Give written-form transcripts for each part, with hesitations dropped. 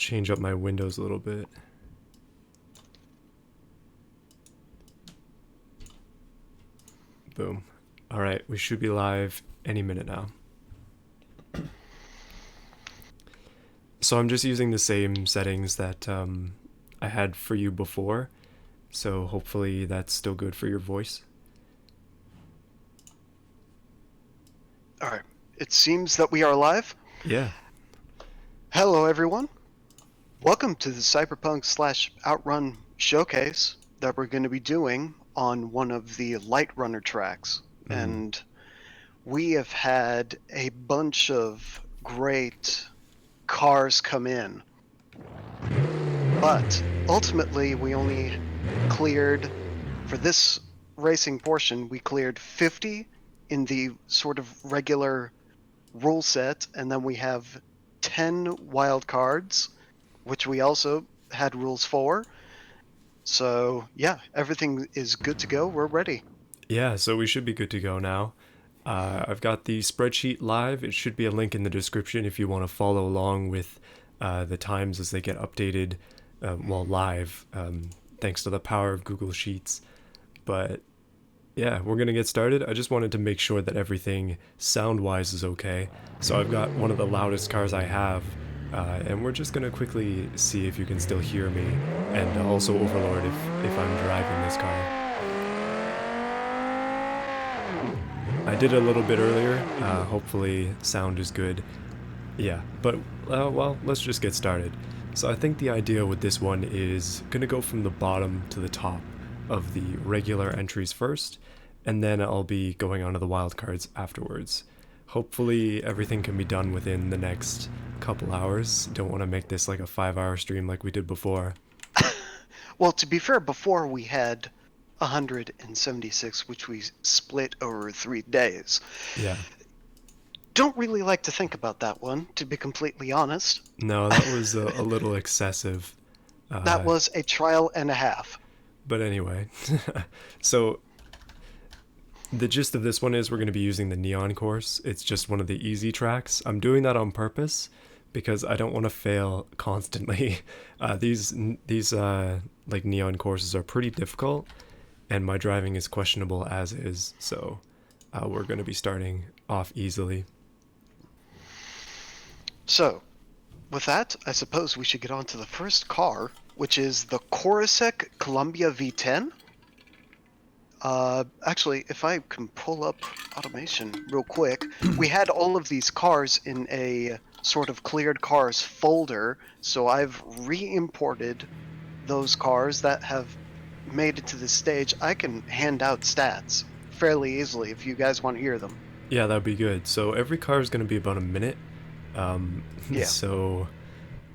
change up my windows a little bit. Boom. All right, we should be live any minute now. So I'm just using the same settings that I had for you before. So hopefully that's still good for your voice. All right. It seems that we are live. Yeah. Hello, everyone. Welcome to the Cyberpunk / outrun showcase that we're going to be doing on one of the Light Runner tracks. And we have had a bunch of great cars come in. But ultimately, we only cleared, for this racing portion, we cleared 50 in the sort of regular rule set, and then we have 10 wild cards, which we also had rules for. So yeah, everything is good to go. We're ready. Yeah, so we should be good to go now. I've got the spreadsheet live. It should be a link in the description if you want to follow along with the times as they get updated, live, thanks to the power of Google Sheets. But yeah, we're going to get started. I just wanted to make sure that everything sound-wise is okay. So I've got one of the loudest cars I have, and we're just going to quickly see if you can still hear me, and also Overlord if I'm driving this car. I did it a little bit earlier. Hopefully sound is good. Yeah, but well, let's just get started. So I think the idea with this one is going to go from the bottom to the top of the regular entries first, and then I'll be going on to the wildcards afterwards. Hopefully everything can be done within the next couple hours. Don't want to make this like a 5-hour stream like we did before. Well, to be fair, before we had 176, which we split over 3 days. Yeah. Don't really like to think about that one, to be completely honest. No, that was a little excessive. That was a trial and a half. But anyway, so the gist of this one is we're going to be using the neon course. It's just one of the easy tracks. I'm doing that on purpose because I don't want to fail constantly. These like neon courses are pretty difficult, and my driving is questionable as is. So we're going to be starting off easily. So, with that, I suppose we should get on to the first car, which is the Coruscant Columbia V10. Actually, if I can pull up automation real quick, we had all of these cars in a sort of cleared cars folder, so I've re-imported those cars that have made it to this stage. I can hand out stats fairly easily if you guys want to hear them. Yeah, that'd be good. So every car is going to be about a minute. Yeah. So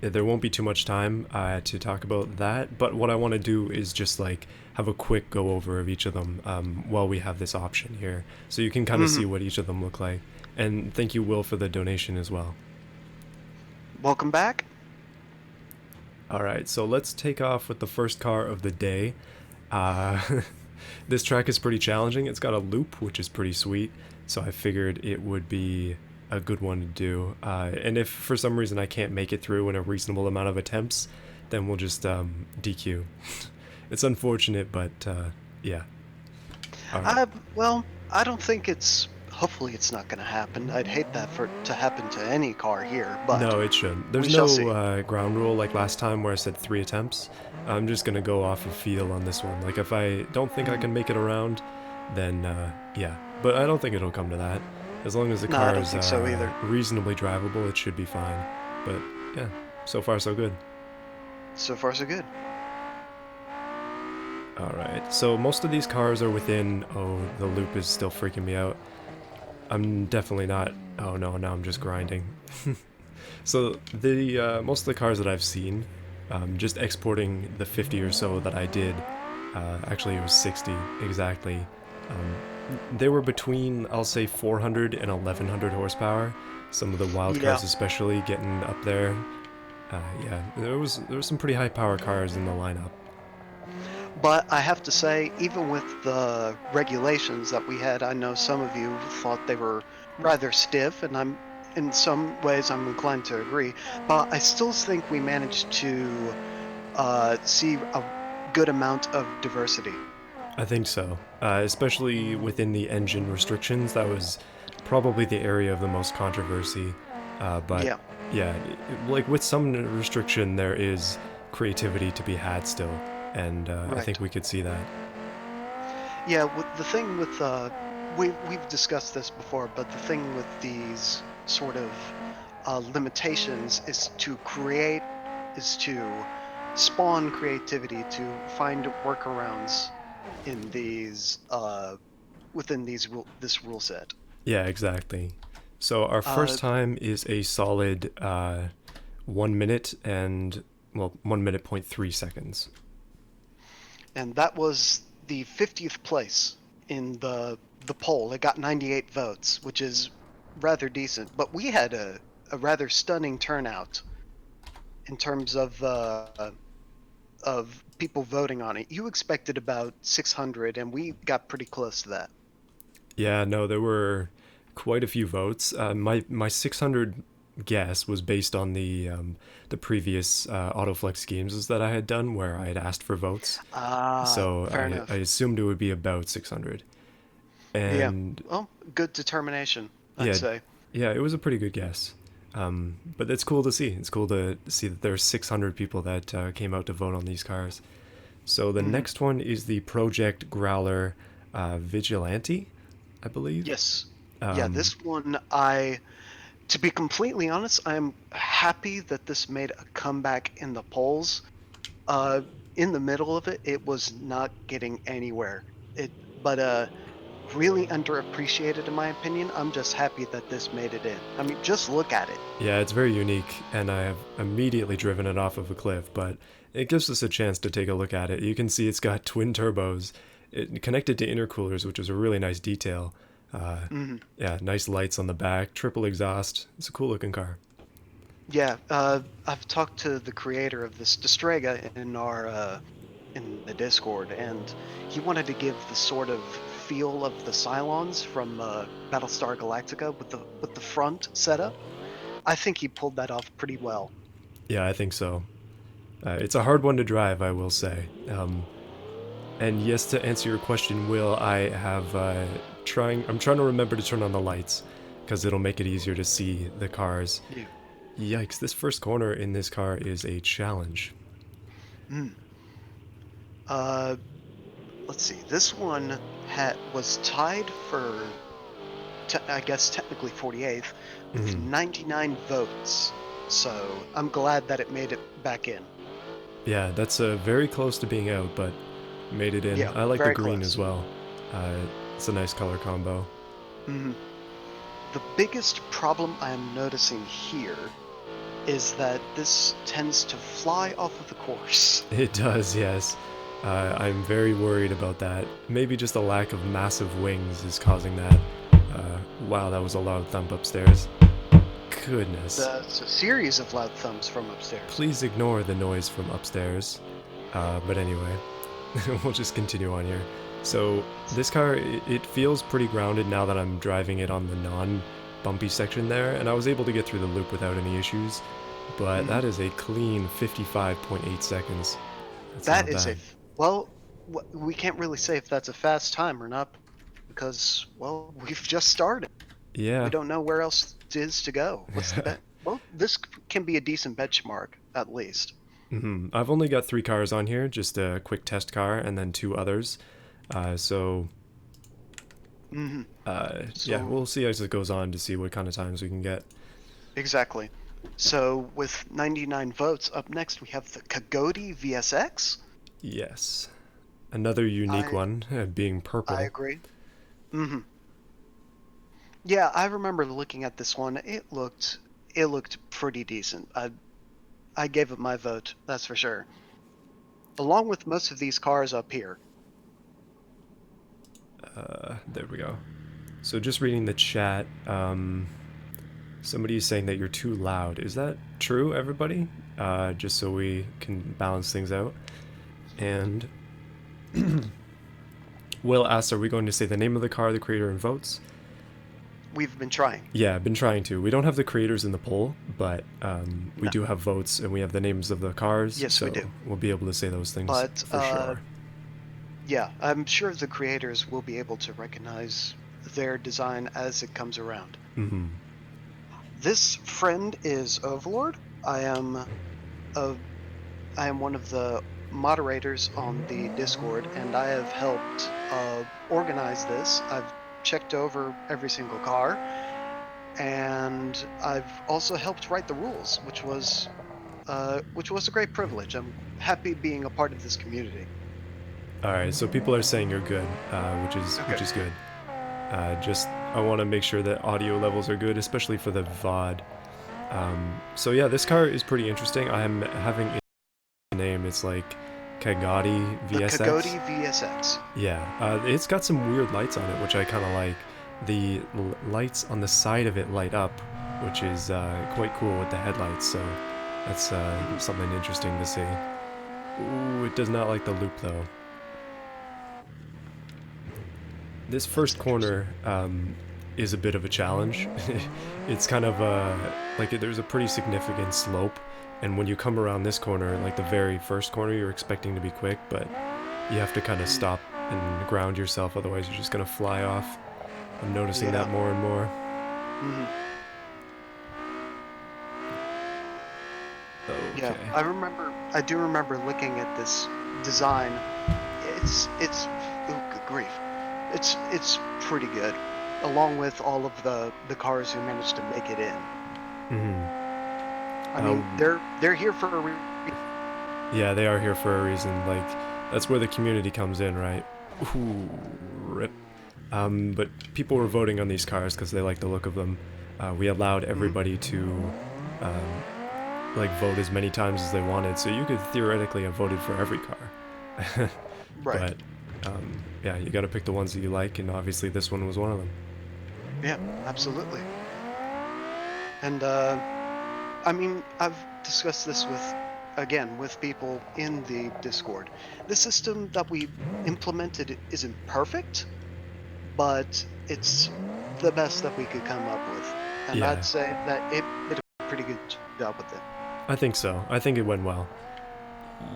there won't be too much time to talk about that, but what I want to do is just like have a quick go over of each of them while we have this option here, so you can kind of see what each of them look like. And thank you, Will, for the donation as well. Welcome back. All right, so let's take off with the first car of the day. This track is pretty challenging. It's got a loop, which is pretty sweet, so I figured it would be a good one to do. And if for some reason I can't make it through in a reasonable amount of attempts, then we'll just DQ. It's unfortunate, but yeah. Right. Well, I don't think it's... Hopefully it's not going to happen. I'd hate that for it to happen to any car here, but... No, it shouldn't. There's no ground rule like last time where I said 3 attempts. I'm just going to go off of feel on this one. Like, if I don't think I can make it around, then yeah. But I don't think it'll come to that. As long as the car is reasonably drivable, it should be fine. But yeah, so far so good. So far so good. Alright, so most of these cars are within... Oh, the loop is still freaking me out. I'm definitely not... Oh no, now I'm just grinding. So the most of the cars that I've seen, just exporting the 50 or so that I did, actually it was 60 exactly, they were between, I'll say, 400 and 1100 horsepower. Some of the wild cars especially getting up there. Yeah, there was some pretty high power cars in the lineup. But I have to say, even with the regulations that we had, I know some of you thought they were rather stiff, and in some ways, I'm inclined to agree, but I still think we managed to see a good amount of diversity. I think so, especially within the engine restrictions. That was probably the area of the most controversy. But Yeah, yeah, like with some restriction, there is creativity to be had still, and I right. think we could see that. Yeah, the thing with we've discussed this before, but the thing with these sort of limitations is to spawn creativity, to find workarounds in these within this rule set. Yeah, exactly. So our Uh, first time is a solid 1 minute and well 1 minute point 3 seconds. and that was the 50th place in the poll. It got 98 votes, which is rather decent, but we had a rather stunning turnout in terms of people voting on it. You expected about 600, and we got pretty close to that. Yeah, no, there were quite a few votes. My 600 guess was based on the previous autoflex games that I had done where I had asked for votes. Ah, So fair I enough. assumed it would be about 600. Yeah. And Well, good determination, I'd yeah, say. yeah, it was a pretty good guess. But it's cool to see. It's cool to see that there's 600 people that came out to vote on these cars. So the Hmm. next one is the Project Growler Vigilante, I believe. Yes. Yeah, Um, this one, to be completely honest, I'm happy that this made a comeback in the polls. Uh, in the middle of it, it was not getting anywhere. But really underappreciated in my opinion. I'm just happy that this made it in. I mean, just look at it. Yeah, it's very unique, and I have immediately driven it off of a cliff, but it gives us a chance to take a look at it. You can see it's got twin turbos, connected to intercoolers, which is a really nice detail. Uh, Mhm. yeah, nice lights on the back, triple exhaust. It's a cool looking car. Yeah, I've talked to the creator of this, Destrega, in the Discord, and he wanted to give the sort of feel of the Cylons from Battlestar Galactica with the front setup. I think he pulled that off pretty well. Yeah, I think so. It's a hard one to drive, I will say. And yes, to answer your question, Will, I have trying. I'm trying to remember to turn on the lights because it'll make it easier to see the cars. Yeah. Yikes! This first corner in this car is a challenge. Mm. Uh, let's see. This one was tied for, I guess, technically 48th with Mhm. 99 votes. So I'm glad that it made it back in. Yeah, that's very close to being out, but made it in. Yeah, I like the very green as close. well. It's a nice color combo. Mhm. The biggest problem I am noticing here is that this tends to fly off of the course. It does, yes. I'm very worried about that. Maybe just a lack of massive wings is causing that. Wow, that was a loud thump upstairs. Goodness. That's a series of loud thumps from upstairs. Please ignore the noise from upstairs. But anyway, we'll just continue on here. So this car, it feels pretty grounded now that I'm driving it on the non-bumpy section there, and I was able to get through the loop without any issues. But Mhm. that is a clean 55.8 seconds. That's That not is bad. well, we can't really say if that's a fast time or not because, well, we've just started. We Yeah. don't know where else it is to go. What's the bet? Well, this can be a decent benchmark, at least. I've only got 3 cars on here, just a quick test car and then 2 others. So Hmm. yeah, So, we'll see as it goes on to see what kind of times we can get. exactly. So, with 99 votes, up next we have the Kagodi VSX. Yes. Another unique I one, being I purple. agree. Hmm. Yeah, I remember looking at this one. It looked pretty decent. I gave it my vote, that's for sure. Along with most of these cars up here. There we go. So just reading the chat, somebody is saying that you're too loud. Is that true, everybody? Just so we can balance things out. And Will asks, are we going to say the name of the car, the creator, and votes? We've been trying. Yeah, I've been trying to. We don't have the creators in the poll, but we No. do have votes and we have the names of the cars, Yes, we so do. we'll be able to say those things But for sure. yeah, I'm sure the creators will be able to recognize their design as it comes around. Mm-hmm. This friend is Overlord. A I am one of the moderators on the Discord, and I have helped organize this. I've checked over every single car, and I've also helped write the rules, which was a great privilege. I'm happy being a part of this community. All right, so people are saying you're good, Okay. which is good. Just I want to make sure that audio levels are good, especially for the VOD. So yeah, this car is pretty interesting. I'm having a name. It's like Kagati The VSX. Kagodi VSX. Yeah, it's got some weird lights on it, which I kind of like. The lights on the side of it light up, which is quite cool with the headlights. So that's Mhm. something interesting to see. Ooh, it does not like the loop though. This That's first interesting. corner is a bit of a challenge. It's kind of like there's a pretty significant slope, and when you come around this corner, like the very first corner, you're expecting to be quick, but you have to kind of Mm. stop and ground yourself, otherwise you're just gonna fly off. I'm noticing that Yeah. more and more. Hmm. Yeah. Okay. I do remember looking at this design. It's oh, good grief. It's pretty good, along with all of the cars who managed to make it in. Mm-hmm. I mean, they're here for a Yeah, they are here for a reason. Like that's where the community comes in, right? Ooh, rip. But people were voting on these cars because they like the look of them. We allowed Mhm. everybody to um, like vote as many times as they wanted, so you could theoretically have voted for every car. Right. But yeah, you got to pick the ones that you like, and obviously this one was one of them. Yeah, absolutely. And I mean, I've discussed this with people in the Discord. The system that we implemented isn't perfect, but it's the best that we could come up with. And I'd Yeah, say that it did a pretty good job with it. I think so. I think it went well.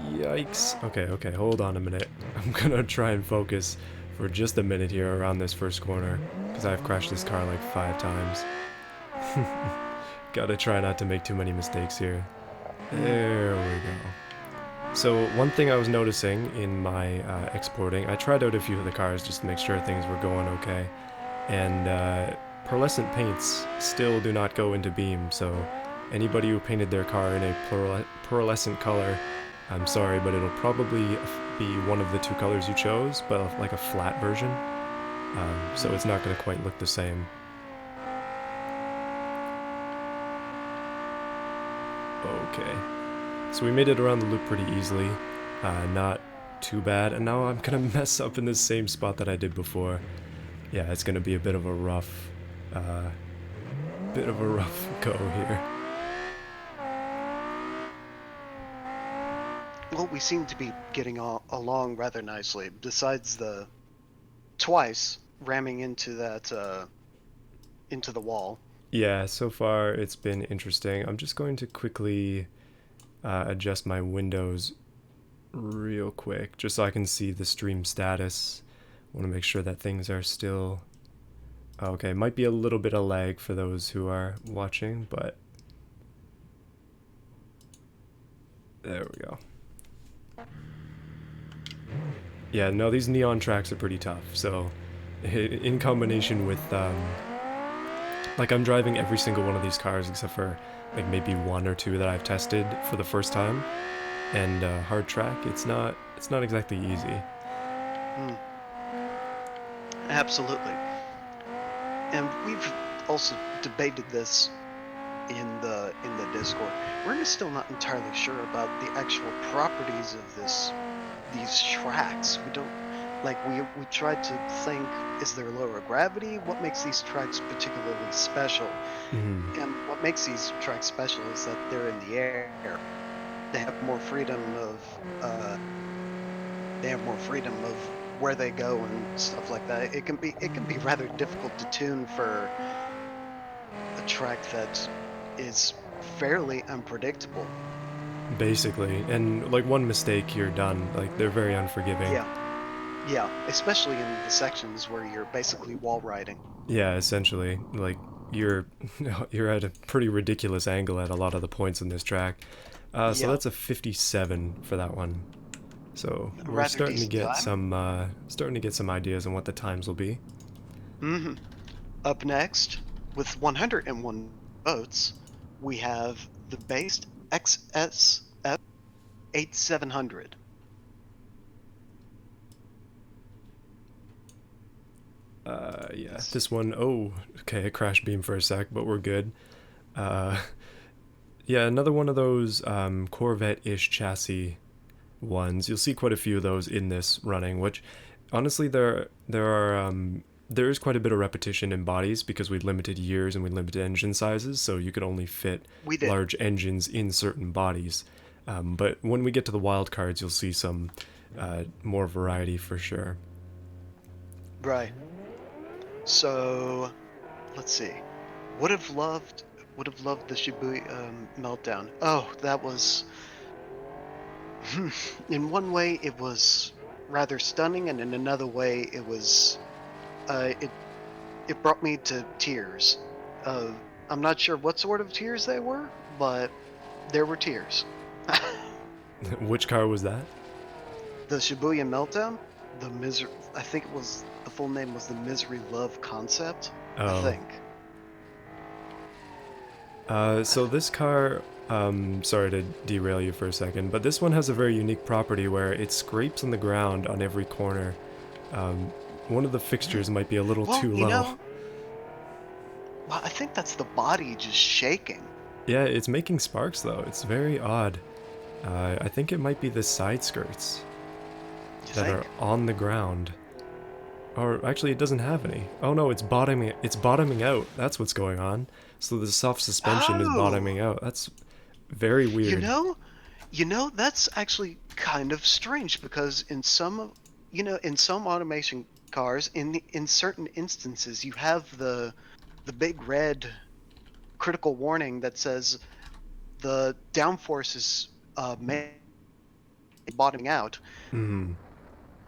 Yikes. Okay, okay, hold on a minute. I'm gonna try and focus for just a minute here around this first corner, because I've crashed this car like 5 times. Gotta try not to make too many mistakes here. Mm, There we go. So one thing I was noticing in my exporting, I tried out a few of the cars just to make sure things were going okay, and pearlescent paints still do not go into Beam, so anybody who painted their car in a pearlescent color, I'm sorry, but it'll probably be one of the two colors you chose, but like a flat version, so mm. it's not going to quite look the same. Okay. So we made it around the loop pretty easily, not too bad, and now I'm gonna mess up in the same spot that I did before. Yeah, it's gonna be a uh, bit of a rough go here. Well, we seem to be getting along rather nicely. Besides the twice ramming into that into the wall. Yeah, so far it's been interesting. I'm just going to quickly adjust my windows real quick, just so I can see the stream status. Want to make sure that things are still okay. Might be a little bit of lag for those who are watching, but there we go. Yeah, no, these neon tracks are pretty tough. So, in combination with, like, I'm driving every single one of these cars except for like maybe one or two that I've tested for the first time, and hard track, it's not exactly easy. Mm, absolutely. And we've also debated this in the Discord. We're still not entirely sure about the actual properties of these tracks. We don't like we tried to think, is there lower gravity? What makes these tracks particularly special? Hmm. And what makes these tracks special is that they're in the air. They have more freedom of where they go and stuff like that. It can be rather difficult to tune for track that is fairly unpredictable. Basically. And like one mistake, you're done. Like they're very unforgiving. Yeah, yeah, especially in the sections where you're basically wall riding. Yeah, essentially. Like you're you're at a pretty ridiculous angle at a lot of the points in this track. So Yeah, that's a 57 for that one. So a we're rather decent time. starting to get some ideas on what the times will be. hmm Up next, with 101 votes, we have the based XSF 8700. Yeah, It's, this one, oh, okay, it crashed beam for a sec, but we're good. Uh, yeah, another one of those Corvette-ish chassis ones. You'll see quite a few of those in this running, which honestly there is quite a bit of repetition in bodies because we limited years and we limited engine sizes, so you could only fit we did. large engines in certain bodies. But when we get to the wild cards, you'll see some more variety for sure. Right. So, let's see. Would have loved would have loved the Shibuya meltdown. Oh, that was in one way it was rather stunning, and in another way it was it it brought me to tears. Uh, I'm not sure what sort of tears they were, but there were tears. Which car was that? The Shibuya meltdown, the misery. I think it was the full name was the Misery Love Concept. I Oh, think. so this car, sorry to derail you for a second, but this one has a very unique property where it scrapes on the ground on every corner. Um, one of the fixtures might be a little Well, too low. well, I think that's the body just shaking. Yeah, it's making sparks though. It's very odd. I think it might be the side skirts You that are think? on the ground. Or actually, it doesn't have any. Oh no, it's bottoming. It's bottoming out. That's what's going on. So the soft suspension is bottoming Oh, out. That's very you weird. know, that's actually kind of strange because in some automation cars, in certain instances, you have the big red critical warning that says the downforce is bottoming out. Hmm.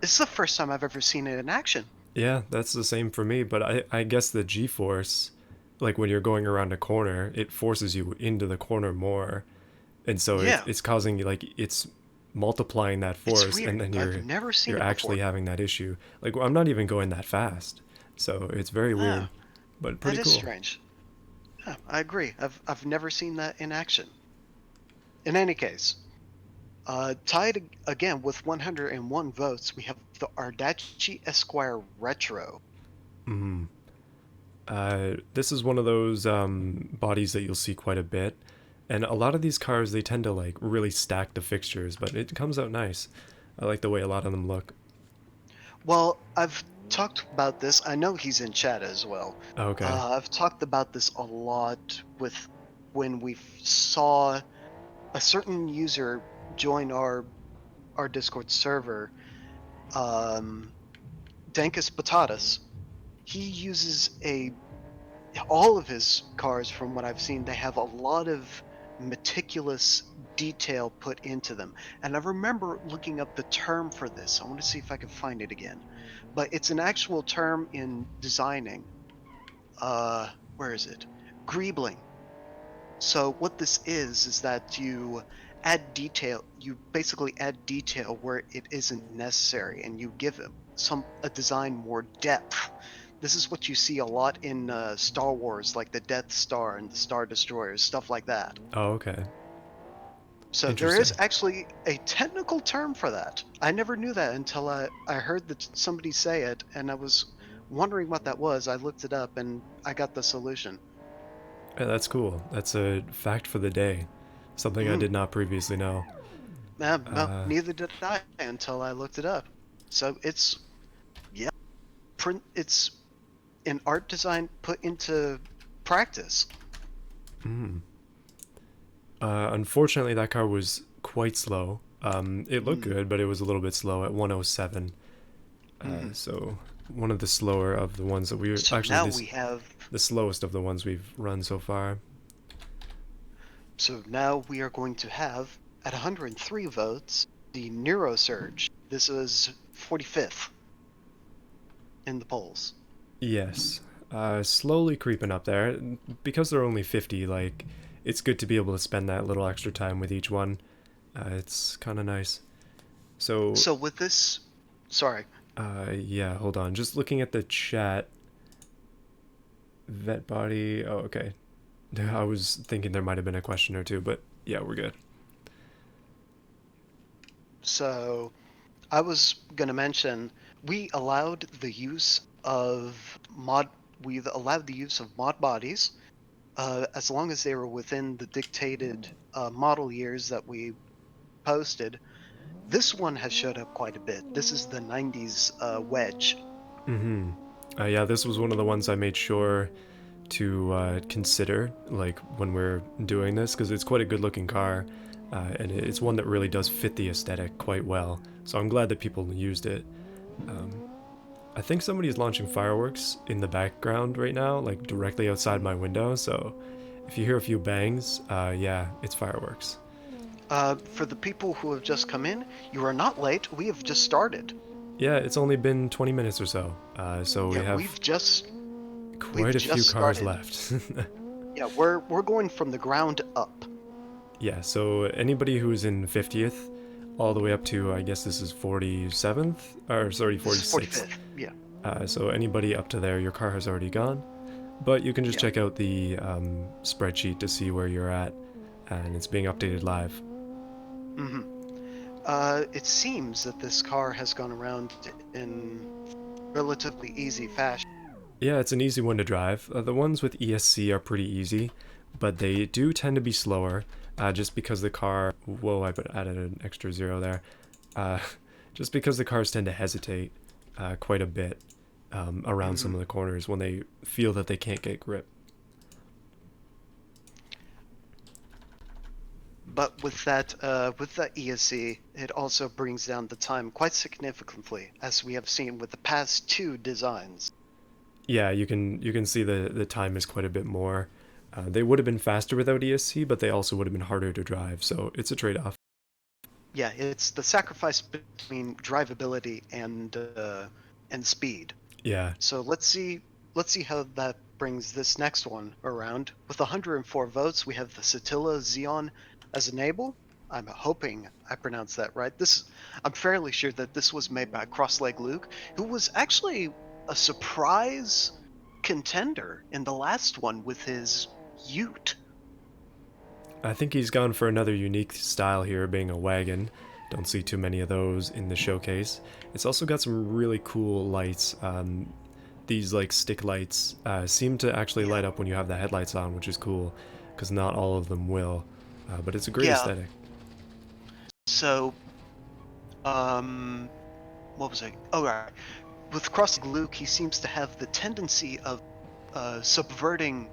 This is the first time I've ever seen it in action. Yeah, that's the same for me. But I guess the G-force, like when you're going around a corner, it forces you into the corner more, and so Yeah, it's causing like it's multiplying that it's force, and weird. then I've never seen you're it actually before. having that issue. Like I'm not even going that fast, so it's very weird, Oh, but that pretty is cool. strange. Yeah, I agree. I've never seen that in action. In any case, tied again with 101 votes, we have the Ardacci Esquire Retro. Hmm. This is one of those bodies that you'll see quite a bit, and a lot of these cars they tend to like really stack the fixtures, but it comes out nice. I like the way a lot of them look. Well, I've talked about this. I know he's in chat as well. Okay. I've talked about this a lot with when we saw a certain user join our Discord server, um, Dankus Batatas. He uses a all of his cars, from what I've seen, they have a lot of meticulous detail put into them. And I remember looking up the term for this. I want to see if I can find it again. But it's an actual term in designing. Where is it? Greebling. So what this is that you basically add detail where it isn't necessary, and you give a design more depth. This is what you see a lot in Star Wars, like the Death Star and the Star Destroyers, stuff like that. Oh, okay. So there is Interesting. actually a technical term for that. I never knew that until I heard that somebody say it, and I was wondering what that was. I looked it up and I got the solution. Yeah, that's cool. That's a fact for the day. Something I Mm. did not previously know. Well, Uh, neither did I until I looked it up. So yeah, it's an art design put into practice. mm. Unfortunately, that car was quite slow. It looked Mm, good, but it was a little bit slow at 107. mm. So one of the slower of the ones that we So actually now this we have the slowest of the ones we've run so far. So now we are going to have, at 103 votes, the Neurosurge. This is 45th in the polls. Yes, slowly creeping up there because they're only 50. Like, it's good to be able to spend that little extra time with each one. It's kind of nice. So, So with this, sorry, yeah, hold on. Just looking at the chat, vet body. Oh, okay. I was thinking there might have been a question or two, but yeah, we're good. so I was going to mention we allowed the use of mod. We allowed the use of mod bodies as long as they were within the dictated model years that we posted. This one has showed up quite a bit. This is the 90s Wedge. Mm-hmm. Yeah, this was one of the ones I made sure to consider, like when we're doing this, because it's quite a good-looking car, and it's one that really does fit the aesthetic quite well. So I'm glad that people used it. Um, I think somebody's launching fireworks in the background right now, like directly outside my window. So if you hear a few bangs, yeah, it's fireworks. For the people who have just come in, you are not late. We have just started. Yeah, it's only been 20 minutes or so, so we Yeah, have we've quite a few just cars started. left. Yeah, we're going from the ground up. Yeah, so anybody who's in 50th, all the way up to, I guess this is 47th, or sorry, This is 46th. 45th. Yeah, So anybody up to there, your car has already gone. But you can just yeah. check out the spreadsheet to see where you're at, and it's being updated live. hmm It seems that this car has gone around in relatively easy fashion. Yeah, it's an easy one to drive. The ones with ESC are pretty easy, but they do tend to be slower, just because the car. Whoa, I added an extra zero there. Uh, just because the cars tend to hesitate quite a bit around hmm some of the corners when they feel that they can't get grip. But with that ESC, it also brings down the time quite significantly, as we have seen with the past two designs. Yeah, you can see the time is quite a bit more. They would have been faster without ESC, but they also would have been harder to drive, so it's a trade-off. Yeah, it's the sacrifice between drivability and speed. Yeah, So let's see how that brings this next one around. With 104 votes, we have the Satilla Xeon as enable. I'm hoping I pronounced that right. I'm fairly sure that this was made by Crossleg Luke, who was actually a surprise contender in the last one with his Ute. I think he's gone for another unique style here, being a wagon. Don't see too many of those in the showcase. It's also got some really cool lights. These like stick lights seem to actually Yeah. light up when you have the headlights on, which is cool, because not all of them will. But it's a great Yeah. aesthetic. So, what was I? Oh, right. With Crossleg Luke, he seems to have the tendency of subverting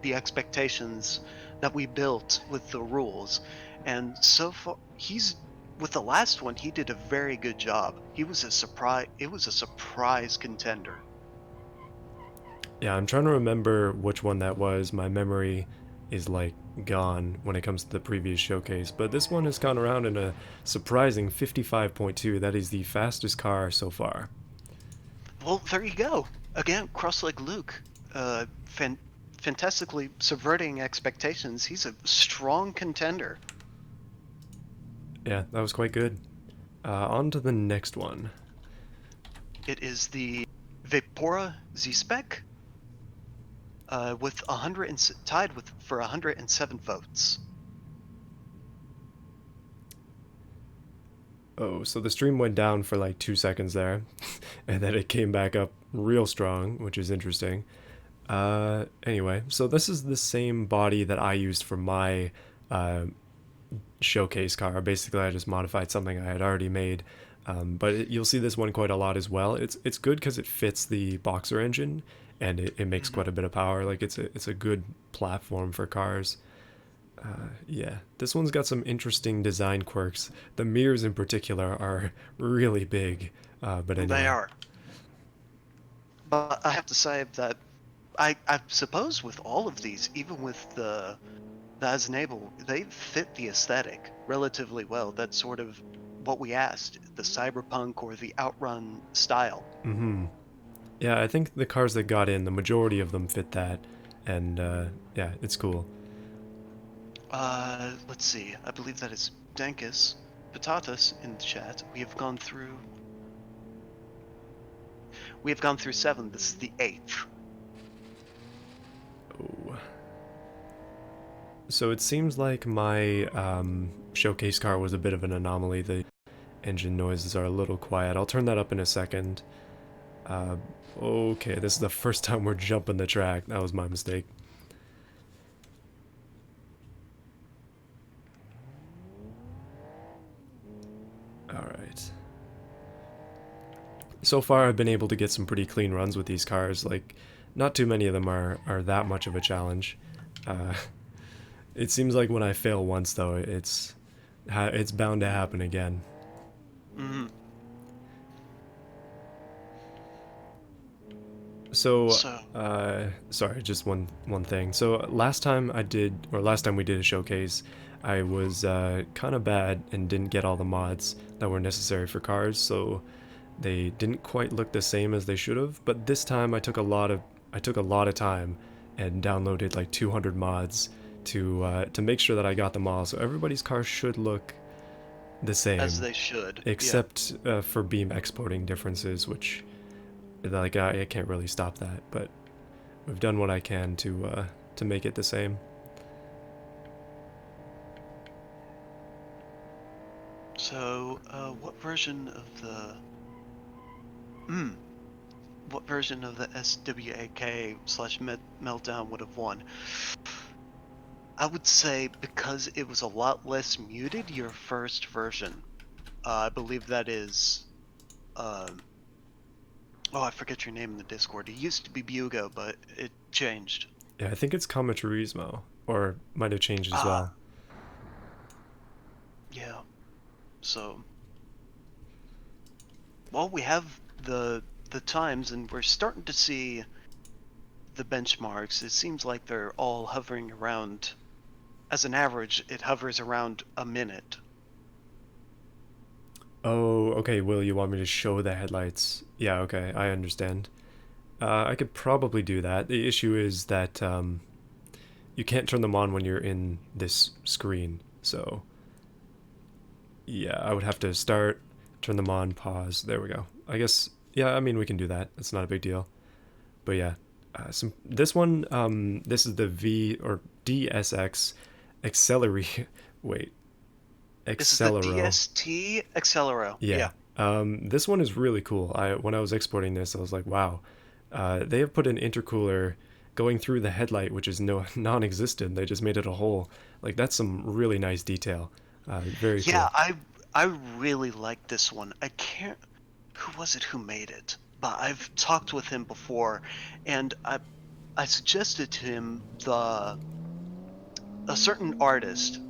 the expectations that we built with the rules, and so far he's with the last one he did a very good job. He was a surprise. It was a surprise contender. Yeah, I'm trying to remember which one that was. My memory is like gone when it comes to the previous showcase, but this one has gone around in a surprising 55.2. That is the fastest car so far. Well, there you go. Again, Crossleg Luke, fantastically subverting expectations. He's a strong contender. Yeah, that was quite good. On to the next one. It is the Vapora Z-Spec with 100 tied with for 107 votes. Oh, so the stream went down for like 2 seconds there, and then it came back up real strong, which is interesting. Anyway, so this is the same body that I used for my uh, showcase car. Basically, I just modified something I had already made. You'll see this one quite a lot as well. It's good because it fits the Boxer engine, and it makes Mhm. quite a bit of power. Like it's a good platform for cars. Yeah, this one's got some interesting design quirks. The mirrors in particular are really big. But They anyway, are. But I have to say that I suppose with all of these, even with the as enable, they fit the aesthetic relatively well. That's sort of what we asked, the cyberpunk or the outrun style. Mm-hmm. Yeah, I think the cars that got in, the majority of them fit that, and yeah, it's cool. Let's see. I believe that is Dankus Patatas in the chat. We have gone through 7. This is the 8th. Oh. So it seems like my showcase car was a bit of an anomaly. The engine noises are a little quiet. I'll turn that up in a second. Uh, okay, this is the first time we're jumping the track. That was my mistake. Alright. So far, I've been able to get some pretty clean runs with these cars. Like, not too many of them are that much of a challenge. Uh, it seems like when I fail once, though, it's bound to happen again. Mm-hmm. So, So, sorry, just one thing. So last time we did a showcase, I was kind of bad and didn't get all the mods that were necessary for cars, so they didn't quite look the same as they should have. But this time, I took a lot of time and downloaded like 200 mods to make sure that I got them all. So everybody's car should look the as same, they should. Yeah. except for beam exporting differences, which like I can't really stop that, but we've done what I can to make it the same. So, what version of the what version of the SWAK/Meltdown would have won? I would say because it was a lot less muted, your first version. I believe that is. Oh, I forget your name in the Discord. It used to be Bugo, but it changed. Yeah, I think it's Kamaturismo, or might have changed as Ah, well. yeah. So, well, we have the times, and we're starting to see the benchmarks. It seems like they're all hovering around. As an average, it hovers around a minute. Oh, okay, Will, you want me to show the headlights? Yeah, okay, I understand. I could probably do that. The issue is that you can't turn them on when you're in this screen, so yeah, I would have to start, turn them on, pause. There we go. I guess, yeah, I mean, we can do that. It's not a big deal. But yeah, this one, this is the V or DSX Accelerate. Wait, This is the Accelero. DST Accelero. Yeah. Yeah. This one is really cool. When I was exporting this, I was like, wow. They have put an intercooler going through the headlight, which is no non-existent. They just made it a hole. Like that's some really nice detail. Very Yeah, cool. I really like this one. I can't. Who was it who made it? But I've talked with him before, and I suggested to him a certain artist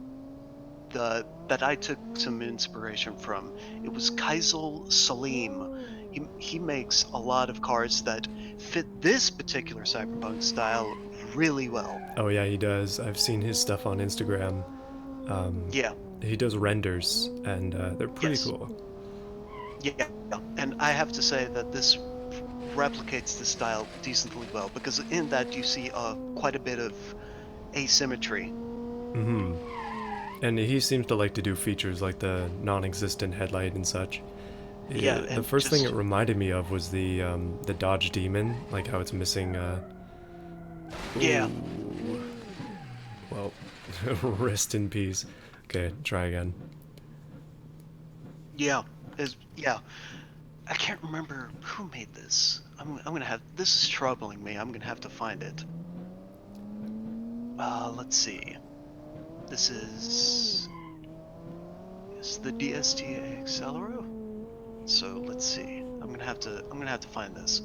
that I took some inspiration from. It was Kaisel Salim. He makes a lot of cars that fit this particular cyberpunk style really well. Oh yeah, he does. I've seen his stuff on Instagram. Um, Yeah. he does renders, and they're pretty Yes. cool. Yeah. And I have to say that this replicates the style decently well, because in that you see quite a bit of asymmetry. Mm-hmm. And he seems to like to do features like the non-existent headlight and such. Yeah, The and first thing it just reminded me of was the Dodge Demon, like how it's missing. yeah, Ooh, well, rest in peace. Okay, try again. yeah, yeah. I can't remember who made this. I'm gonna have this is troubling me. I'm gonna have to find it. Let's see. This is the DST Accelero. So let's see. I'm gonna have to find this.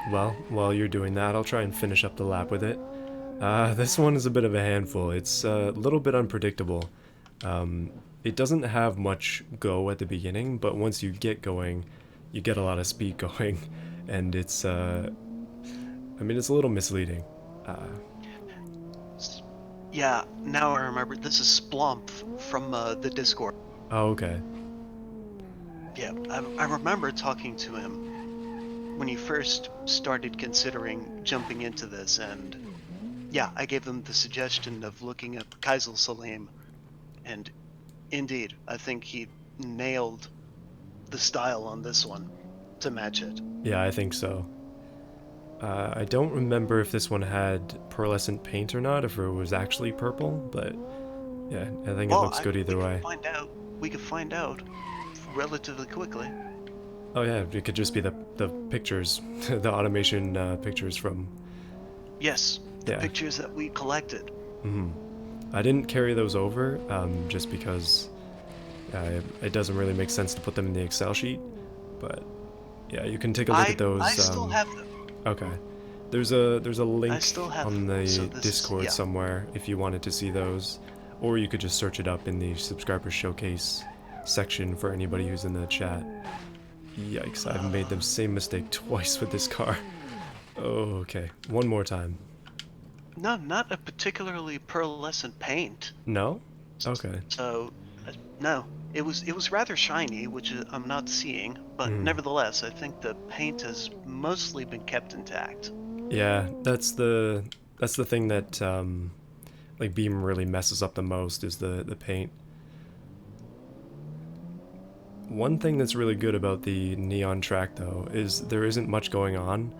Well, while you're doing that, I'll try and finish up the lap with it. This one is a bit of a handful. It's a little bit unpredictable. It doesn't have much go at the beginning, but once you get going, you get a lot of speed going. and it's I mean, it's a little misleading. Yeah, now I remember. This is Splump from the Discord. Oh, okay. Yeah, I remember talking to him when he first started considering jumping into this, and yeah, I gave him the suggestion of looking up Kaisel Salim, and indeed, I think he nailed the style on this one to match it. Yeah, I think so. I don't remember if this one had pearlescent paint or not, if it was actually purple, but yeah, I think it Well, looks good we either could way. find out. We could find out relatively quickly. Oh yeah, it could just be the pictures, the automation pictures from. Yes, the Yeah. pictures that we collected. I didn't carry those over just because it doesn't really make sense to put them in the Excel sheet. But yeah, you can take a look at those. I still have them. Okay, there's a I link still have on them. So the this Discord is, yeah. somewhere if you wanted to see those, or you could just search it up in the subscriber showcase section for anybody who's in the chat. Yikes! I've made the same mistake twice with this car. Oh, okay, one more time. No, not a particularly pearlescent paint. No? Okay. So, no, it was rather shiny, which I'm not seeing. But nevertheless, I think the paint has mostly been kept intact. Yeah, that's the thing that like Beam really messes up the most is the paint. One thing that's really good about the neon track though is there isn't much going on,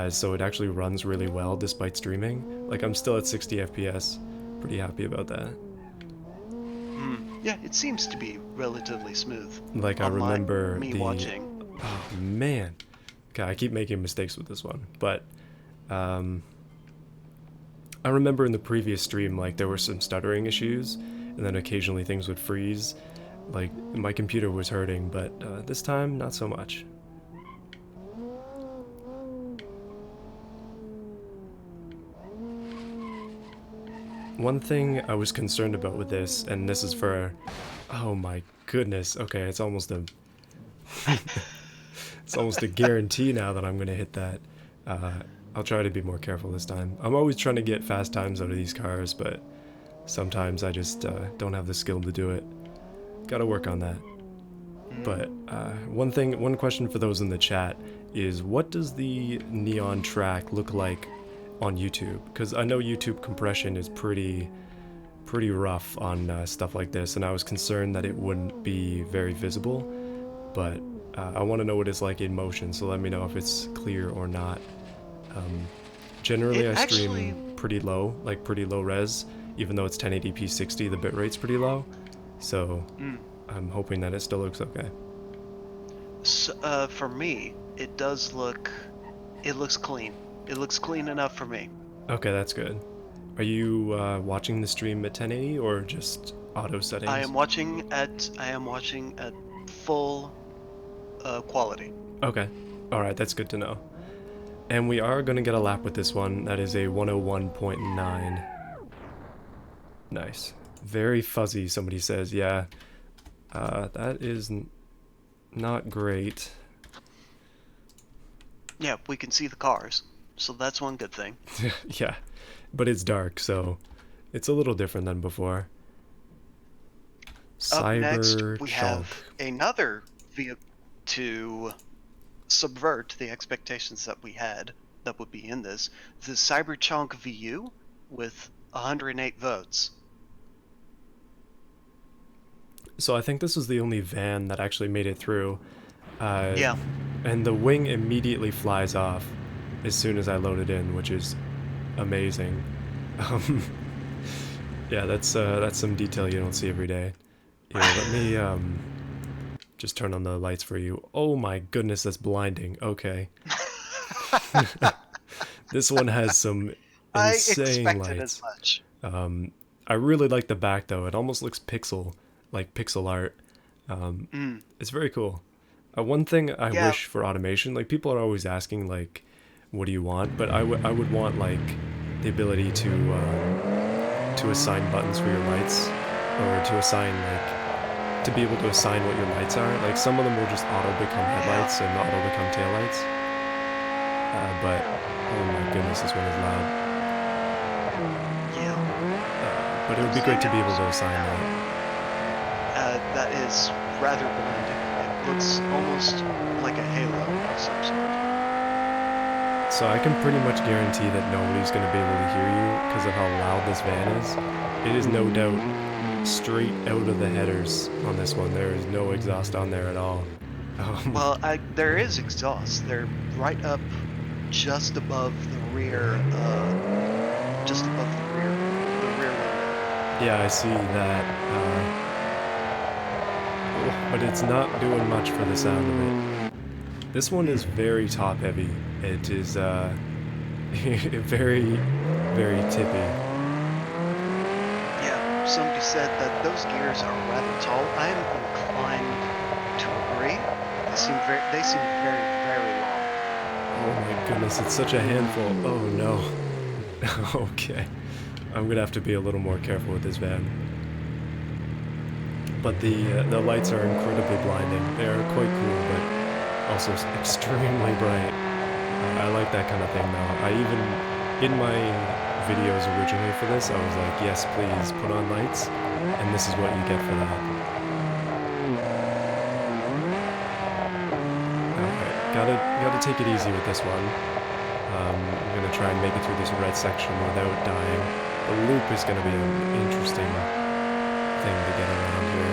so it actually runs really well despite streaming. Like I'm still at 60 FPS, pretty happy about that. Yeah, it seems to be relatively smooth. Like I remember me watching. Oh man, okay, I keep making mistakes with this one, but I remember in the previous stream like there were some stuttering issues, and then occasionally things would freeze. Like my computer was hurting, but this time not so much. One thing I was concerned about with this, and this is for, oh my goodness, okay, it's almost a, it's almost a guarantee now that I'm gonna hit that. I'll try to be more careful this time. I'm always trying to get fast times out of these cars, but sometimes I just don't have the skill to do it. Gotta work on that. But one question for those in the chat is, what does the neon track look like on YouTube? Because I know YouTube compression is pretty rough on stuff like this, and I was concerned that it wouldn't be very visible. But I want to know what it's like in motion, so let me know if it's clear or not. Generally, I stream pretty low, like pretty low res, even though it's 1080p 60, the bitrate's pretty low. So I'm hoping that it still looks okay. So, for me, it does look, it looks clean. It looks clean enough for me. Okay, that's good. Are you watching the stream at 1080 or just auto settings? I am watching at full quality. Okay, all right, that's good to know. And we are going to get a lap with this one. That is a 101.9. Nice. Very fuzzy, somebody says. Yeah, that is not great. Yeah, we can see the cars, so that's one good thing. Yeah, but it's dark, so it's a little different than before. Up next, we have another vehicle to subvert the expectations that we had that would be in this. The Cyberpunk VU with 108 votes. So I think this is the only van that actually made it through. Yeah. And the wing immediately flies off as soon as I load it in, which is amazing. Yeah, that's some detail you don't see every day. Here, let me just turn on the lights for you. Oh my goodness, that's blinding. Okay. This one has some insane I expected lights. as much. I really like the back though. It almost looks pixel art. It's very cool. One thing I wish for automation, like people are always asking like, what do you want? But I would want like the ability to assign buttons for your lights, or to assign like, to be able to assign what your lights are. Like some of them will just auto become headlights and auto become taillights. But oh my goodness, this one is loud. Yeah. But it would be great to be able to assign that. That is rather blinding. It looks almost like a halo of some sort. So I can pretty much guarantee that nobody's going to be able to hear you because of how loud this van is. It is no doubt straight out of the headers on this one. There is no exhaust on there at all. Well, there is exhaust. They're right up just above the rear, just above the rear window. Yeah, I see that. But it's not doing much for the sound of it. This one is very top heavy. It is very, very tippy. Yeah, somebody said that those gears are rather tall. I am inclined to agree. They seem very, very long. Oh my goodness, it's such a handful. Oh no. Okay. I'm gonna have to be a little more careful with this van. But the lights are incredibly blinding. They are quite cool, but also extremely bright. I like that kind of thing though. I even, in my videos originally for this, I was like, yes, please, put on lights, and this is what you get for that. Alright, gotta take it easy with this one. I'm gonna try and make it through this red section without dying. The loop is gonna be an interesting thing to get around here.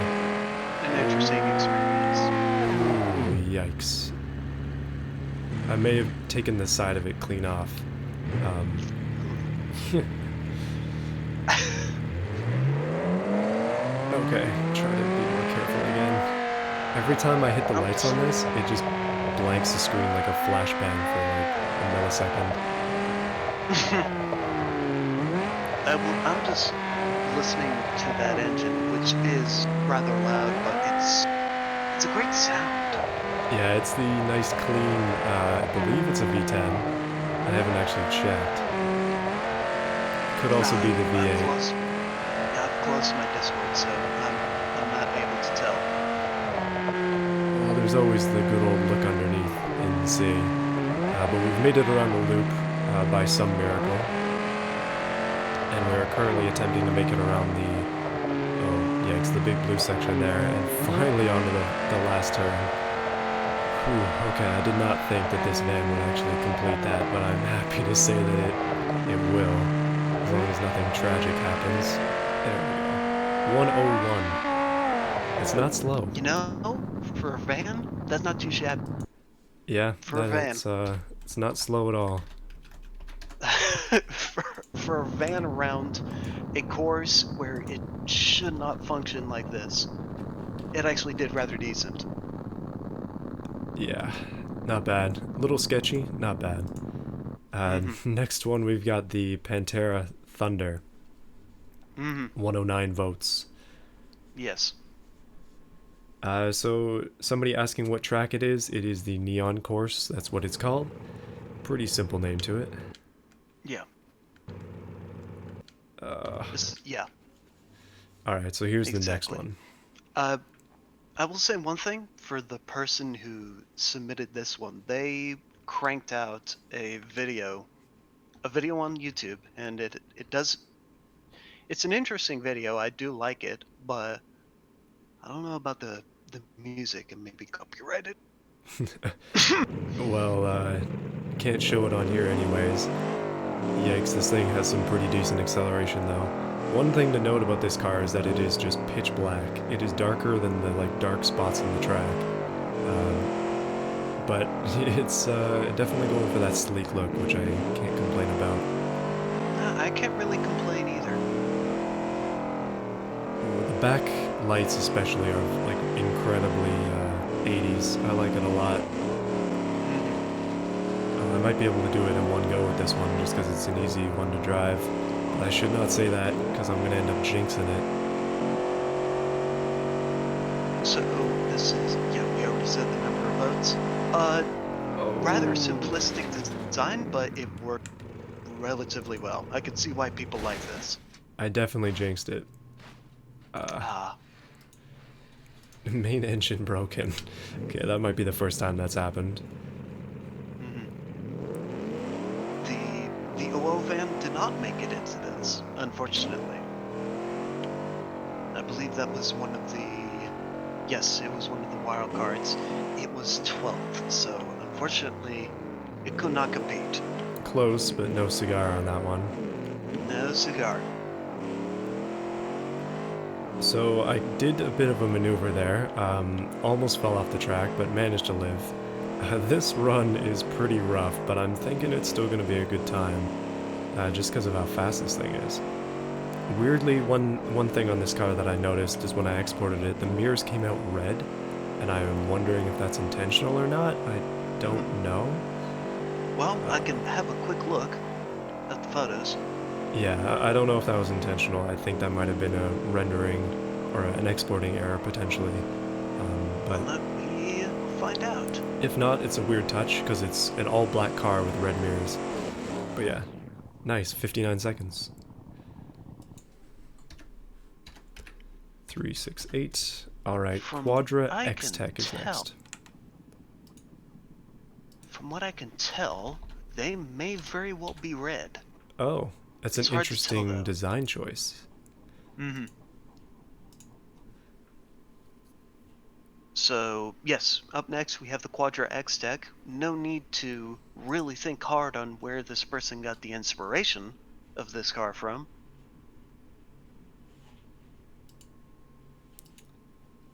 An interesting experience. Ooh, yikes. I may have taken the side of it clean off. Okay, try to be more careful again. Every time I hit the lights on this, it just blanks the screen like a flashbang for like a millisecond. I'm just listening to that engine, which is rather loud, but it's a great sound. Yeah, it's the nice clean, I believe it's a V10. I haven't actually checked. Could also be the V8. I've closed my Discord, so I'm not able to tell. Well, there's always the good old look underneath in C. But we've made it around the loop by some miracle. And we're currently attempting to make it around the, oh yikes, the big blue section there, and finally onto the last turn. Whew, okay, I did not think that this van would actually complete that, but I'm happy to say that it will, as long as nothing tragic happens. There we go. 101. It's not slow. You know, for a van, that's not too shabby. Yeah, for a van. It's not slow at all. for a van around a course where it should not function like this, it actually did rather decent. Yeah, not bad. A little sketchy, not bad. Next one, we've got the Pantera Thunder. 109 votes. Yes. So somebody asking what track it is the Neon Course, that's what it's called. Pretty simple name to it. Yeah. Yeah. Alright, so here's the next one. I will say one thing for the person who submitted this one. They cranked out a video on YouTube, and it's an interesting video. I do like it, but I don't know about the music and maybe copyrighted. Well, can't show it on here anyways. Yikes, this thing has some pretty decent acceleration though. One thing to note about this car is that it is just pitch black. It is darker than the dark spots in the track. But it's definitely going for that sleek look, which I can't complain about. I can't really complain either. The back lights especially are incredibly 80s. I like it a lot. I might be able to do it in one go with this one just because it's an easy one to drive. But I should not say that because I'm going to end up jinxing it. So this is, yeah, we already said the number of votes. Rather simplistic design, but it worked relatively well. I can see why people like this. I definitely jinxed it. Main engine broken. Okay, that might be the first time that's happened. not make it into this, unfortunately. I believe that was one of the... Yes, it was one of the wild cards. It was 12th, so unfortunately, it could not compete. Close, but no cigar on that one. No cigar. So I did a bit of a maneuver there, almost fell off the track, but managed to live. This run is pretty rough, but I'm thinking it's still going to be a good time, just because of how fast this thing is. Weirdly, one thing on this car that I noticed is when I exported it, the mirrors came out red, and I'm wondering if that's intentional or not. I don't know. Well, I can have a quick look at the photos. Yeah, I don't know if that was intentional. I think that might have been a rendering or an exporting error potentially. But Let me find out. if not, it's a weird touch because it's an all black car with red mirrors. But yeah, nice, 59 seconds. 368. Alright, Quadra X-Tech is next. From what I can tell, they may very well be red. Oh, that's an interesting design choice. Mm-hmm. So, yes, up next we have the Quadra X-Tech. No need to really think hard on where this person got the inspiration of this car from.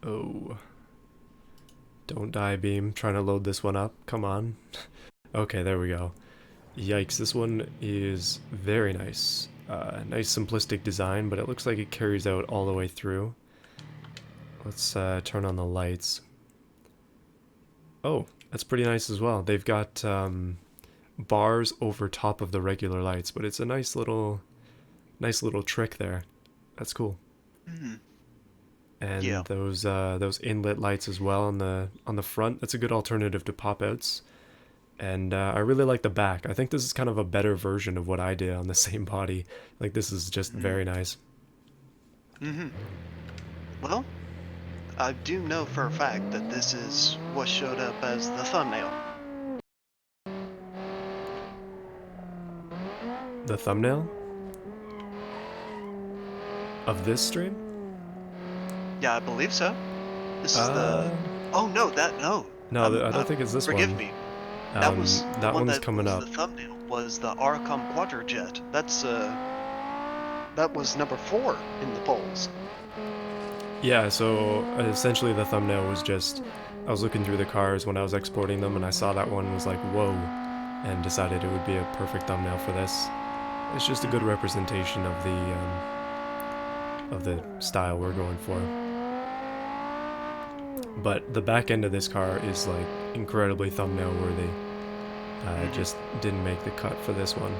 Oh. Don't die, Beam. Trying to load this one up. Come on. Okay, there we go. Yikes, this one is very nice. Nice simplistic design, but it looks like it carries out all the way through. Let's turn on the lights. Oh, that's pretty nice as well. They've got bars over top of the regular lights, but it's a nice little trick there. That's cool. Mm-hmm. And yeah. those inlet lights as well on the front. That's a good alternative to pop outs. And I really like the back. I think this is kind of a better version of what I did on the same body. Like, this is just very nice. Mm-hmm. Well, I do know for a fact that this is what showed up as the thumbnail. The thumbnail? Of this stream? Yeah, I believe so. This is the... Oh, no, no. No, I don't think it's this forgive one. me. That was the that one one's that coming was up. the thumbnail, was the Arcom Quadrojet. That was number 4 in the polls. Yeah, so essentially the thumbnail was just, I was looking through the cars when I was exporting them and I saw that one was like, whoa, and decided it would be a perfect thumbnail for this. It's just a good representation of the style we're going for. But the back end of this car is like incredibly thumbnail worthy. Just didn't make the cut for this one.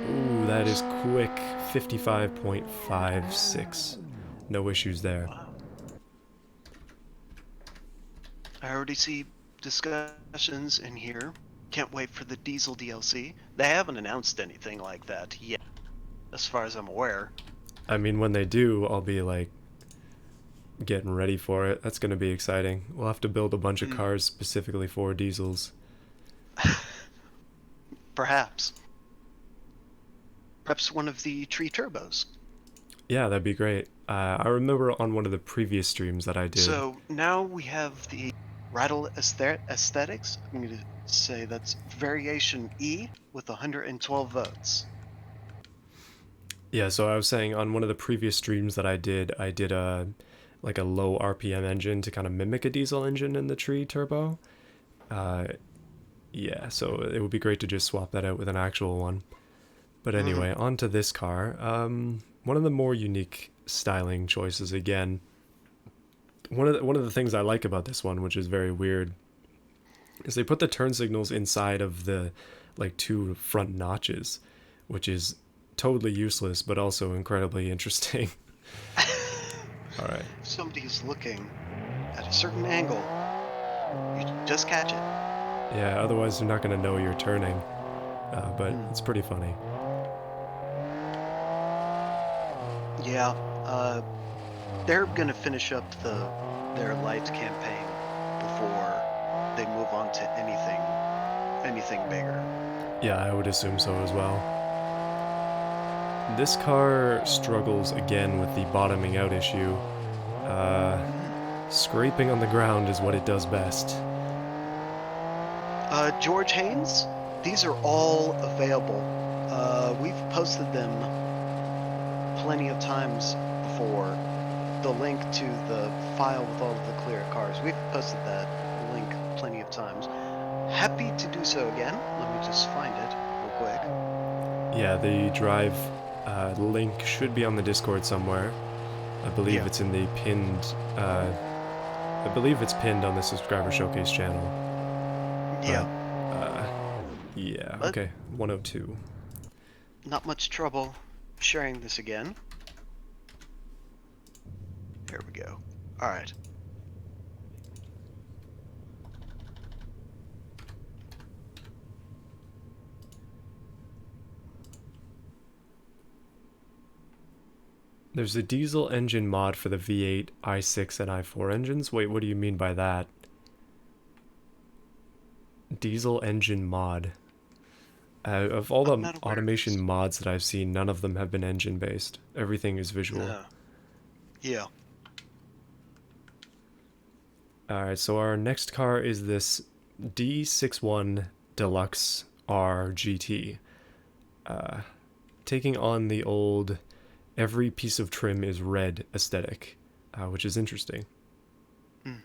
Ooh, that is quick. 55.56. No issues there. Wow. I already see discussions in here. Can't wait for the Diesel DLC. They haven't announced anything like that yet, as far as I'm aware. I mean, when they do, I'll be like getting ready for it. That's going to be exciting. We'll have to build a bunch of cars specifically for diesels. Perhaps one of the tree turbos. Yeah, that'd be great. I remember on one of the previous streams that I did. So now we have the Rattle Aesthetics. I'm going to say that's Variation E with 112 votes. Yeah, so I was saying on one of the previous streams that I did a like a low RPM engine to kind of mimic a diesel engine in the tree turbo. Yeah, so it would be great to just swap that out with an actual one. But anyway, on to this car. One of the more unique styling choices again. One of the things I like about this one, which is very weird, is they put the turn signals inside of the like 2 front notches, which is totally useless but also incredibly interesting. All right. If somebody's looking at a certain angle, you just catch it. Yeah, otherwise you're not going to know you're turning. But it's pretty funny. Yeah, they're gonna finish up their lights campaign before they move on to anything bigger. Yeah, I would assume so as well. This car struggles again with the bottoming out issue. Uh, Mhm. Scraping on the ground is what it does best. George Haynes, these are all available. We've posted them plenty of times before. The link to the file with all of the clear cars. We've posted that link plenty of times. Happy to do so again. Let me just find it real quick. Yeah, the drive link should be on the Discord somewhere. I believe Yeah. it's in the pinned. I believe it's pinned on the subscriber showcase channel. But Yeah. yeah, But okay, 102. not much trouble sharing this again. Here we go. All right. There's a diesel engine mod for the V8, i6, and i4 engines. Wait, what do you mean by that? Diesel engine mod. Of all I'm the not aware of automation this. mods that I've seen, none of them have been engine based. Everything is visual. Yeah. Alright, so our next car is this D61 Deluxe R GT. Taking on the old every piece of trim is red aesthetic, which is interesting. Mm.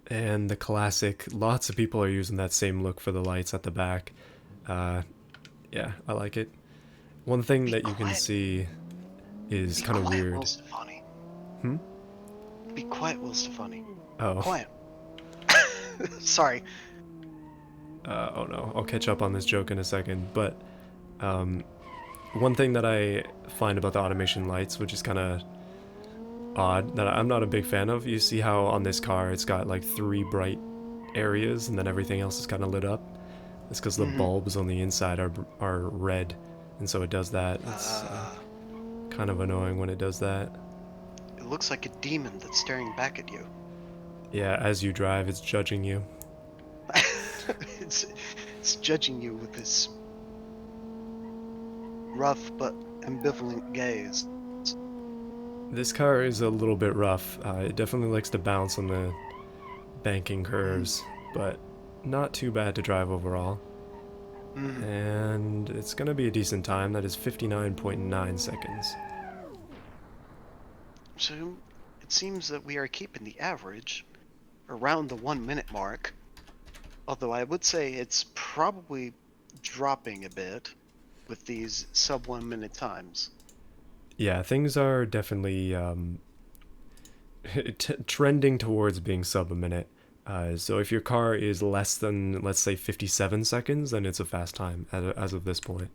And the classic, lots of people are using that same look for the lights at the back. Uh, yeah, I like it. One thing Be that you can quiet. see is Be kind of quiet, Will weird. Stefani. Hmm? Be quiet, Will Stefani. Oh. Quiet. Sorry. Oh no, I'll catch up on this joke in a second. But um, one thing that I find about the automation lights, which is kind of odd, that I'm not a big fan of, you see how on this car it's got like 3 bright areas and then everything else is kind of lit up? It's because the Mm-hmm. bulbs on the inside are red, and so it does that. It's Uh, kind of annoying when it does that. it looks like a demon that's staring back at you. Yeah, as you drive, it's judging you. it's it's judging you with this rough but ambivalent gaze. This car is a little bit rough. It definitely likes to bounce on the banking Mm. curves, but not too bad to drive overall. Mm. And it's gonna be a decent time. That is 59.9 seconds. So it seems that we are keeping the average around the 1 minute mark. Although I would say it's probably dropping a bit with these sub 1 minute times. Yeah, things are definitely trending towards being sub a minute. So if your car is less than, let's say, 57 seconds, then it's a fast time as of this point.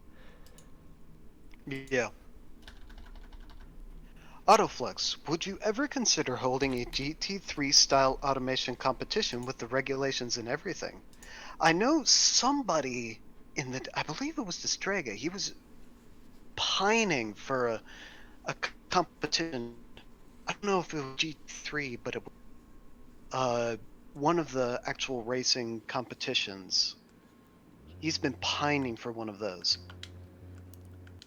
Yeah. Autoflux, would you ever consider holding a GT3 style automation competition with the regulations and everything? I know somebody I believe it was Distrega, he was pining for a competition. I don't know if it was GT3, but it was one of the actual racing competitions. He's been pining for one of those.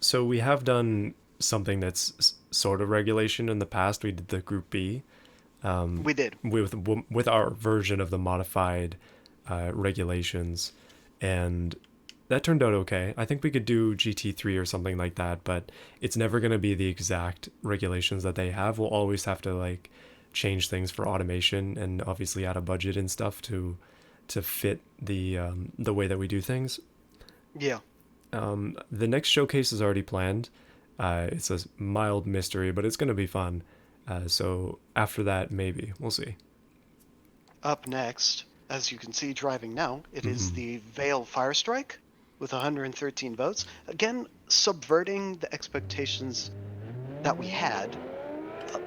So we have done something that's sort of regulation in the past. We did the Group B We did. with our version of the modified regulations, and that turned out okay. I think we could do GT3 or something like that, but it's never going to be the exact regulations that they have. We'll always have to like change things for automation and obviously add a budget and stuff to fit the way that we do things. Yeah. The next showcase is already planned. It's a mild mystery, but it's going to be fun. So after that, maybe we'll see. Up next, as you can see driving now, it is Hmm. the Vale Firestrike with 113 votes. Again, subverting the expectations that we had,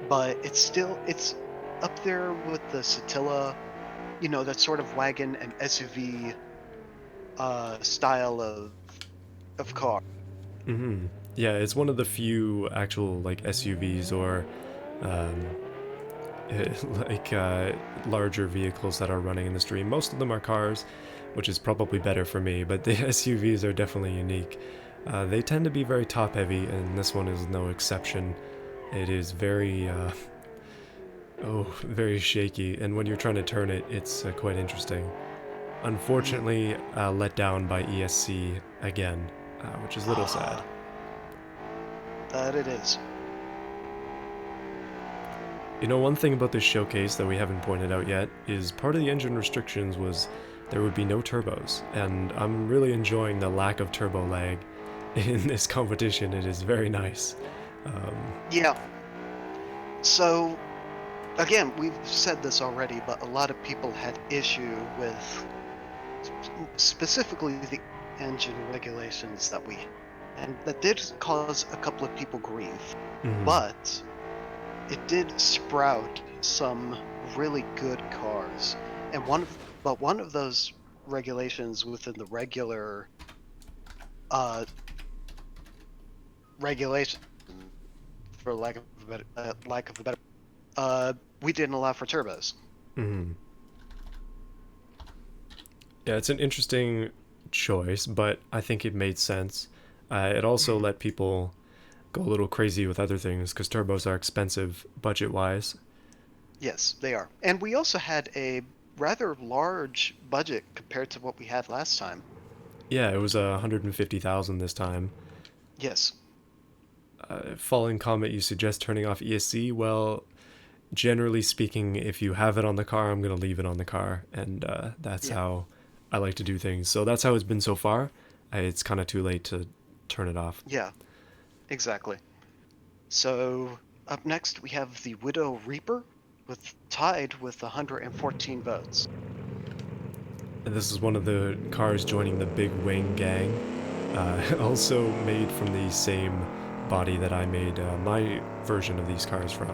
but it's up there with the Satilla, that sort of wagon and SUV style of car. Hmm. Yeah, it's one of the few actual like SUVs or um, like larger vehicles that are running in the stream. Most of them are cars, which is probably better for me, but the SUVs are definitely unique. They tend to be very top heavy, and this one is no exception. It is very, very shaky, and when you're trying to turn it, it's quite interesting. Unfortunately, let down by ESC again, which is a little sad. That it is. You know, one thing about this showcase that we haven't pointed out yet is part of the engine restrictions was there would be no turbos, and I'm really enjoying the lack of turbo lag in this competition. It is very nice. Yeah. So, again, we've said this already, but a lot of people had issue with specifically the engine regulations that and that did cause a couple of people grief, but it did sprout some really good cars, and one of those regulations within the regular regulation, for lack of a better, we didn't allow for turbos. Yeah, it's an interesting choice, but I think it made sense. It also let people go a little crazy with other things because turbos are expensive budget-wise. Yes, they are. And we also had a rather large budget compared to what we had last time. Yeah, it was 150,000 this time. Yes. Falling Comet, you suggest turning off ESC? Well, generally speaking, if you have it on the car, I'm going to leave it on the car, and that's how I like to do things. So that's how it's been so far. It's kind of too late to turn it off. Yeah, exactly. So up next we have the Widow Reaper, tied with 114 votes. And this is one of the cars joining the Big Wing gang. Also made from the same body that I made my version of these cars from.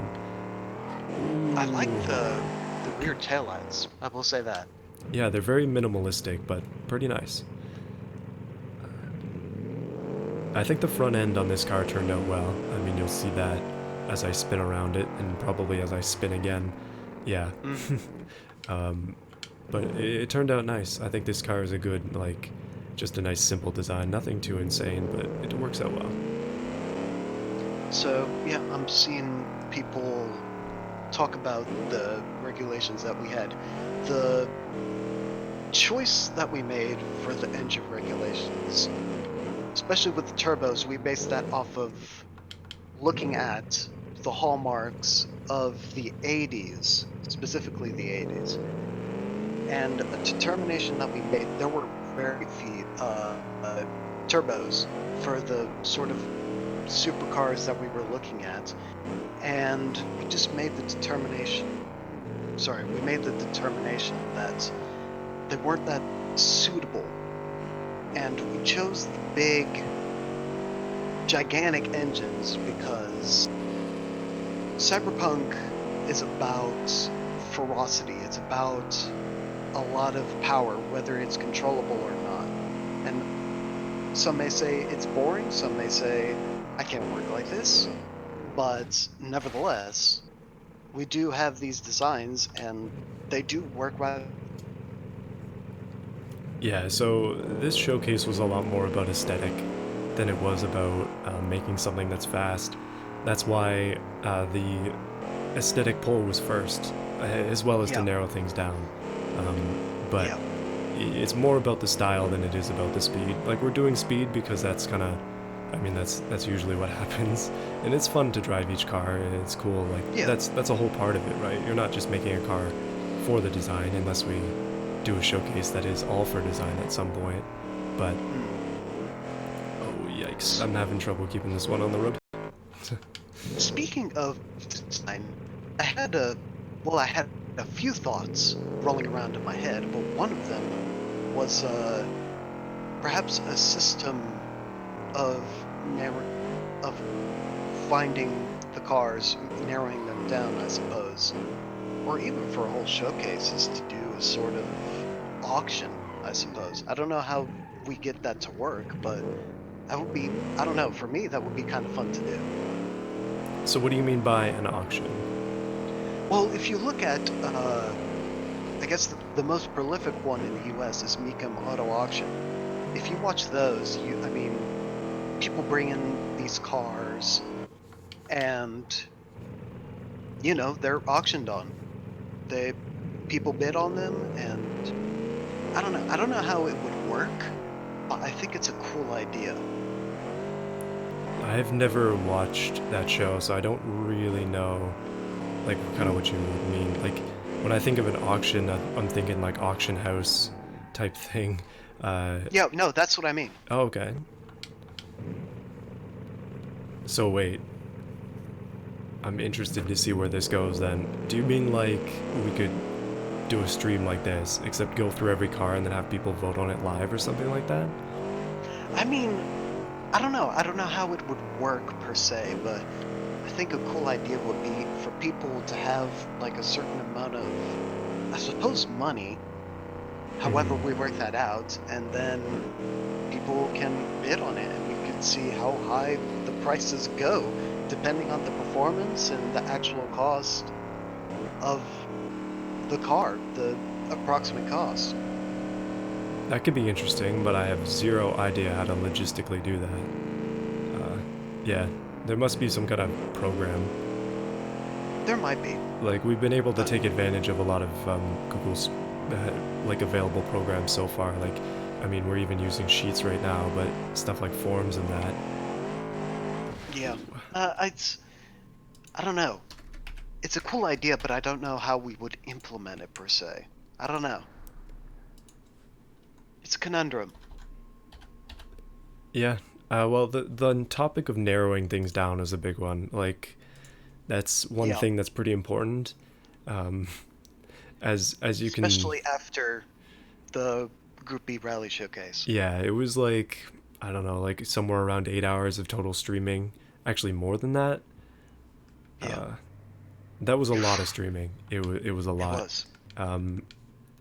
I like the rear taillights, I will say that. Yeah, they're very minimalistic, but pretty nice. I think the front end on this car turned out well. I mean, you'll see that as I spin around it, and probably as I spin again. Yeah. But it turned out nice. I think this car is a good, like, just a nice simple design. Nothing too insane, but it works out well. So, yeah, I'm seeing people talk about the regulations that we had. The choice that we made for the engine regulations, especially with the turbos, we based that off of looking at the hallmarks of the 80s, specifically the 80s. And a determination that we made, there were very few turbos for the sort of supercars that we were looking at. And we just made the determination, that they weren't that suitable. And we chose the big, gigantic engines because Cyberpunk is about ferocity. It's about a lot of power, whether it's controllable or not. And some may say it's boring, some may say I can't work like this, but nevertheless, we do have these designs and they do work well. Yeah, so this showcase was a lot more about aesthetic than it was about making something that's fast. That's why the aesthetic pull was first, as well as to narrow things down. But it's more about the style than it is about the speed. Like, we're doing speed because that's kind of, I mean, that's usually what happens. And it's fun to drive each car, and it's cool. Like, that's a whole part of it, right? You're not just making a car for the design, unless we do a showcase that is all for design at some point. But oh yikes, I'm having trouble keeping this one on the road. Speaking of design, I had a few thoughts rolling around in my head, but one of them was perhaps a system of finding the cars, narrowing them down, I suppose, or even for a whole showcase is to do a sort of auction, I suppose. I don't know how we get that to work, but that would be, I don't know, for me that would be kind of fun to do. So what do you mean by an auction? Well, if you look at, I guess the most prolific one in the U.S. is Mecum Auto Auction. If you watch those, I mean, people bring in these cars, and they're auctioned on. They People bid on them, and I don't know. I don't know how it would work, but I think it's a cool idea. I've never watched that show, so I don't really know, like, kind of what you would mean. Like, when I think of an auction, I'm thinking like auction house type thing. Yeah, no, that's what I mean. Oh, okay. So wait, I'm interested to see where this goes then. Do you mean like we could do a stream like this, except go through every car and then have people vote on it live or something like that? I mean, I don't know. I don't know how it would work per se, but I think a cool idea would be for people to have like a certain amount of, I suppose, money. However, we work that out, and then people can bid on it, and we can see how high the prices go, depending on the performance and the actual cost of the car, the approximate cost. That could be interesting, but I have zero idea how to logistically do that. Yeah, there must be some kind of program. There might be. Like, we've been able to take advantage of a lot of Google's like available programs so far. Like, I mean, we're even using Sheets right now, but stuff like Forms and that. Yeah. I don't know. It's a cool idea, but I don't know how we would implement it per se. I don't know. It's a conundrum. Yeah. Well, the topic of narrowing things down is a big one. Like, that's one Yeah. thing that's pretty important. Um, as you can, Especially after the Group B rally showcase. yeah, it was like, I don't know, like somewhere around 8 hours of total streaming. Actually, more than that. Yeah. That was a lot of streaming. It was a It lot. was.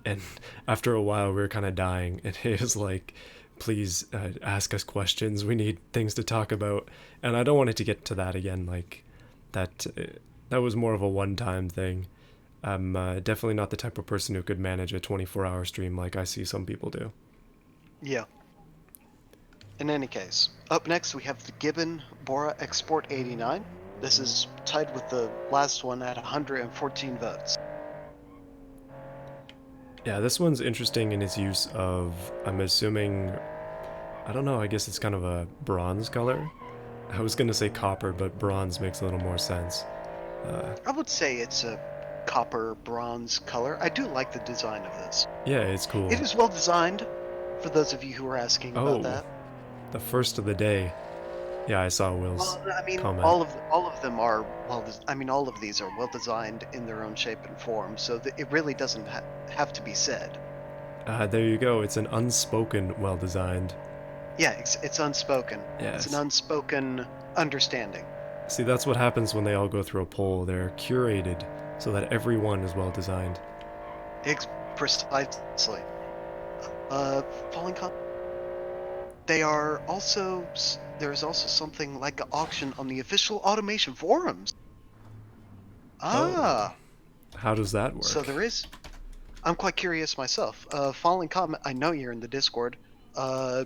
And after a while, we were kind of dying. And it was like, please ask us questions. We need things to talk about. And I don't want it to get to that again. Like that. That was more of a one-time thing. I'm definitely not the type of person who could manage a 24-hour stream like I see some people do. Yeah. In any case, up next we have the Gibbon Bora Export 89. This is tied with the last one at 114 votes. Yeah, this one's interesting in its use of, I'm assuming, I don't know, I guess it's kind of a bronze color. I was gonna say copper, but bronze makes a little more sense. I would say it's a copper bronze color. I do like the design of this. Yeah, it's It cool. is well designed, for those of you who are asking about Oh, that. the first of the day. Yeah, I saw Will's Well, I mean, comment. all of them are I mean, all of these are well designed in their own shape and form, so it really doesn't have to be said. There you go. It's an unspoken, well designed. Yeah, it's unspoken. It's an Yes. unspoken understanding. See, that's what happens when they all go through a poll. They're curated so that everyone is well designed. Precisely. Uh, Falling Con. They are also there's also something like an auction on the official automation forums. Oh, Ah, how does that so work? there is. I'm quite curious myself. Falling comment. I know you're in the Discord. Uh,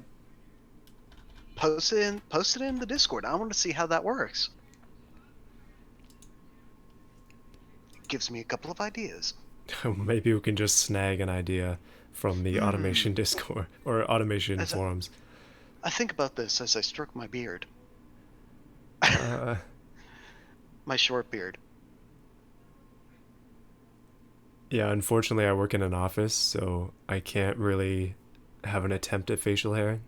post it in the Discord. I want to see how that works. It gives me a couple of ideas. Maybe we can just snag an idea from the automation Discord or automation As forums. I think about this as I stroke my beard, Uh, my short beard. yeah, unfortunately, I work in an office, so I can't really have an attempt at facial hair.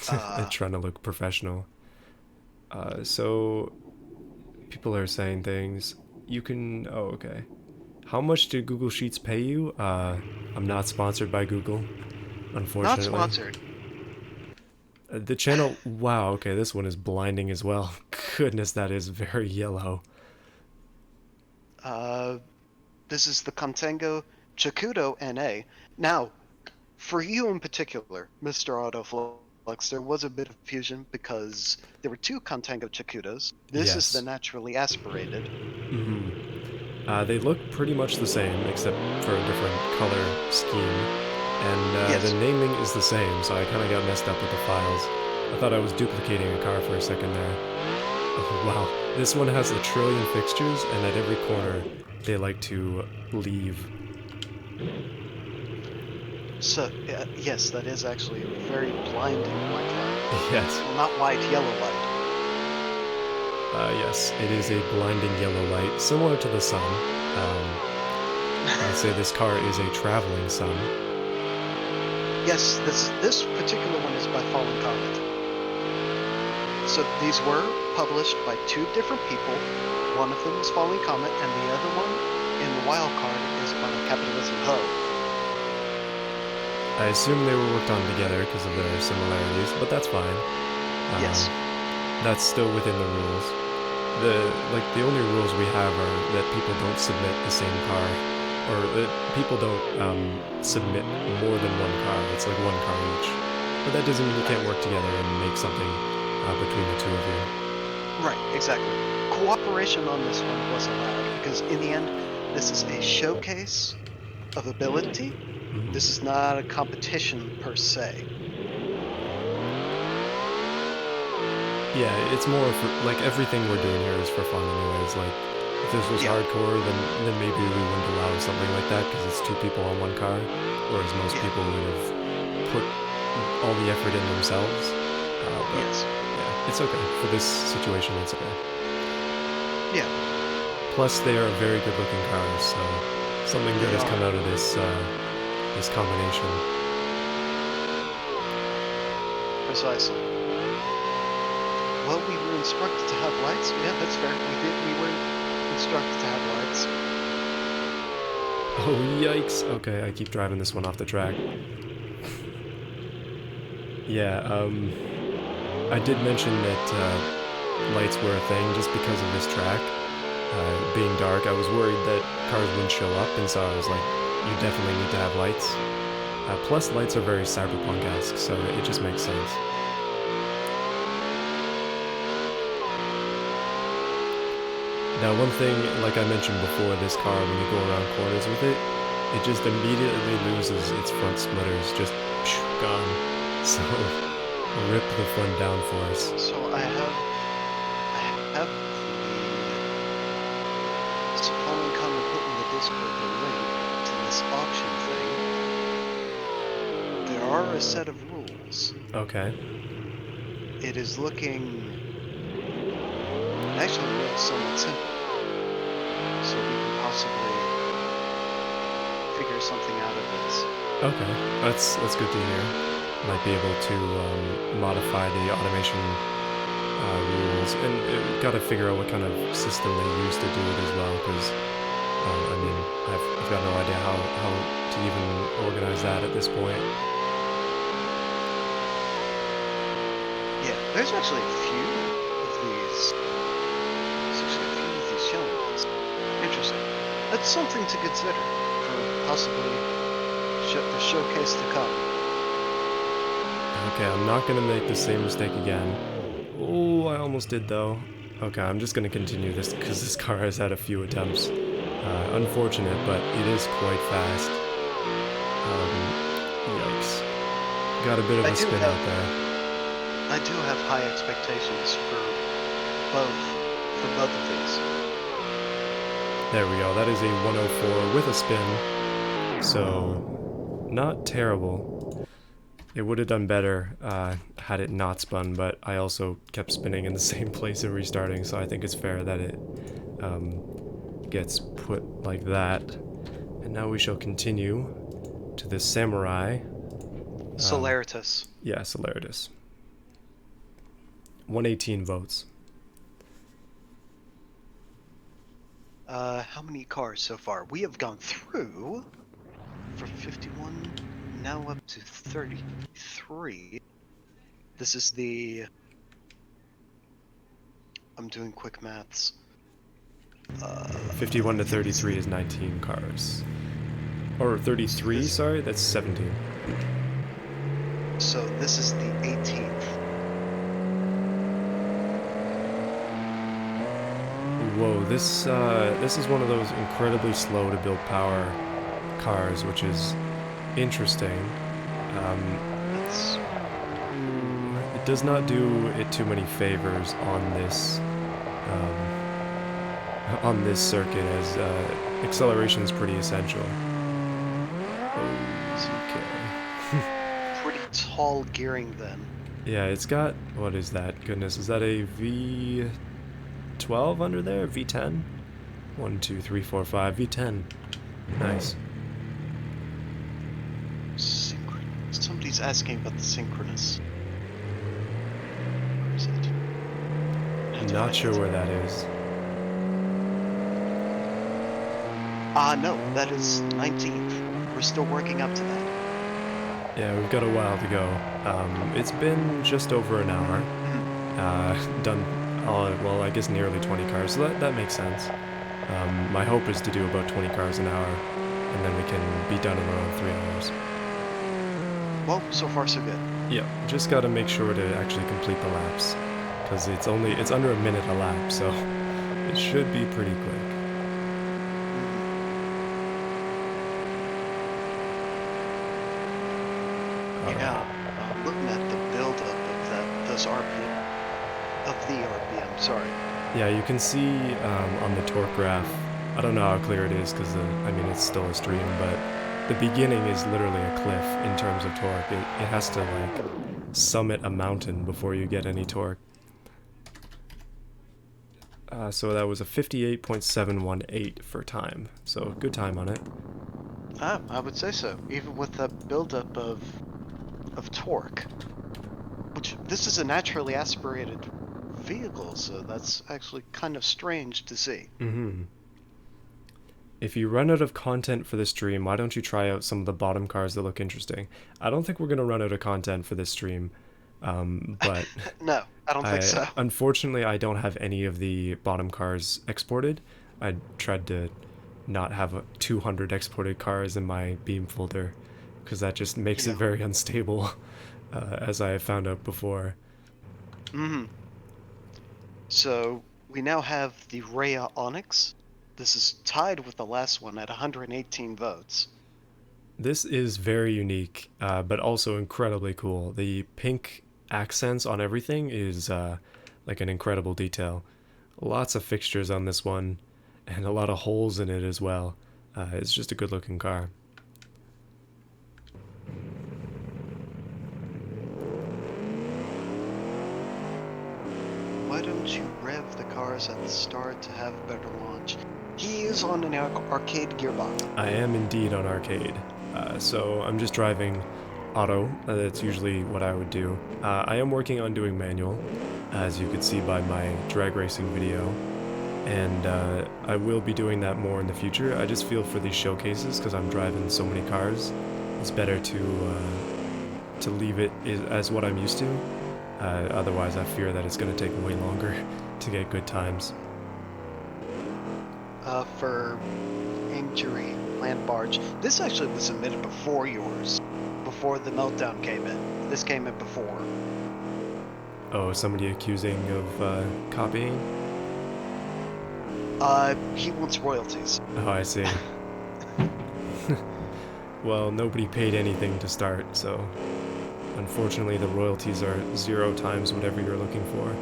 Uh, Trying to look professional. So people are saying things. You can. Oh, okay. How much did Google Sheets pay you? I'm not sponsored by Google, Not unfortunately. sponsored. The channel. Wow. Okay, this one is blinding as well. Goodness, that is very yellow. Uh, this is the Contango Chakudo NA. Now, for you in particular, Mr. Autoflux, there was a bit of fusion because there were two Contango Chakudos. This is the Yes. naturally aspirated. They look pretty much the same, except for a different color scheme. And the Yes. naming is the same, so I kind of got messed up with the files. I thought I was duplicating a car for a second there. Oh, wow. This one has a trillion fixtures, and at every corner, they like to leave. So, yes, that is actually a very blinding white light. Yes. Well, not white, yellow light. Yes, it is a blinding yellow light, similar to the sun. I'd say this car is a traveling sun. Yes, this particular one is by Fallen Comet. So these were published by two different people. One of them is Fallen Comet, and the other one in the Wildcard is by Capitalism Ho. I assume they were worked on together because of their similarities, but that's fine. Yes. That's still within the rules. The only rules we have are that people don't submit the same car, or that people don't submit more than one car. It's like one car each. But that doesn't mean you can't work together and make something between the two of you. Right, exactly. Cooperation on this one was allowed because in the end, this is a showcase of ability. Mhm. This is not a competition per se. Yeah, it's more for, like, everything we're doing here is for fun anyways. Like, if this was Yeah. hardcore, then maybe we wouldn't allow something like that because it's two people on one car, whereas most Yeah. people would have put all the effort in themselves. But Yes. yeah, it's okay. For this situation, it's okay. Yeah. Plus, they are very good-looking cars, so something good They has are. come out of this combination. Precisely. Well, we were instructed to have lights. Yeah, that's fair. We were instructed to have lights. Oh, yikes. Okay, I keep driving this one off the track. Yeah, I did mention that lights were a thing just because of this track. Being dark, I was worried that cars wouldn't show up, and so I was like, you definitely need to have lights. Plus, lights are very Cyberpunk-esque, so it just makes sense. Now, one thing, like I mentioned before, this car, when you go around corners with it, it just immediately loses its front splitters, just gone. So, rip the front downforce. So I have the Fallen Comet put in the Discord the link to this auction thing. There are a set of rules. Okay. It is looking actually really somewhat simple. So we can possibly figure something out of this. Okay, that's good to hear. Might be able to modify the automation rules, and got to figure out what kind of system they use to do it as well. Because I mean, I've got no idea how to even organize that at this point. Yeah, there's actually a few of these. There's actually a few of these challenges. Interesting. That's something to consider for possibly the showcase to come. Okay, I'm not gonna make the same mistake again. Oh, I almost did though. Okay, I'm just gonna continue this because this car has had a few attempts. Unfortunate, but it is quite fast. Yikes. Got a bit of a spin out there. I do have high expectations for both of these. There we go. That is a 104 with a spin. So, not terrible. It would have done better had it not spun, but I also kept spinning in the same place and restarting, so I think it's fair that it gets put like that. And now we shall continue to the Samurai. Solaritus. Yeah, Solaritus. 118 votes. How many cars so far? We have gone through from 51, now up to 33. This is the... I'm doing quick maths. 51 to 33 is 19 cars. Or 33, sorry, that's 17. So this is the 18th. Ooh, Whoa, this is one of those incredibly slow to build power cars, which is interesting. Um, It's it does not do it too many favors on this circuit, as acceleration is pretty essential. some Okay. pretty tall gearing then. Yeah, it's got, what is that? Goodness, is that a V12 under there? V10? 1, 2, 3, 4, 5. V10. Nice. Somebody's asking about the synchronous. Where is it? I'm not sure where that is. No, that is 19th. We're still working up to that. Yeah, we've got a while to go. It's been just over an hour. Done, well, I guess nearly 20 cars, so that makes sense. My hope is to do about 20 cars an hour, and then we can be done in around 3 hours. Well, so far so good. Yeah, just gotta make sure to actually complete the laps, because it's under a minute a lap, so it should be pretty quick. Looking at the buildup of those RPM, of the RPM, sorry. Yeah, you can see on the torque graph, I don't know how clear it is because, I mean, it's still a stream, but the beginning is literally a cliff in terms of torque. It has to, like, summit a mountain before you get any torque. So that was a 58.718 for time, so good time on it. I would say so, even with the buildup of torque. Which, this is a naturally aspirated vehicle, so that's actually kind of strange to see. Mm-hmm. If you run out of content for this stream, why don't you try out some of the bottom cars that look interesting? I don't think we're going to run out of content for this stream, but... No, I don't think so. Unfortunately, I don't have any of the bottom cars exported. I tried to not have 200 exported cars in my Beam folder, because that just makes it very unstable, as I have found out before. So, we now have the Rhea Onyx. This is tied with the last one at 118 votes. This is very unique, but also incredibly cool. The pink accents on everything is like an incredible detail. Lots of fixtures on this one, and a lot of holes in it as well. It's just a good looking car. Why don't you rev the cars at the start to have a better launch? He is on an arcade gearbox. I am indeed on arcade. So I'm just driving auto. That's usually what I would do. I am working on doing manual, as you could see by my drag racing video. And I will be doing that more in the future. I just feel for these showcases, because I'm driving so many cars, it's better to leave it as what I'm used to. Otherwise, I fear that it's going to take way longer to get good times. For Injury Land Barge, this actually was submitted before yours, before the meltdown came in. This came in before. Oh, somebody accusing of copying? He wants royalties. Oh, I see. Well, nobody paid anything to start, so unfortunately the royalties are 0 times whatever you're looking for.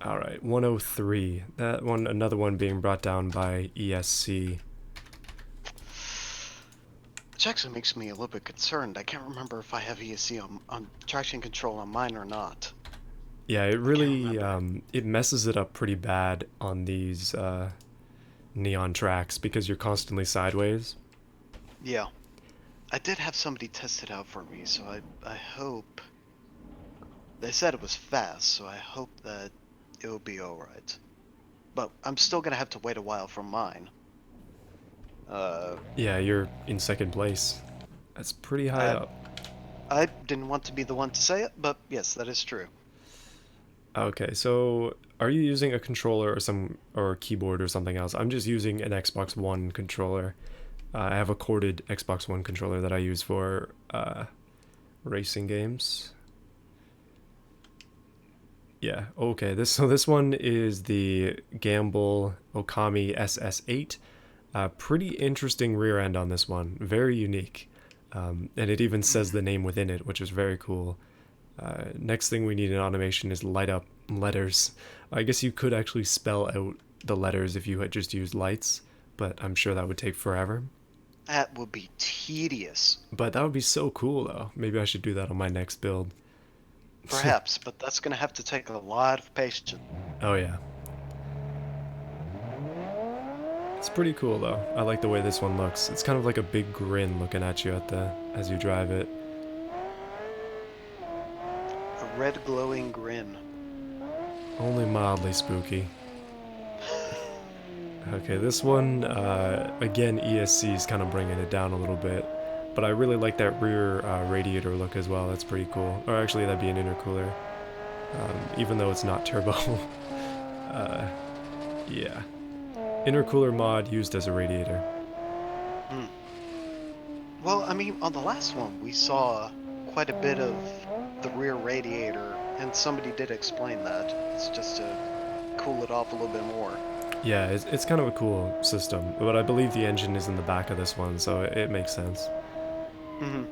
Alright, 103. That one, another one being brought down by ESC. Which actually makes me a little bit concerned. I can't remember if I have ESC on traction control on mine or not. Yeah, it really, it messes it up pretty bad on these neon tracks because you're constantly sideways. Yeah. I did have somebody test it out for me, so I hope... They said it was fast, so I hope that it'll be alright. But I'm still gonna have to wait a while for mine. Yeah, you're in second place. That's pretty high up. I didn't want to be the one to say it, but yes, that is true. Okay, so are you using a controller or keyboard or something else? I'm just using an Xbox One controller. I have a corded Xbox One controller that I use for racing games. Yeah, okay. This one is the Gamble Okami SS8. Pretty interesting rear end on this one. Very unique. And it even says the name within it, which is very cool. Next thing we need in automation is light up letters. I guess you could actually spell out the letters if you had just used lights, but I'm sure that would take forever. That would be tedious. But that would be so cool though. Maybe I should do that on my next build. Perhaps, but that's going to have to take a lot of patience. Oh yeah. It's pretty cool though. I like the way this one looks. It's kind of like a big grin looking at you as you drive it. A red glowing grin. Only mildly spooky. Okay, this one, again, ESC is kind of bringing it down a little bit. But I really like that rear radiator look as well. That's pretty cool. Or actually, that'd be an intercooler. Even though it's not turbo. Yeah. Intercooler mod used as a radiator. Hmm. Well, I mean, on the last one, we saw quite a bit of the rear radiator, and somebody did explain that. It's just to cool it off a little bit more. Yeah, it's kind of a cool system, but I believe the engine is in the back of this one, so it makes sense. Mm-hmm.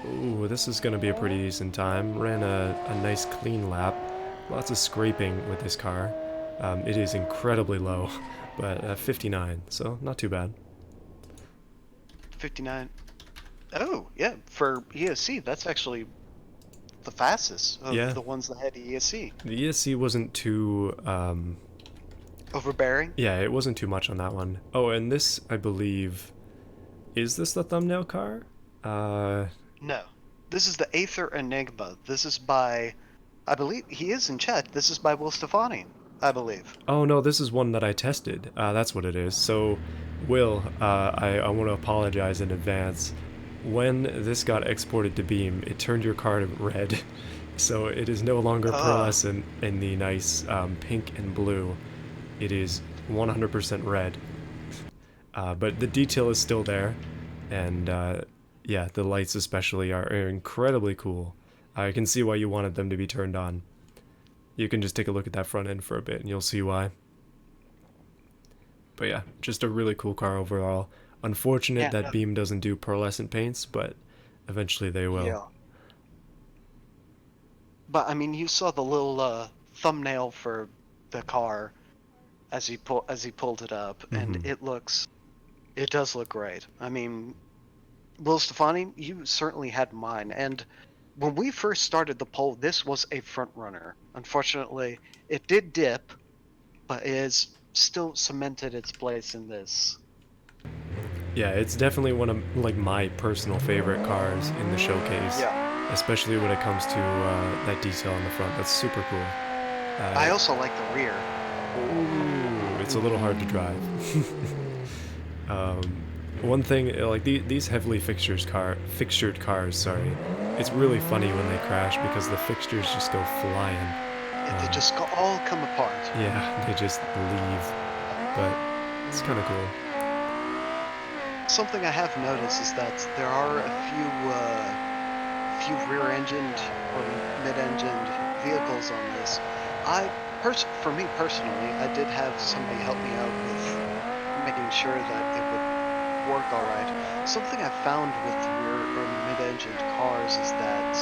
Ooh, this is going to be a pretty decent time. Ran a nice clean lap. Lots of scraping with this car. It is incredibly low, but 59, so not too bad. 59. Oh, yeah, for ESC, that's actually the fastest of Yeah, the ones that had ESC. the ESC wasn't too, Overbearing? yeah, it wasn't too much on that one. Oh, and this, I believe, is this the thumbnail car? No. This is the Aether Enigma. This is by, I believe, he is in chat. This is by Will Stefani, I believe. Oh no, this is one that I tested. That's what it is. So, Will, I want to apologize in advance. When this got exported to Beam, it turned your card red. So it is no longer pearlescent in the nice pink and blue. It is 100% red. But the detail is still there. And yeah, the lights especially are incredibly cool. I can see why you wanted them to be turned on. You can just take a look at that front end for a bit and you'll see why. But yeah, just a really cool car overall. Unfortunate that Beam doesn't do pearlescent paints, but eventually they will. Yeah. But I mean, you saw the little thumbnail for the car as he pulled it up, and it does look great. I mean, Will Stefani, you certainly had mine, and when we first started the poll, this was a front runner. Unfortunately, it did dip, but it has still cemented its place in this. Yeah, it's definitely one of like my personal favorite cars in the showcase. Yeah. Especially when it comes to that detail on the front. That's super cool. I also like the rear. Ooh, it's a little hard to drive. One thing, like these heavily fixtured cars, sorry, it's really funny when they crash because the fixtures just go flying. And they just all come apart. Yeah, they just leave. But it's kind of cool. Something I have noticed is that there are a few rear-engined or mid-engined vehicles on this. For me personally, I did have somebody help me out with making sure that it would work all right. Something I found with rear or mid-engined cars is that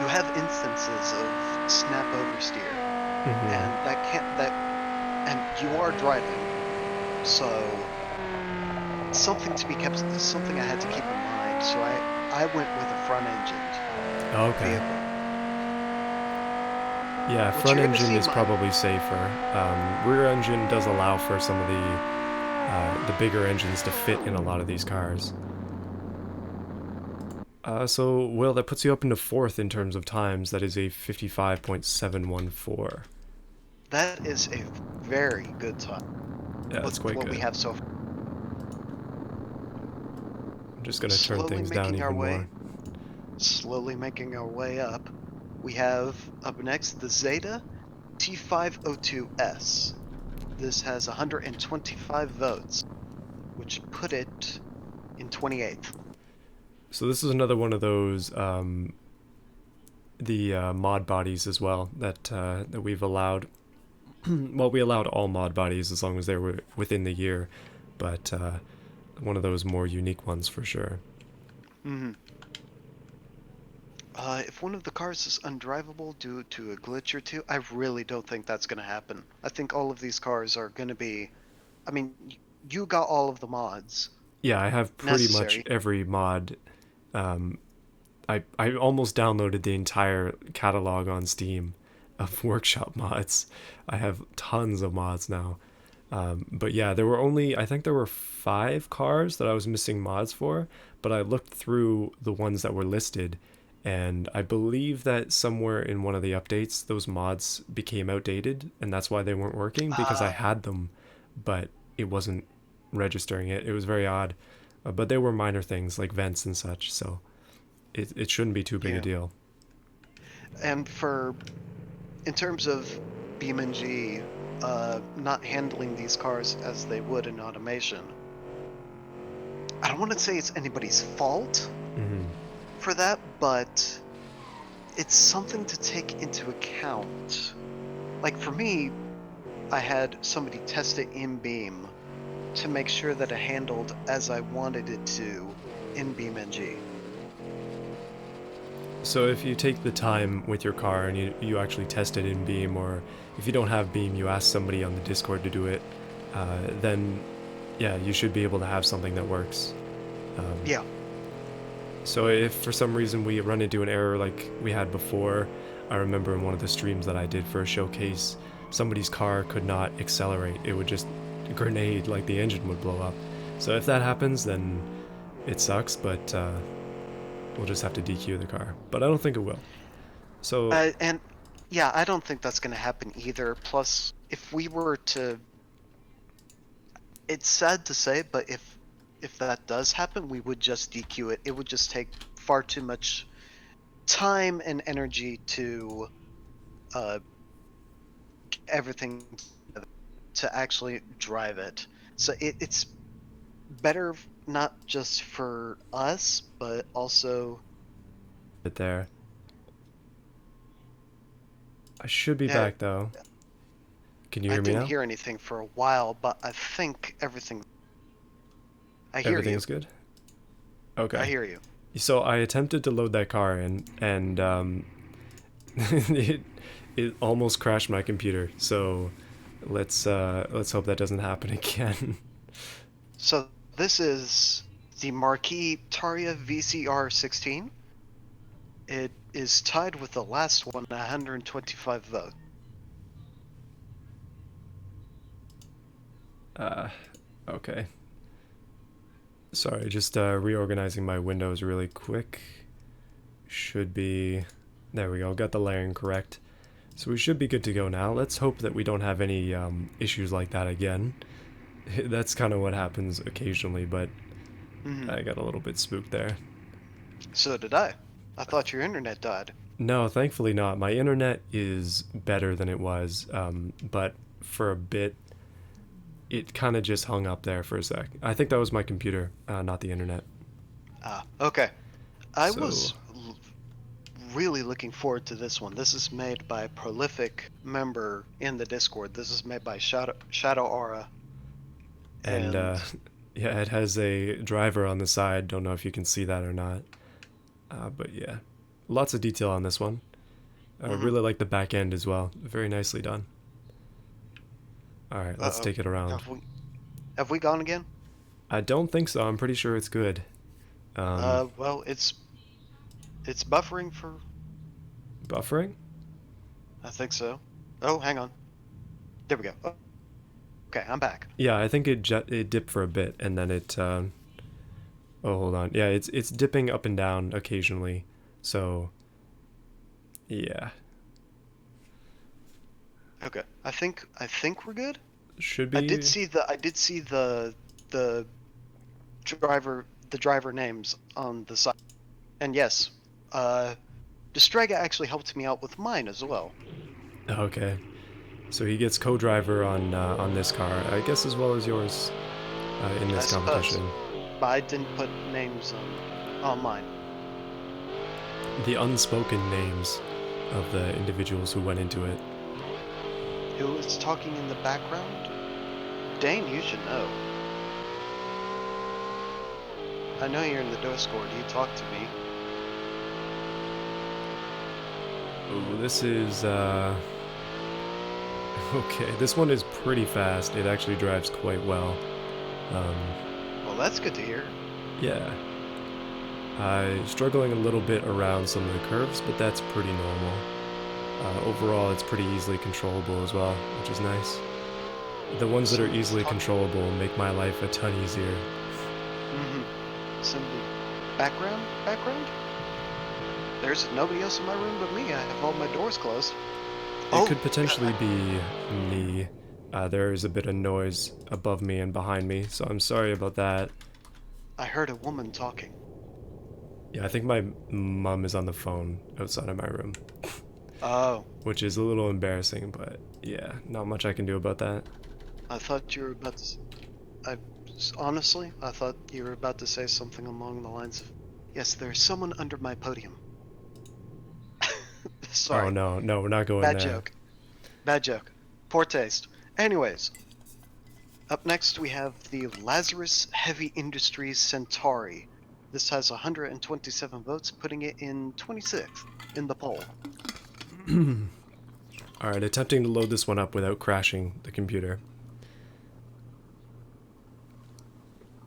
you have instances of snap oversteer, and and you are driving, so something I had to keep in mind. So I went with a front-engined vehicle. Yeah, front engine is probably safer. Rear engine does allow for some of the bigger engines to fit in a lot of these cars. So, Will, that puts you up into 4th in terms of times. That is a 55.714. That is a very good time. Yeah, that's quite good. What we have so far. I'm just going to turn things down even more. Slowly making our way up. We have up next the Zeta T502S. This has 125 votes, which put it in 28th. So this is another one of those the mod bodies as well that we've allowed. Well, we allowed all mod bodies as long as they were within the year, but one of those more unique ones for sure. Hmm. If one of the cars is undrivable due to a glitch or two, I really don't think that's going to happen. I think all of these cars are going to be. I mean, you got all of the mods Yeah, I have pretty much necessary. every mod. Um, I almost downloaded the entire catalog on Steam of workshop mods. I have tons of mods now. But yeah, there were only, I think there were 5 cars that I was missing mods for, but I looked through the ones that were listed, and I believe that somewhere in one of the updates, those mods became outdated, and that's why they weren't working because I Uh, had them, but it wasn't registering it. It was very odd. But they were minor things like vents and such, so it shouldn't be too big a yeah. deal. And in terms of BeamNG, not handling these cars as they would in automation, I don't want to say it's anybody's fault Hmm. for that, but it's something to take into account. Like for me, I had somebody test it in Beam to make sure that it handled as I wanted it to in BeamNG. So if you take the time with your car and you actually test it in Beam, or if you don't have Beam, you ask somebody on the Discord to do it, then yeah, you should be able to have something that works. Um, Yeah. so if for some reason we run into an error like we had before, I remember in one of the streams that I did for a showcase, somebody's car could not accelerate. It would just grenade, like the engine would blow up. So if that happens, then it sucks, but we'll just have to DQ the car. But I don't think it will. So And yeah, I don't think that's going to happen either. Plus, if we were to, it's sad to say, but if that does happen, we would just DQ it. It would just take far too much time and energy to uh, everything to actually drive it. So it's better not just for us, but also it there. I should be yeah. back though. Can you I hear me didn't now? hear anything for a while, but I think everything. I hear Everything you. is good? I Okay. hear you. So I attempted to load that car in, and it it almost crashed my computer. So let's hope that doesn't happen again. So this is the Marquis Taria VCR 16. It is tied with the last one, 125 votes. uh, okay. Sorry, just reorganizing my windows really quick. Should be. There we go. Got the layering correct. So we should be good to go now. Let's hope that we don't have any issues like that again. That's kind of what happens occasionally, but Hmm. I got a little bit spooked there. So did I. I thought your internet died. No, thankfully not. My internet is better than it was, but for a bit, it kind of just hung up there for a sec. I think that was my computer, not the internet. Ah, okay. I So, was really looking forward to this one. This is made by a prolific member in the Discord. This is made by Shadow Aura, and and yeah, it has a driver on the side. Don't know if you can see that or not. But yeah, lots of detail on this one. I mhm. really like the back end as well. Very nicely done. All right, let's Uh-oh. take it around. Have we gone again? I don't think so. I'm pretty sure it's good. Um, Well, it's buffering for. buffering? I think so. Oh, hang on. There we go. Oh, okay, I'm back. Yeah, I think it dipped for a bit and then it. Oh, hold on. Yeah, it's dipping up and down occasionally. So yeah, Okay, I think we're good. should I did be. see the the driver names on the side, and yes, uh, Destrega actually helped me out with mine as well. Okay. So he gets co-driver on this car, I guess, as well as yours in I this suppose, competition. but I didn't put names on mine. The unspoken names. of the individuals who went into it. Who is talking in the background? Dane, you should know. I know you're in the Discord. You talk to me. Oh, this is, okay, this one is pretty fast. It actually drives quite well. Well, that's good to hear. Yeah. Struggling a little bit around some of the curves, but that's pretty normal. Overall, it's pretty easily controllable as well, which is nice. The ones that are easily controllable make my life a ton easier. Some background? There's nobody else in my room but me. I have all my doors closed. It could potentially be me. There is a bit of noise above me and behind me, so I'm sorry about that. I heard a woman talking. Yeah, I think my mom is on the phone outside of my room. Oh. Which is a little embarrassing, but yeah, not much I can do about that. I thought you were about to... Honestly, I thought you were about to say something along the lines of, yes, there's someone under my podium. Sorry. Oh, no, we're not going there. Bad joke. Poor taste. Anyways, up next we have the Lazarus Heavy Industries Centauri. This has 127 votes, putting it in 26th in the poll. Alright, attempting to load this one up without crashing the computer.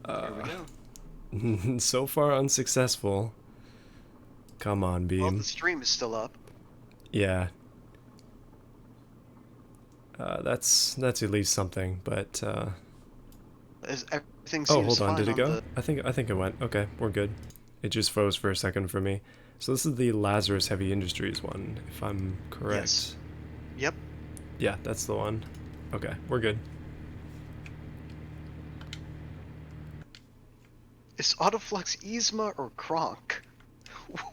Here we go. So far unsuccessful. Come on, Beam. Well, the stream is still up. Yeah. That's at least something, but Everything seems oh, hold on, fine did it go? the... I think it went. Okay, we're good. It just froze for a second for me. So this is the Lazarus Heavy Industries one, if I'm correct. Yes. Yep. Yeah, that's the one. Okay, we're good. Is autoflux Yzma or Kronk?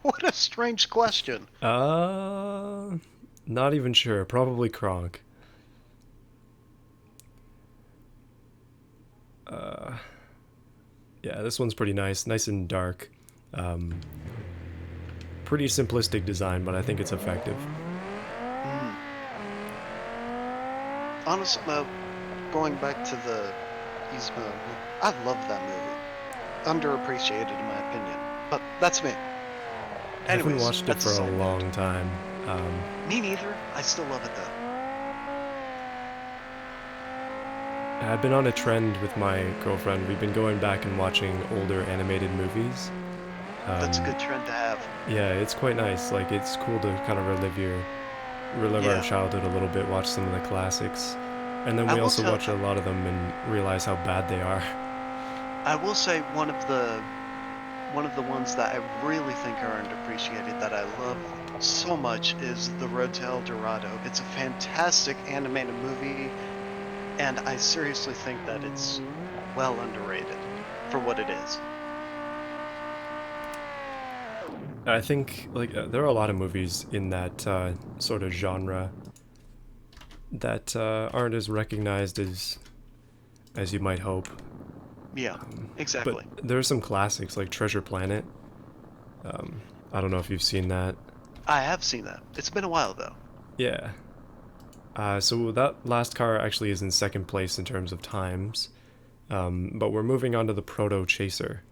What a strange question. Not even sure. Probably Kronk. Yeah, this one's pretty nice. Nice and dark. Pretty simplistic design, but I think it's effective. Honestly, going back to the Yzma, I love that movie. Underappreciated in my opinion, but that's me. I haven't watched it for a long time. Me neither. I still love it though. I've been on a trend with my girlfriend. We've been going back and watching older animated movies. That's a good trend to have. Yeah, it's quite nice. Like, it's cool to kind of relive our childhood a little bit, watch some of the classics. And then we also watch a lot of them and realize how bad they are. I will say one of the ones that I really think are underappreciated that I love so much is The Road to El Dorado. It's a fantastic animated movie, and I seriously think that it's well underrated for what it is. I think, like, there are a lot of movies in that sort of genre that aren't as recognized as you might hope. Yeah, exactly. But there are some classics like Treasure Planet. I don't know if you've seen that. I have seen that. It's been a while though. Yeah. So that last car actually is in second place in terms of times. But we're moving on to the Proto Chaser.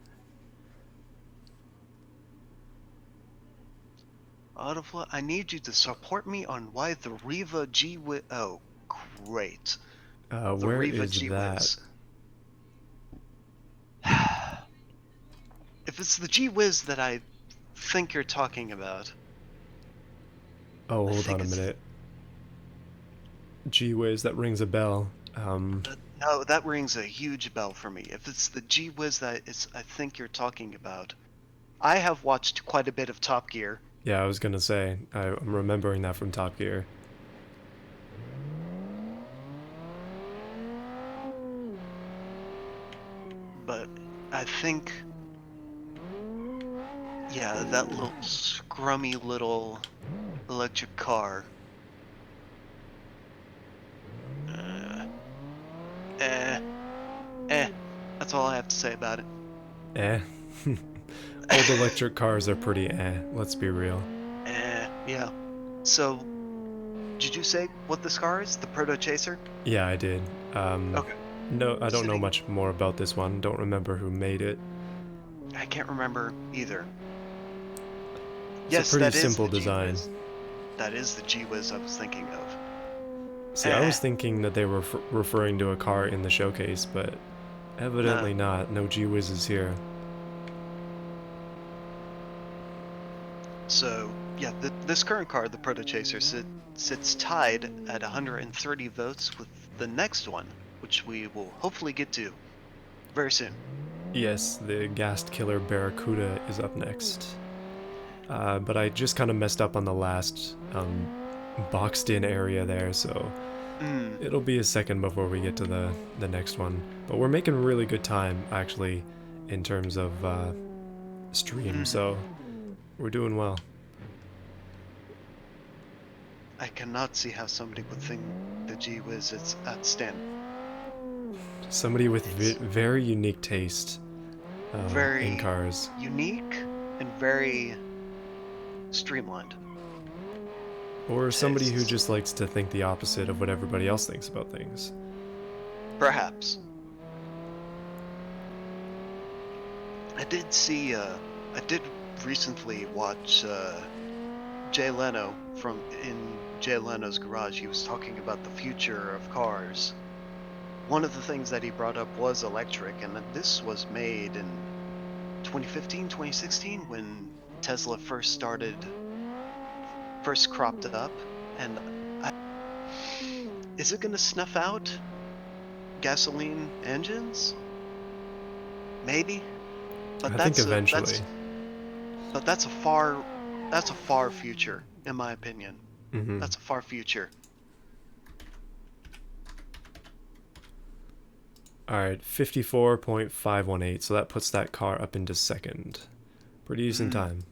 Autoflow, I need you to support me on why the Riva G-Wiz... Oh, great. Where is that? If it's the G-Wiz that I think you're talking about... Oh, hold on a minute. G-Wiz, that rings a bell. No, that rings a huge bell for me. If it's the G-Wiz that I think you're talking about... I have watched quite a bit of Top Gear. Yeah, I was gonna say, I'm remembering that from Top Gear. But I think... Yeah, that little scrummy little electric car. That's all I have to say about it. Old electric cars are pretty let's be real. Yeah. So, did you say what this car is? The Proto Chaser? Yeah, I did. Okay. No, I don't know Sitting. much more about this one. Don't remember who made it. I can't remember either. It's a Yes, pretty that is simple the design. G-Wiz. That is the G-Wiz I was thinking of. See, I Eh, was thinking that they were referring to a car in the showcase, but nah. evidently not. No G-Wiz is here. So, yeah, this current car, the Proto Chaser, sits tied at 130 votes with the next one, which we will hopefully get to very soon. Yes, the gassed killer Barracuda is up next. But I just kind of messed up on the last boxed in area there, so Mm, it'll be a second before we get to the next one. But we're making really good time, actually, in terms of stream, mm-hmm. so we're doing well. I cannot see how somebody would think the G-Wiz is outstanding. Somebody with It's very unique taste in very cars. unique and very streamlined Or somebody who tastes. just likes to think the opposite of what everybody else thinks about things. Perhaps. I did see, I did recently watch Jay Leno in Jay Leno's garage. He was talking about the future of cars. One of the things that he brought up was electric, and this was made in 2015, 2016 when Tesla first cropped up. And I, is it going to snuff out gasoline engines? Maybe, but I think eventually. that's a far future, in my opinion. Mm-hmm. That's a far future. Alright, 54.518, so that puts that car up into second. Pretty decent Mm. time.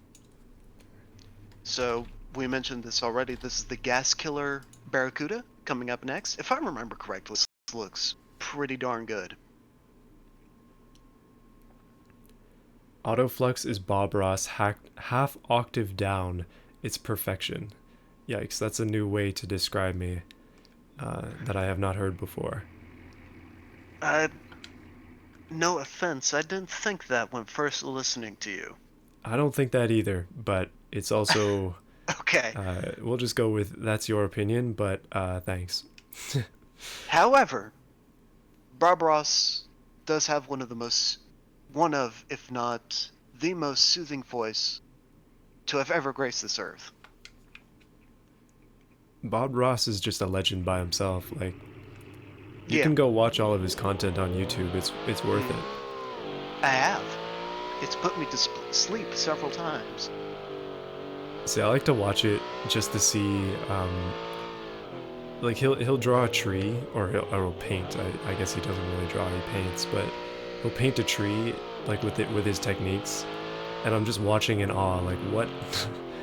So we mentioned this already. This is the gas killer Barracuda coming up next. If I remember correctly, this looks pretty darn good. Autoflux is Bob Ross half octave down. It's perfection. Yikes, that's a new way to describe me that I have not heard before. Uh, no offense, I didn't think that when first listening to you. I don't think that either, but it's also. Okay. We'll just go with that's your opinion, but thanks. However, Bob Ross does have one of, if not the most soothing voice to have ever graced this earth. Bob Ross is just a legend by himself. Like, you Yeah, can go watch all of his content on YouTube. It's worth it. I have. It's put me to sleep several times. See, I like to watch it just to see. Like he'll draw a tree, or he'll paint. I guess he doesn't really draw; he paints, but he'll paint a tree like with his techniques, and I'm just watching in awe. Like, what?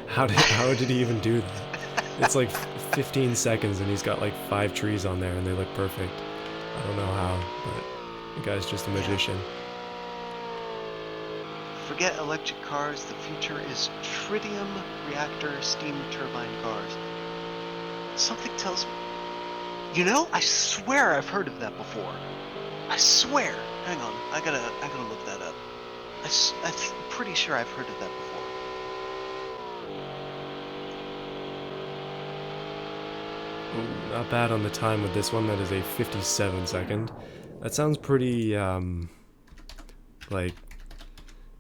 How did he even do that? It's like 15 seconds, and he's got like 5 trees on there, and they look perfect. I don't know how, but the guy's just a Yeah. magician. Forget electric cars, the future is tritium reactor steam turbine cars. Something tells me. You know, I swear I've heard of that before. I swear. Hang on, I gotta look that up. I'm pretty sure I've heard of that before. Ooh, not bad on the time with this one. That is a 57 second. That sounds pretty like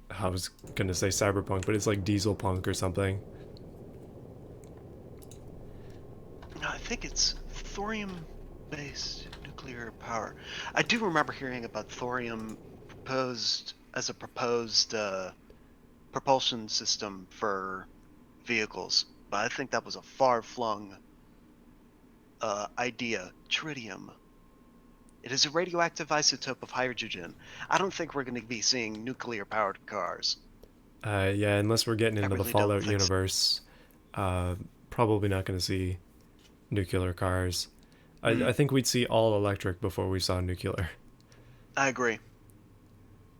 I was gonna say cyberpunk, but it's like diesel punk or something. No, I think it's thorium-based nuclear power. I do remember hearing about thorium proposed as a proposed propulsion system for vehicles, but I think that was a far-flung idea. Tritium. It is a radioactive isotope of hydrogen. I don't think we're going to be seeing nuclear-powered cars. Yeah, unless we're getting I into the really don't Fallout think so. universe, probably not gonna see nuclear cars. I Mm, think we'd see all electric before we saw nuclear. I agree.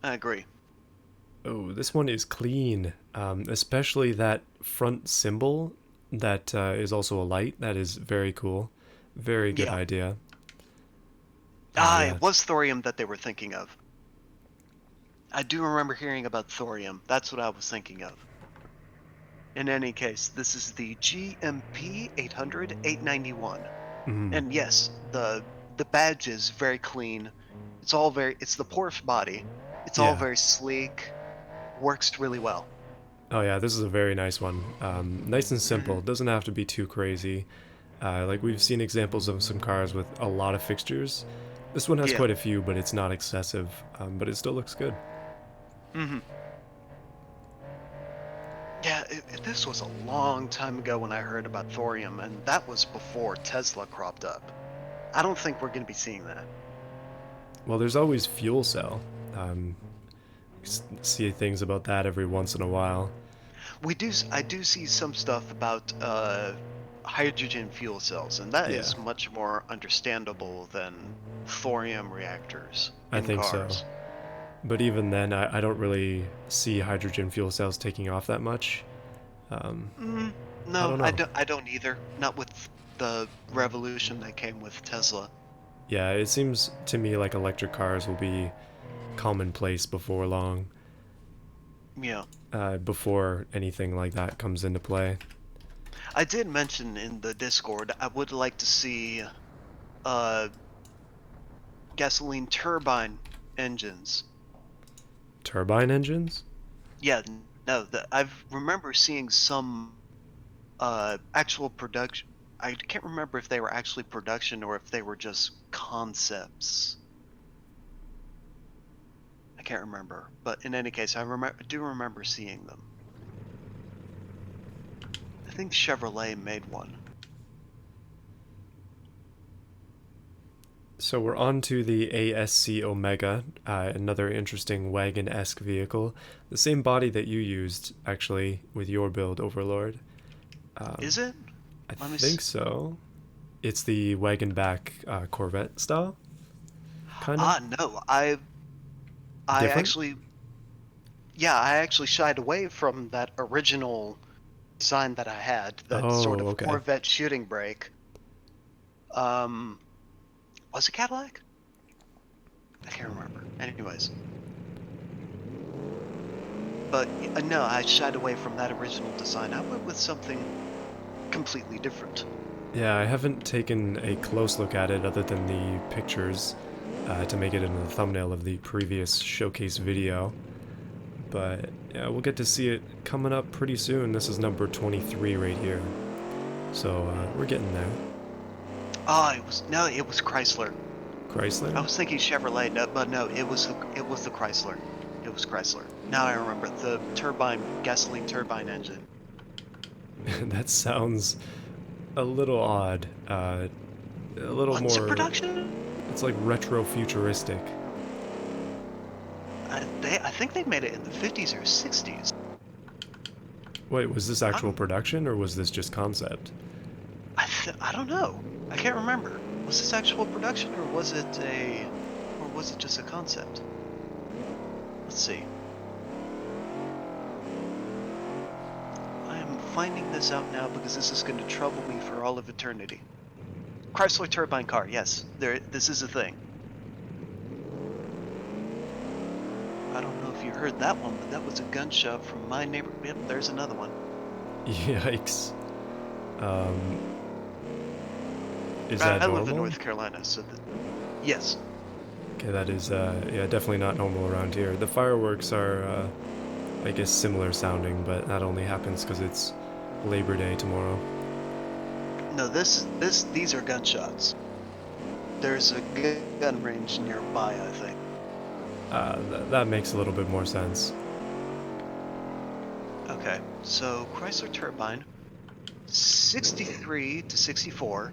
I agree. Oh, this one is clean. Especially that front symbol that is also a light. That is very cool. Very good Yeah. idea. It Yeah. was thorium that they were thinking of. I do remember hearing about thorium. That's what I was thinking of. In any case, this is the GMP 800 891. Mm, And yes, the badge is very clean. It's the Porsche body. It's all yeah. very sleek. Works really well. Oh yeah, this is a very nice one. Nice and simple. Hmm. Doesn't have to be too crazy. Like we've seen examples of some cars with a lot of fixtures. This one has Yeah. quite a few, but it's not excessive. But it still looks good. Hmm. Yeah, this was a long time ago when I heard about thorium, and that was before Tesla cropped up. I don't think we're going to be seeing that. Well, there's always fuel cell. Um, see things about that every once in a while. I do see some stuff about hydrogen fuel cells, and that Yeah, is much more understandable than thorium reactors I in think so. cars. But even then, I don't really see hydrogen fuel cells taking off that much. Um, I No, don't know. I don't either. Not with the revolution that came with Tesla. Yeah, it seems to me like electric cars will be commonplace before long, Yeah. before anything like that comes into play. I did mention in the Discord I would like to see uh gasoline turbine engines. Turbine engines? Yeah, no, I remember seeing some actual production. I can't remember if they were actually production or if they were just concepts. I can't remember, but in any case, I do remember seeing them. I think Chevrolet made one. So we're on to the ASC Omega, another interesting wagon-esque vehicle. The same body that you used, actually, with your build, Overlord. Is it? I Let me think so. It's the wagon back Corvette style, kind of. No, I Different? actually, yeah, I actually shied away from that original design that I had, that sort Oh, of okay. Corvette shooting brake. Um, was it Cadillac? I can't remember. Anyways, but no, I shied away from that original design. I went with something completely different. Yeah, I haven't taken a close look at it other than the pictures to make it into the thumbnail of the previous showcase video. But yeah, we'll get to see it coming up pretty soon. This is number 23 right here. So we're getting there. Oh, it was Chrysler. I Chrysler? was thinking Chevrolet, no, but no, it was the Chrysler. It was Chrysler. Now I remember the gasoline turbine engine. That sounds a little odd. A little Was it more. production? It's like retro futuristic. I think they made it in the 50s or 60s. Wait, was this actual I'm, production or was this just concept? I don't know. I can't remember. Was this actual production or was it just a concept? Let's see. I am finding this out now because this is going to trouble me for all of eternity. Chrysler turbine car, yes. This is a thing. I don't know if you heard that one, but that was a gunshot from my neighbor. Yep, there's another one. Yikes. Um, is that I live in normal? North Carolina, so yes. Okay, that is, yeah, definitely not normal around here. The fireworks are, I guess, similar sounding, but that only happens because it's Labor Day tomorrow. No, these are gunshots. There's a gun range nearby, I think. That makes a little bit more sense. Okay, so Chrysler turbine, 63 to 64.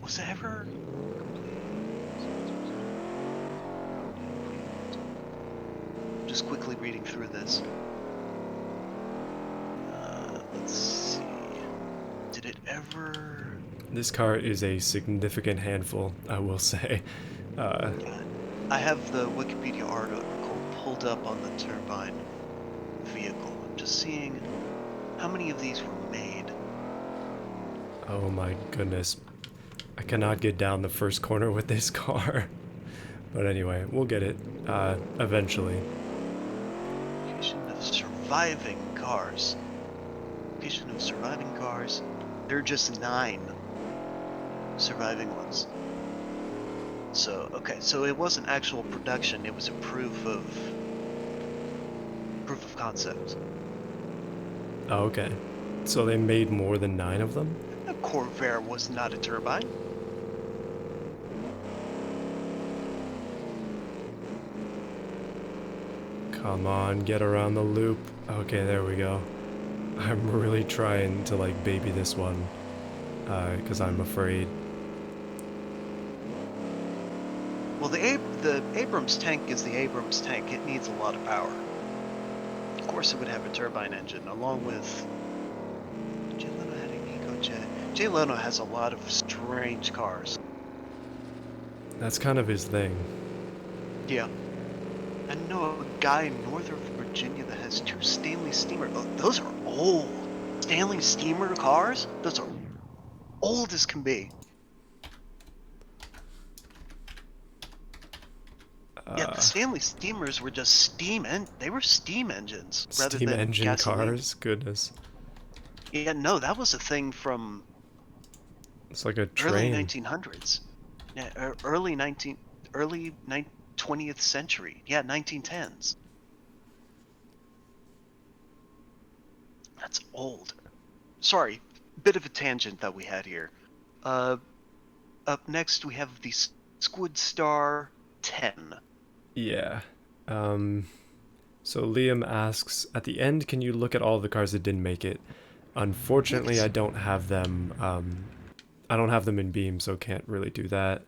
Was it ever? Just quickly reading through this. Let's see. Did it ever? This car is a significant handful, I will say. Uh, I have the Wikipedia article pulled up on the turbine vehicle. I'm just seeing. How many of these were made? Oh my goodness. I cannot get down the first corner with this car. But anyway, we'll get it eventually. Location of surviving cars. Location of surviving cars. There are just 9 surviving ones. So, okay, so it wasn't actual production, it was a proof of concept. Oh, okay. So they made more than 9 of them? The Corvair was not a turbine. Come on, get around the loop. Okay, there we go. I'm really trying to like baby this one, because I'm afraid. Well, the Abrams tank is the Abrams tank. It needs a lot of power. Of course, it would have a turbine engine, along with Jay Leno had an EcoJet. Jay Leno has a lot of strange cars. That's kind of his thing. Yeah. I know a guy in Northern Virginia that has 2 Stanley Steamer. Oh, those are old. Stanley Steamer cars? Those are old as can be. Yeah, the Stanley Steamers were just steam they were steam engines rather Steam than engine gasoline. cars? Goodness. Yeah, no, that was a thing from It's like a early train. 1900s. Yeah, early 20th century. Yeah, 1910s. That's old. Sorry, bit of a tangent that we had here. Up next we have the Squid Star 10. Yeah. So Liam asks, at the end, can you look at all the cars that didn't make it? Unfortunately, Yes. I don't have them. I don't have them in Beam, so can't really do that.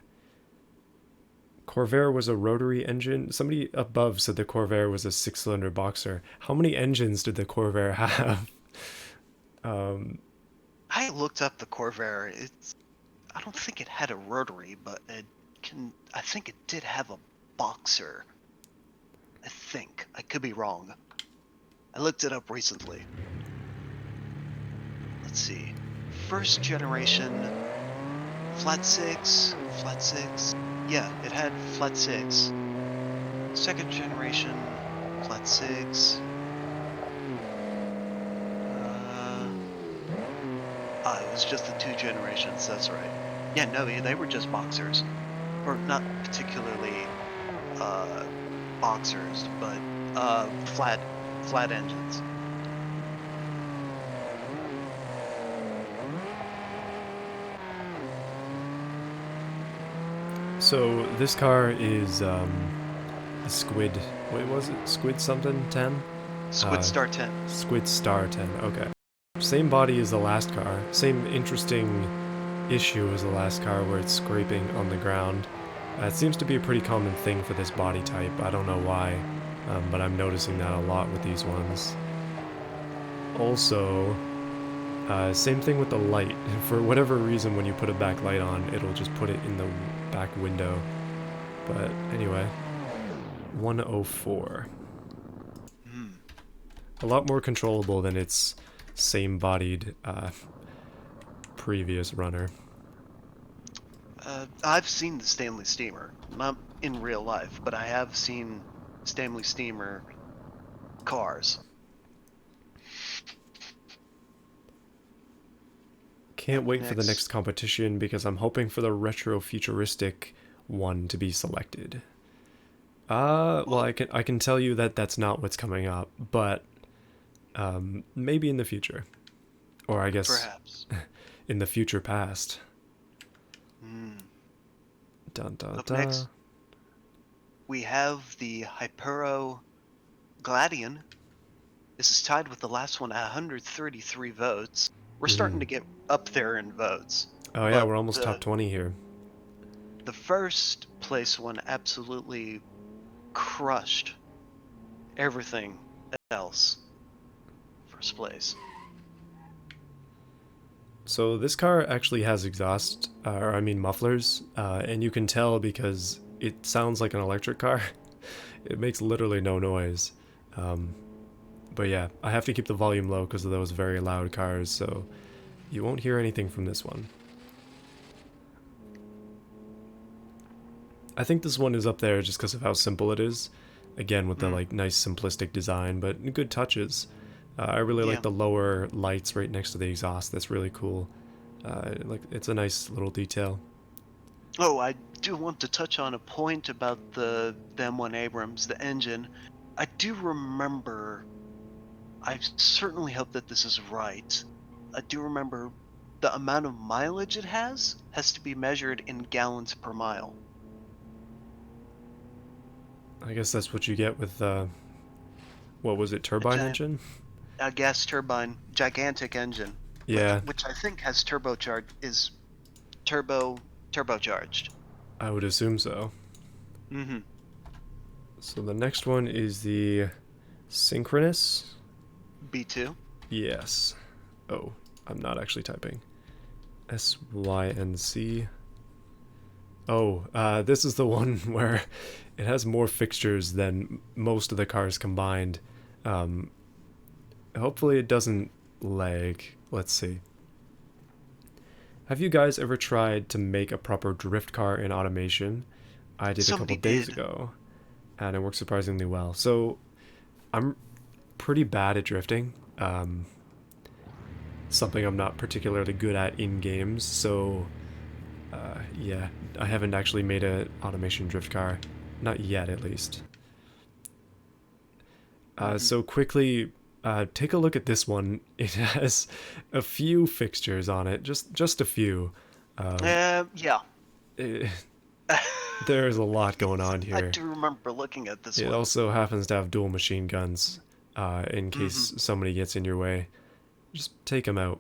Corvair was a rotary engine. Somebody above said the Corvair was a 6-cylinder boxer. How many engines did the Corvair have? I looked up the Corvair. I don't think it had a rotary, but I think it did have a boxer. I think. I could be wrong. I looked it up recently. Let's see. First generation flat 6. Yeah, it had flat 6. Second generation flat 6. It was just the 2 generations, that's right. Yeah, no, they were just boxers. Or not particularly boxers, but flat engines. So this car is the Squid. What was it? Squid something 10? Squid Star 10. Squid Star 10. Okay. Same body as the last car. Same interesting issue as the last car where it's scraping on the ground. It seems to be a pretty common thing for this body type. I don't know why, but I'm noticing that a lot with these ones. Also, same thing with the light. For whatever reason, when you put a backlight on, it'll just put it in the back window. But anyway, 104. A lot more controllable than its same-bodied previous runner. I've seen the Stanley Steamer, not in real life, but I have seen Stanley Steamer cars. Can't wait for the next competition because I'm hoping for the retro-futuristic one to be selected. Well, I can tell you that that's not what's coming up, but maybe in the future, or I guess Perhaps in the future past. Dun, dun, dun. Next, we have the Hypero Gladian. This is tied with the last one at 133 votes. We're starting to get up there in votes. Oh yeah, we're almost top 20 here. The first place one absolutely crushed everything else. First place. So this car actually has exhaust, or I mean mufflers, and you can tell because it sounds like an electric car. It makes literally no noise. But But yeah, I have to keep the volume low because of those very loud cars, so you won't hear anything from this one. I think this one is up there just because of how simple it is. Again, with the like nice simplistic design, but good touches. I really Yeah. like the lower lights right next to the exhaust. That's really cool. Like it's a nice little detail. Oh, I do want to touch on a point about the M1 Abrams, the engine. I do remember, I certainly hope that this is right. I do remember the amount of mileage it has to be measured in gallons per mile. I guess that's what you get with what was it, A turbine giant engine? a gas turbine, gigantic engine, Yeah, which I think has turbocharged. I would assume so. Mm-hmm. So the next one is the synchronous. B2. Yes. Oh, I'm not actually typing. SYNC. Oh, this is the one where it has more fixtures than most of the cars combined. Um, Hopefully it doesn't lag. Let's see. Have you guys ever tried to make a proper drift car in automation? I did a couple Somebody days did. ago, and it worked surprisingly well. So I'm pretty bad at drifting. Something I'm not particularly good at in games. So yeah, I haven't actually made an automation drift car, not yet at least. Mm-hmm. So quickly, take a look at this one. It has a few fixtures on it, just a few. Yeah. Eh, there's a lot going on I here. do remember looking at this It one. also happens to have dual machine guns, in Mm-hmm. case somebody gets in your way. Just take them out,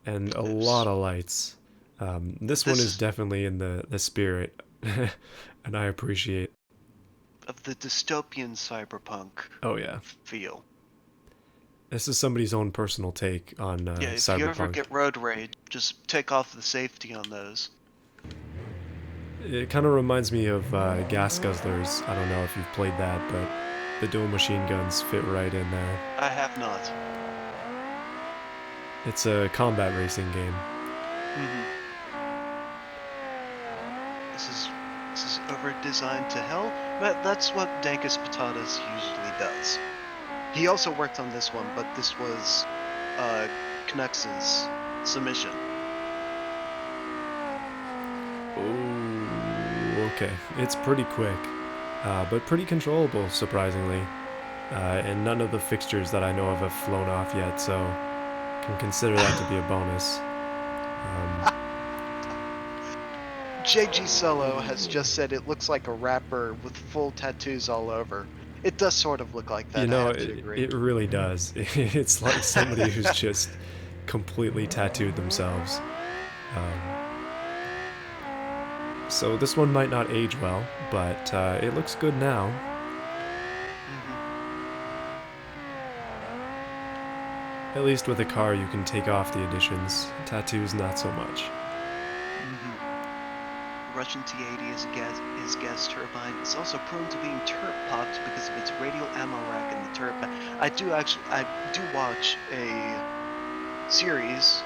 and a lot of lights. This one This is is definitely in the spirit, and I appreciate. of the dystopian cyberpunk Oh yeah, feel. this is somebody's own personal take on Yeah, if you ever Cyberpunk. get road rage, just take off the safety on those. It kind of reminds me of Gas Guzzlers. I don't know if you've played that, but the dual machine guns fit right in there. I have not. It's a combat racing game. Mm-hmm. This is this is over designed to hell, but that's what Dankus Patatas usually does. He also worked on this one, but this was uh Knux's submission. Oh, okay. It's pretty quick, but pretty controllable, surprisingly. And none of the fixtures that I know of have flown off yet, so can consider that to be a bonus. JG Solo has just said it looks like a rapper with full tattoos all over. It does sort of look like You that, I know, have to agree. it really does. It's like somebody who's just completely tattooed themselves. So this one might not age well, but it looks good now. At least with a car, you can take off the additions. Tattoos, not so much. Russian T-80 is gas turbine. It's also prone to being turret popped because of its radial ammo rack in the turret. I do watch a series,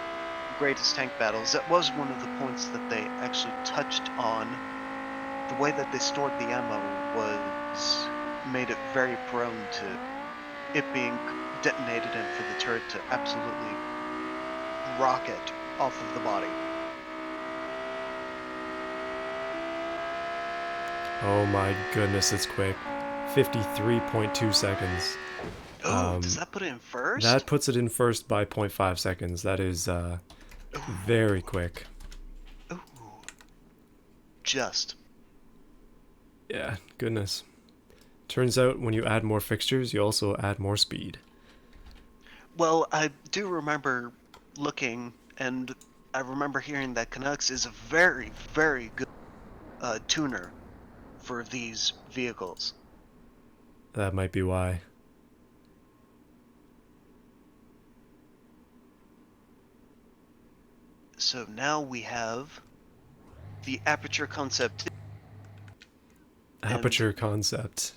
Greatest Tank Battles. That was one of the points that they actually touched on. The way that they stored the ammo was made it very prone to it being detonated and for the turret to absolutely rocket off of the body. Oh my goodness, it's quick. 53.2 seconds. Oh, does that put it in first? That puts it in first by 0.5 seconds. That is very quick. Ooh. Just. Yeah, goodness. Turns out when you add more fixtures, you also add more speed. Well, I do remember looking, and I remember hearing that Canucks is a very, very good tuner for these vehicles. That might be why. So now we have the Aperture Concept. Aperture concept.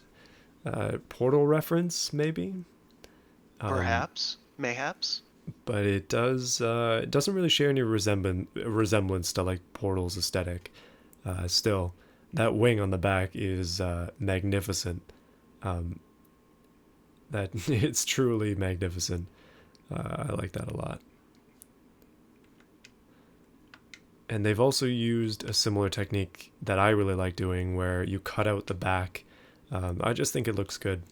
Portal reference, maybe? Perhaps, mayhaps. But it doesn't really share any resemblance to like Portal's aesthetic. Still, that wing on the back is magnificent. Um, that it's truly magnificent. I like that a lot. And they've also used a similar technique that I really like doing, where you cut out the back. I just think it looks good.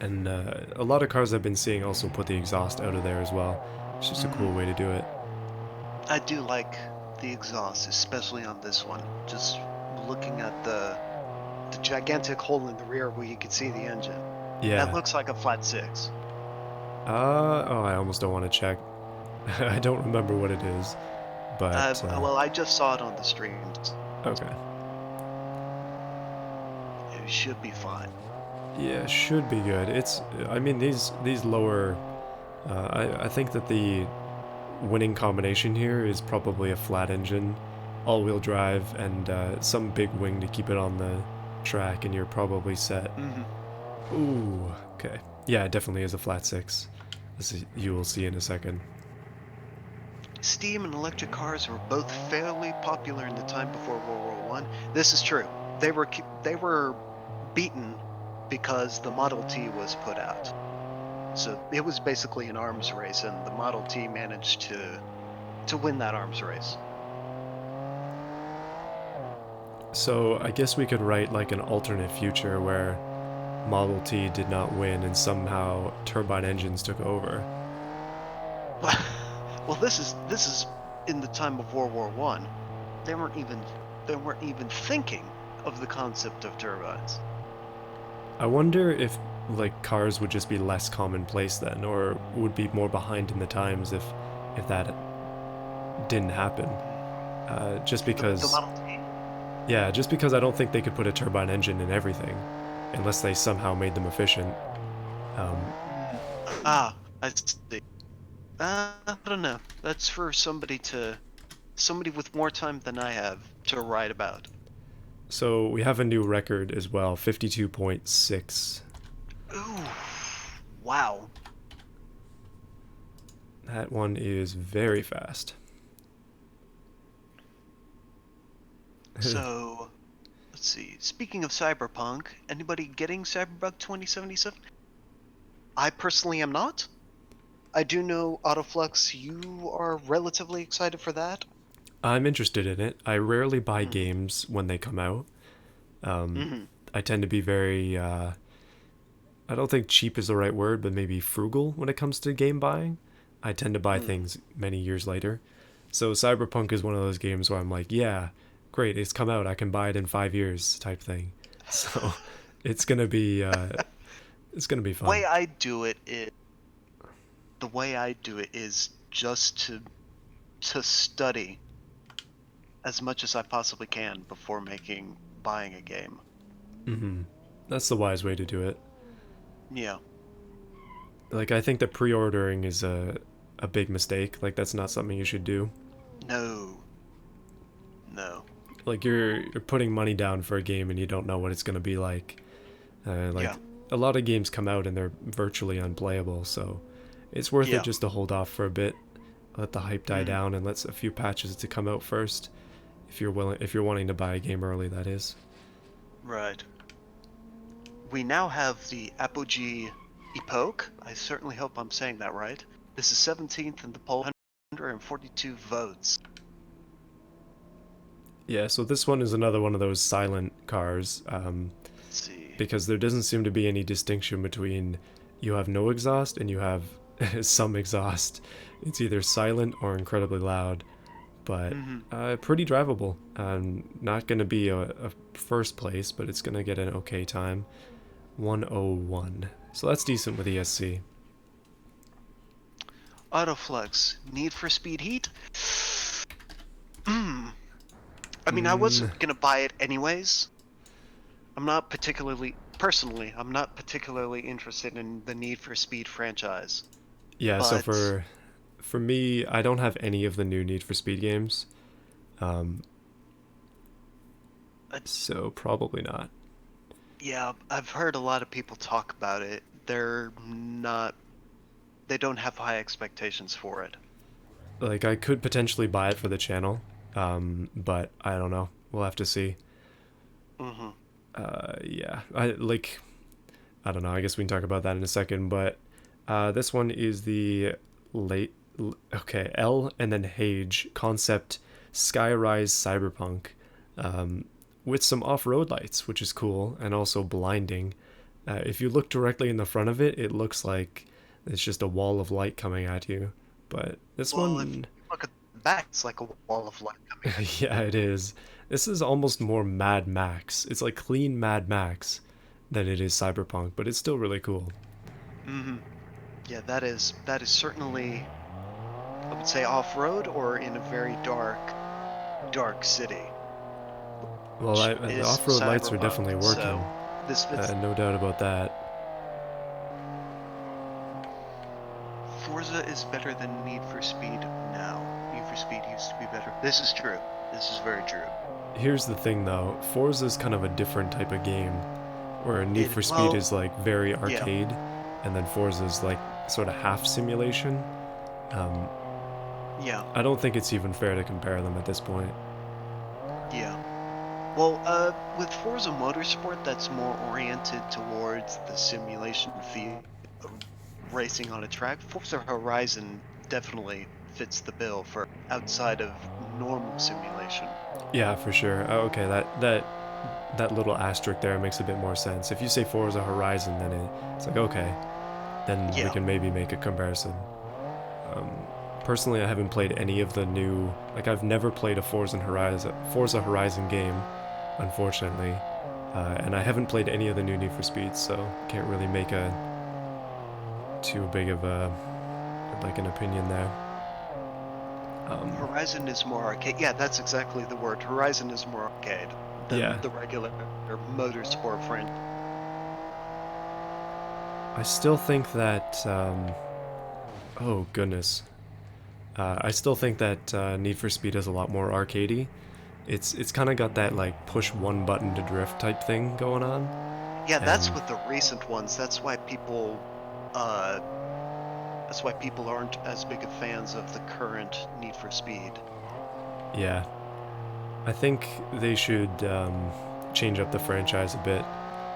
And a lot of cars I've been seeing also put the exhaust out of there as well. It's just a cool way to do it. I do like the exhaust, especially on this one. Just looking at the gigantic hole in the rear where you can see the engine. Yeah. That looks like a flat six. Oh, I almost don't want to check. I don't remember what it is, but Well, I just saw it on the streams. okay. It should be fine. Yeah, should be good. I mean, these lower. I think that the winning combination here is probably a flat engine, all-wheel drive, and some big wing to keep it on the track, and you're probably set. Ooh, okay. Yeah, it definitely is a flat six, as you will see in a second. Steam and electric cars were both fairly popular in the time before World War I. This is true. They were beaten because the Model T was put out. So it was basically an arms race, and the Model T managed to win that arms race. So I guess we could write like an alternate future where Model T did not win and somehow turbine engines took over. Well, this is in the time of World War I. They weren't even thinking of the concept of turbines. I wonder if like cars would just be less commonplace then, or would be more behind in the times if that didn't happen. Just because the Model T. Yeah, just because I don't think they could put a turbine engine in everything, unless they somehow made them efficient. I see. I don't know. That's for somebody with more time than I have to write about. So we have a new record as well, 52.6. Ooh, wow. That one is very fast. So, let's see. Speaking of Cyberpunk, anybody getting Cyberpunk 2077? I personally am not. I do know, Autoflux, you are relatively excited for that. I'm interested in it. I rarely buy games when they come out. I tend to be very, I don't think cheap is the right word, but maybe frugal when it comes to game buying. I tend to buy things many years later. So Cyberpunk is one of those games where I'm like, yeah, great, it's come out, I can buy it in 5 years type thing. So it's gonna be fun. The way I do it is just to study as much as I possibly can before buying a game. That's the wise way to do it. Yeah. Like, I think that pre-ordering is a big mistake. Like, that's not something you should do. No. Like, you're putting money down for a game and you don't know what it's gonna be like. Yeah. A lot of games come out and they're virtually unplayable, so it's worth it just to hold off for a bit, let the hype die down, and let a few patches to come out first. If you're wanting to buy a game early, that is. Right. We now have the Apogee Epoch. I certainly hope I'm saying that right. This is 17th in the poll, 142 votes. Yeah, so this one is another one of those silent cars, Let's see. because there doesn't seem to be any distinction between you have no exhaust and you have some exhaust. It's either silent or incredibly loud, but pretty drivable. Not going to be a first place, but it's going to get an okay time. 101. So that's decent with ESC. Autoflux, Need for Speed Heat? I mean, I wasn't gonna buy it anyways. Personally, I'm not particularly interested in the Need for Speed franchise. Yeah, but... so for me, I don't have any of the new Need for Speed games. So probably not. Yeah, I've heard a lot of people talk about it. they're not. They don't have high expectations for it. Like, I could potentially buy it for the channel, but I don't know. We'll have to see. Mm-hmm. Yeah, I don't know. I guess we can talk about that in a second. But this one is the late, okay, L and then Hage concept Skyrise Cyberpunk, um, with some off-road lights, which is cool and also blinding. If you look directly in the front of it, it looks like it's just a wall of light coming at you. But this Well, if one, you look at the back, it's like a wall of light coming at you. yeah, it is. This is almost more Mad Max. It's like clean Mad Max than it is Cyberpunk, but it's still really cool. Mm-hmm. Yeah, that is certainly, I would say, off-road or in a very dark city, Well, which the is off-road lights are Cyberpunk. definitely So working. this fits. No doubt about that. Forza is better than Need for Speed now. Need for Speed used to be better. This is true. This is very true. Here's the thing, though. Forza is kind of a different type of game, where Need for Speed Well, is like very yeah, arcade, and then Forza is like sort of half simulation. Um, yeah, I don't think it's even fair to compare them at this point. yeah. Well, with Forza Motorsport, that's more oriented towards the simulation feel of racing on a track. Forza Horizon definitely fits the bill for outside of normal simulation. Yeah, for sure. Okay, that little asterisk there makes a bit more sense. If you say Forza Horizon, then it's like okay, then we Yeah. can maybe make a comparison. Um, Personally, I haven't played any of the new. Like, I've never played a Forza Horizon game, unfortunately, and I haven't played any of the new Need for Speeds, so can't really make a too big of a like an opinion there. Um, Horizon is more arcade. Yeah, that's exactly the word. Horizon is more arcade than yeah, the regular motorsport franchise. I still think that. Oh goodness, I still think that Need for Speed is a lot more arcadey. It's kind of got that like push one button to drift type thing going on, Yeah, that's and with the recent ones. Uh, that's why people aren't as big of fans of the current Need for Speed. yeah, I think they should change up the franchise a bit,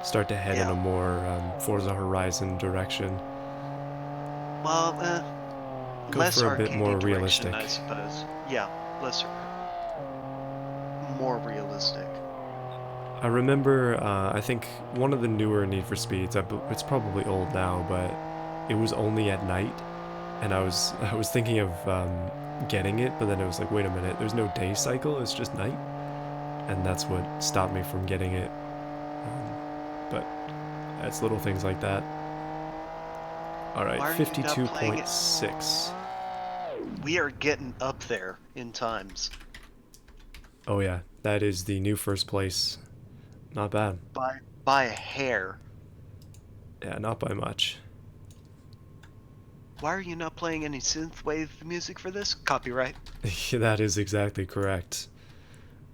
start to head in Yeah. a more Forza Horizon direction, Well, go less for a bit arcadey more direction, I realistic. suppose. Yeah, less, more realistic. I remember, I think one of the newer Need for Speeds, it's probably old now, but it was only at night, and I was thinking of getting it, but then it was like, wait a minute, there's no day cycle, it's just night, and that's what stopped me from getting it. But it's little things like that. All right, Why are you not playing it? 52.6. We are getting up there in times Oh yeah, that is the new first place. Not bad. by a hair. Yeah, not by much. Why are you not playing any synthwave music for this? Copyright. That is exactly correct.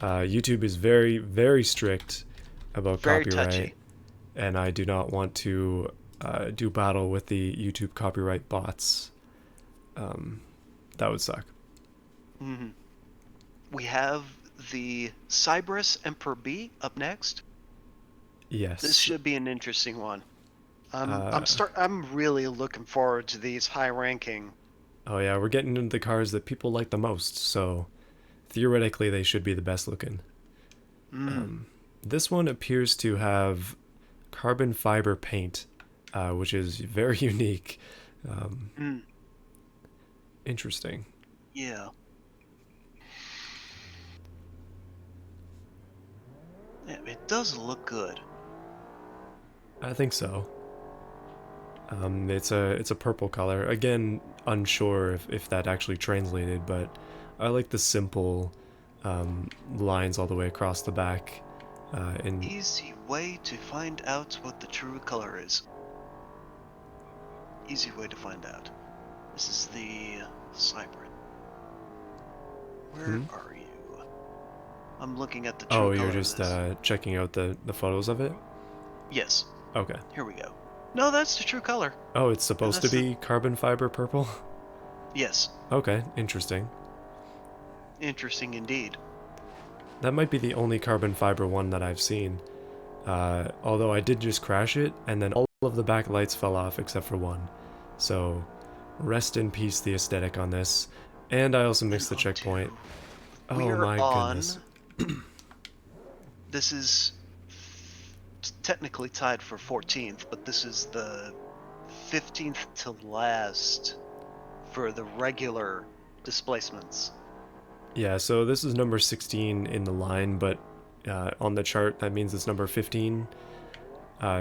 YouTube is very, very strict about Very copyright, touchy. and I do not want to do battle with the YouTube copyright bots. Um, that would suck. Hmm. We have the Cybrus Emperor B up next. This Yes. should be an interesting one. Uh, I'm really looking forward to these high-ranking. oh yeah, we're getting into the cars that people like the most, so theoretically they should be the best looking. Mm, This one appears to have carbon fiber paint, which is very unique. Um, mm, Interesting. yeah. Yeah, it does look good. I think so. It's a purple color. Again, unsure if that actually translated, but I like the simple lines all the way across the back. In Easy way to find out what the true color is. Easy way to find out. This is the Cyber. Where hmm? are you? I'm looking at the true Oh, you're color of just this. checking out the photos of it. Yes, Okay. here we go. No, that's the true color. Oh, it's And supposed to that's the be carbon fiber purple? yes. Okay, interesting. Interesting indeed. That might be the only carbon fiber one that I've seen. Although I did just crash it, and then all of the back lights fell off except for one. So, rest in peace the aesthetic on this. And I also And missed the oh, checkpoint. dude, Oh we're my goodness. on. This is technically tied for 14th, but this is the 15th to last for the regular displacements. Yeah, so this is number 16 in the line, but on the chart that means it's number 15.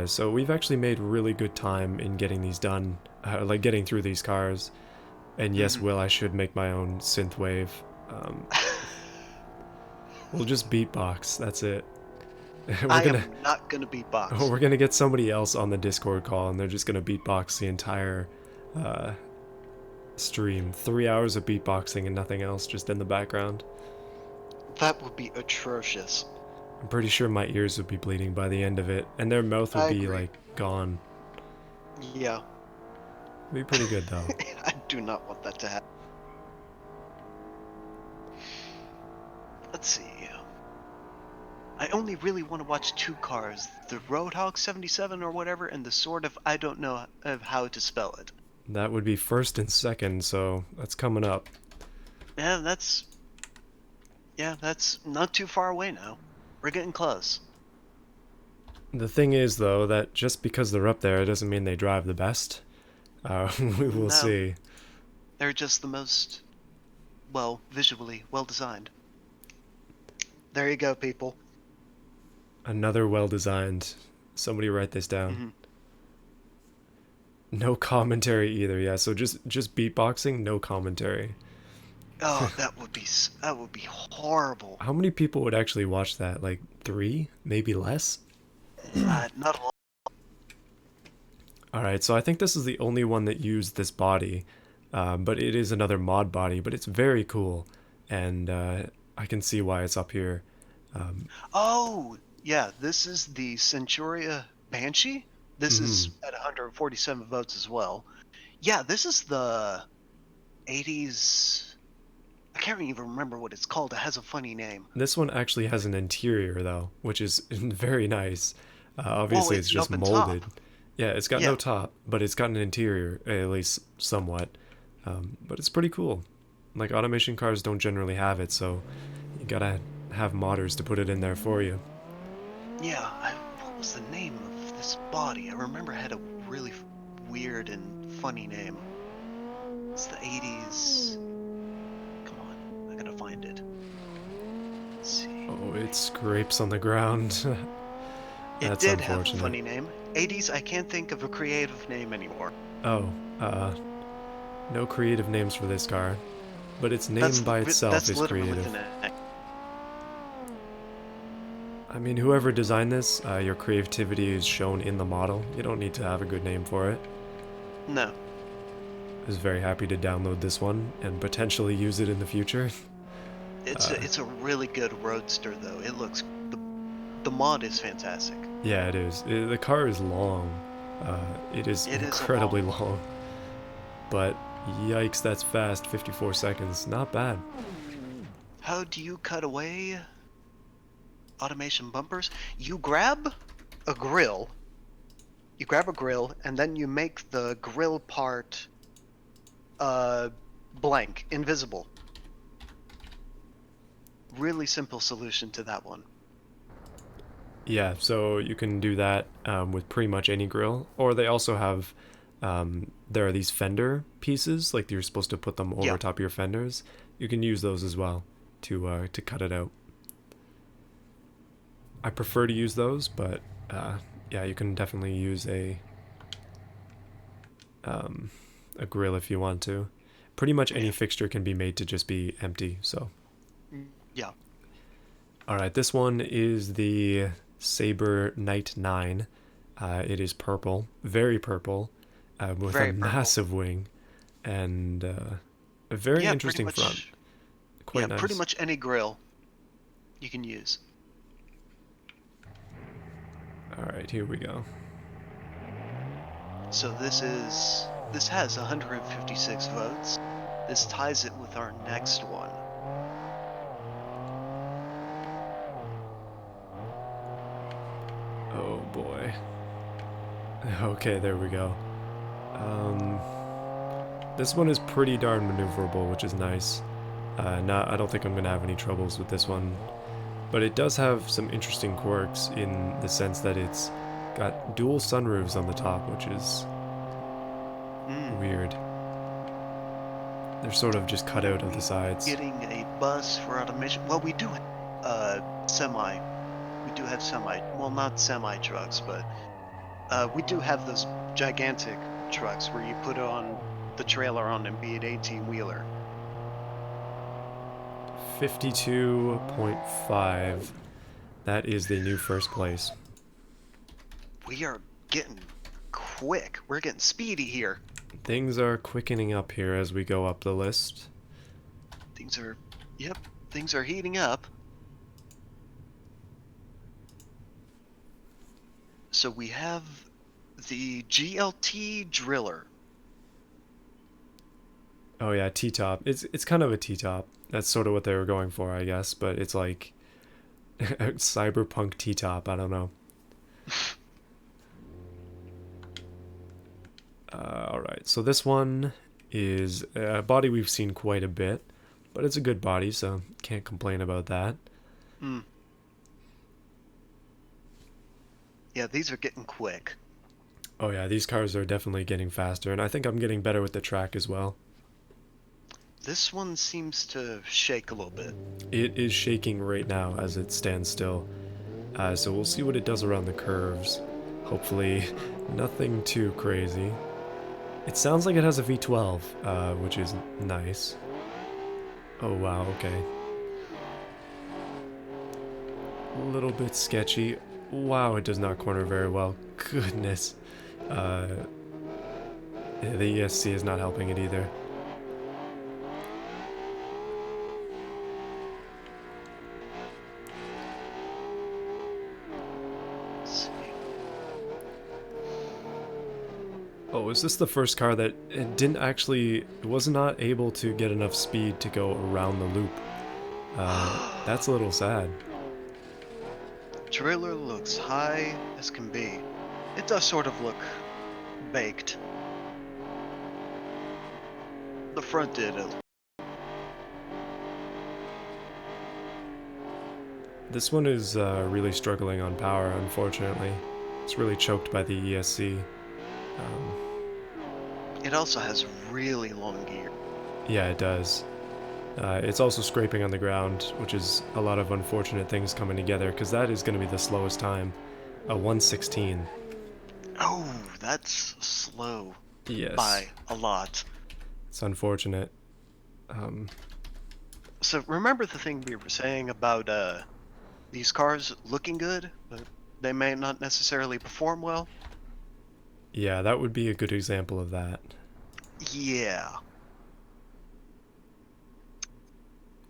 So we've actually made really good time in getting these done, like getting through these cars. And yes, Mhm. Will, I should make my own synthwave. Um, we'll just beatbox. That's it. we're I gonna am not gonna beatbox. we're gonna get somebody else on the Discord call, and they're just gonna beatbox the entire uh, stream. 3 hours of beatboxing and nothing else, just in the background. That would be atrocious. I'm pretty sure my ears would be bleeding by the end of it, and their mouth would I be agree. like gone. Yeah. It'd be pretty good though. I do not want that to happen. Let's see. I only really want to watch two cars, the Roadhog 77 or whatever, and the sort of I don't know of how to spell it. That would be first and second, so that's coming up. Yeah, that's not too far away now. We're getting close. The thing is, though, that just because they're up there, it doesn't mean they drive the best. We will No, see. they're just the most, well, visually well designed. There you go, people. Another well-designed. Somebody write this down. Hmm. No commentary either. Yeah, so just beatboxing, no commentary. Oh, that would be horrible. How many people would actually watch that? Like three, maybe less. Not a lot. All right, so I think this is the only one that used this body, but it is another mod body, but it's very cool, and I can see why it's up here. Um, Oh, yeah, this is the Centuria Banshee. This is mhm. at 147 votes as well. Yeah, this is the 80s. I can't even remember what it's called. It has a funny name. This one actually has an interior though, which is very nice. Well, Obviously, it's it's an just open molded. top. Yeah, it's got no Yeah, top, but it's got an interior, at least somewhat. But it's pretty cool. Like automation cars don't generally have it, so you gotta have modders to put it in there for you. yeah. What was the name of this body? I remember it had a really weird and funny name. It's the 80s. Come on, I gotta find it. Let's see. Oh, it scrapes on the ground. It That's did have a unfortunate. funny name. 80s, I can't think of a creative name anymore. Oh, no creative names for this car, but its name by itself That's is literally creative. the name. I mean, whoever designed this, your creativity is shown in the model. You don't need to have a good name for it. No, I was very happy to download this one and potentially use it in the future. Uh, it's a really good roadster though. It looks the mod is fantastic. yeah, it is. The car is long. It is It is a incredibly long one. long. But yikes, that's fast. 54 seconds. Not bad. How do you cut away automation bumpers? You grab a grill. You grab a grill and then you make the grill part blank, invisible. Really simple solution to that one. Yeah, so you can do that with pretty much any grill. Or they also have, there are these fender pieces, like you're supposed to put them over Yeah, top of your fenders. You can use those as well to cut it out. I prefer to use those, but yeah, you can definitely use um, a grill if you want to. Pretty much any yeah, fixture can be made to just be empty. So, yeah. all right, this one is the Saber Knight 9. It is purple, very purple, with a Very purple. massive wing and a very Yeah, pretty interesting front. much. Yeah, Quite pretty nice. much any grill you can use. All right, here we go. So this has 156 votes. This ties it with our next one. Oh boy. Okay, there we go. This one is pretty darn maneuverable, which is nice. I don't think I'm gonna have any troubles with this one, but it does have some interesting quirks in the sense that it's got dual sunroofs on the top, which is weird. They're sort of just cut out of the sides. Getting a bus for automation. Well, we do have semi. We do have semi. Well, not semi trucks, but we do have those gigantic trucks where you put on the trailer on and be an 18-wheeler. 52.5. That is the new first place. We are getting quick. We're getting speedy here. Things are quickening up here as we go up the list. Things are heating up. So we have the GLT driller. Oh yeah, T-top. It's kind of a T-top. That's sort of what they were going for, I guess, but it's like Cyberpunk T-top, I don't know. Alright, so this one is a body we've seen quite a bit, but it's a good body, so can't complain about that. Yeah, these are getting quick. Oh yeah, these cars are definitely getting faster, and I think I'm getting better with the track as well. This one seems to shake a little bit. It is shaking right now as it stands still, so we'll see what it does around the curves. Hopefully nothing too crazy. It sounds like it has a V12, which is nice. Oh wow, okay. A little bit sketchy. Wow, it does not corner very well. Goodness. Yeah, the ESC is not helping it either. Oh, is this the first car that it didn't actually, it was not able to get enough speed to go around the loop? That's a little sad. Trailer looks high as can be. It does sort of look baked. The front did. This one is really struggling on power, unfortunately. It's really choked by the ESC. It also has really long gear. Yeah, it does. It's also scraping on the ground, which is a lot of unfortunate things coming together, because that is going to be the slowest time. A 1:16. Oh, that's slow. Yes. By a lot. It's unfortunate. So remember the thing we were saying about these cars looking good, but they may not necessarily perform well? Yeah, that would be a good example of that. Yeah.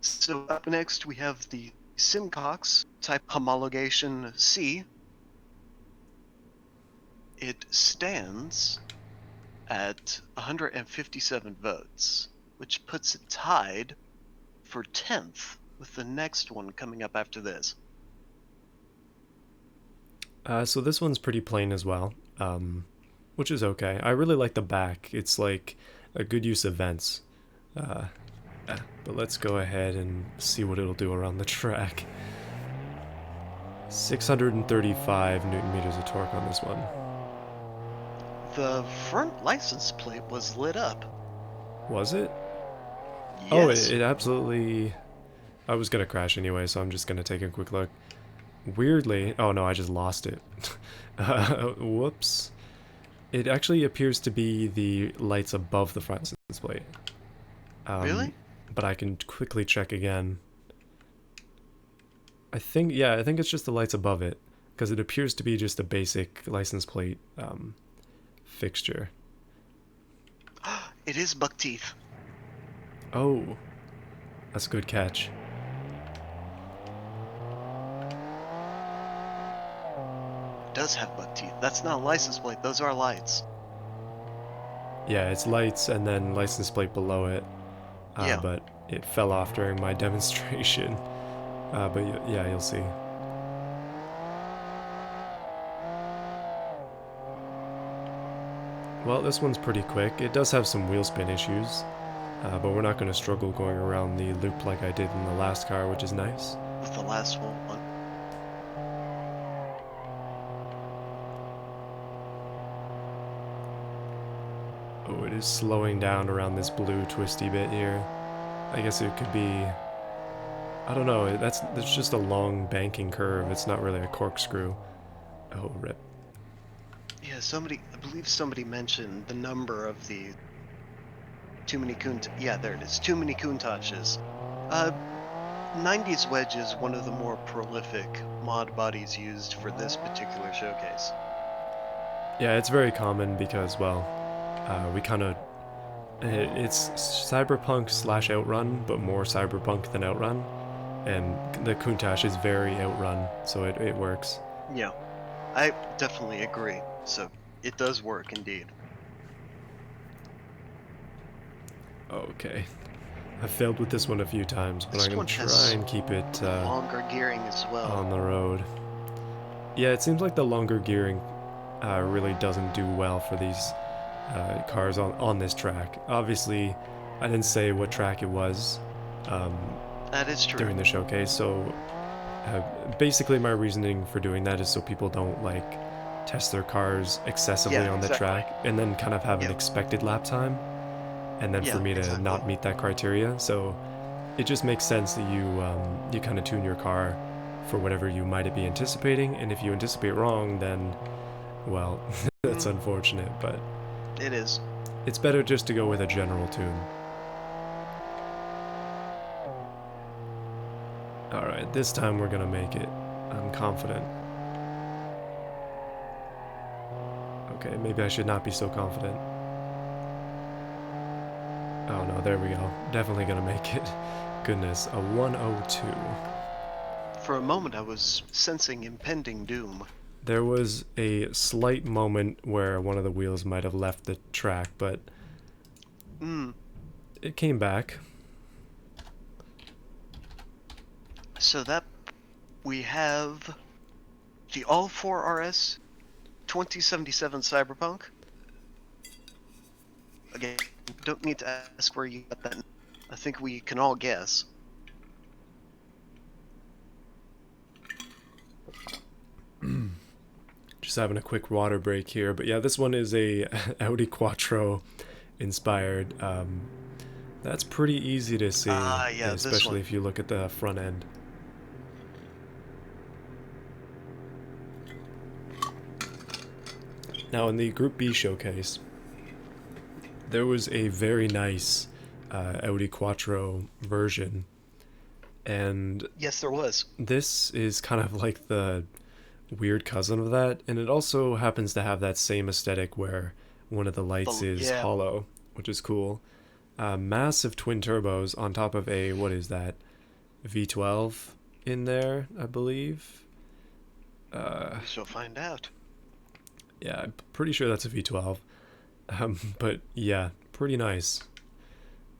So up next we have the Simcox type homologation C. It stands at 157 votes, which puts it tied for 10th with the next one coming up after this. So this one's pretty plain as well, which is okay. I really like the back. It's like a good use of vents. But let's go ahead and see what it'll do around the track. 635 newton meters of torque on this one. The front license plate was lit up. Was it? Yes. Oh, it absolutely... I was gonna crash anyway, so I'm just gonna take a quick look. Weirdly... Oh no, I just lost it. Whoops. It actually appears to be the lights above the front license plate. Really? But I can quickly check again. I think it's just the lights above it, because it appears to be just a basic license plate fixture. It is buck teeth. Oh, that's a good catch. It does have buck teeth. That's not a license plate, those are lights. Yeah, it's lights and then license plate below it. Yeah. But it fell off during my demonstration. But yeah, you'll see. Well, this one's pretty quick. It does have some wheel spin issues, but we're not going to struggle going around the loop like I did in the last car, which is nice. With the last one. Oh, it is slowing down around this blue twisty bit here. I guess it could be... I don't know, that's just a long banking curve. It's not really a corkscrew. Oh, rip. Yeah, I believe somebody mentioned the number of the yeah, there it is. Too many Countaches. 90s Wedge is one of the more prolific mod bodies used for this particular showcase. Yeah, it's very common because, well, we kind of... It's Cyberpunk slash Outrun, but more Cyberpunk than Outrun. And the Countach is very Outrun, so it works. Yeah, I definitely agree. So it does work indeed. Okay. I've failed with this one a few times, but This I'm going one to has try and keep it longer gearing as well. on the road. Yeah, it seems like the longer gearing really doesn't do well for these cars on this track. Obviously, I didn't say what track it was That is true. during the showcase, so basically my reasoning for doing that is so people don't like test their cars excessively on the track and then kind of have an expected lap time, and then for me to not meet that criteria. So it just makes sense that you kind of tune your car for whatever you might be anticipating, and if you anticipate wrong, then, well, that's unfortunate, but it is. It's better just to go with a general tune. Alright, this time we're gonna make it. I'm confident. Okay, maybe I should not be so confident. Oh no, there we go. Definitely gonna make it. Goodness, a 102. For a moment I was sensing impending doom. There was a slight moment where one of the wheels might have left the track, but it came back. So that we have the All 4 RS 2077 Cyberpunk. Again, don't need to ask where you got that. I think we can all guess. Just having a quick water break here, but yeah, this one is a Audi Quattro inspired. That's pretty easy to see, yeah, especially if you look at the front end. Now, in the Group B showcase, there was a very nice Audi Quattro version, and yes, there was. This is kind of like the weird cousin of that, and it also happens to have that same aesthetic where one of the lights is hollow, which is cool. Massive twin turbos on top of a, what is that, V12 in there, I believe. We shall find out. Yeah, I'm pretty sure that's a V12. But yeah, pretty nice.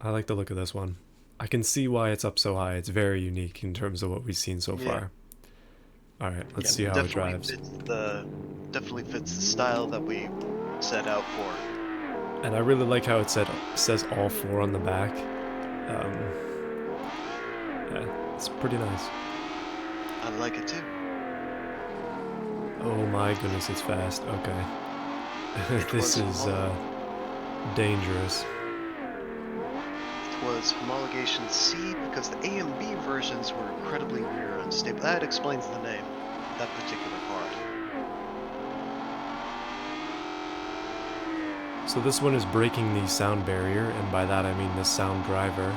I like the look of this one. I can see why it's up so high. It's very unique in terms of what we've seen so far. Alright, let's see how it drives. Definitely fits the style that we set out for. And I really like how it says all 4 on the back. Yeah, it's pretty nice. I like it too. Oh my goodness, it's fast. Okay. This is dangerous. It was homologation C because the A and B versions were incredibly rear unstable. That explains the name, that particular part. So this one is breaking the sound barrier, and by that I mean the sound driver,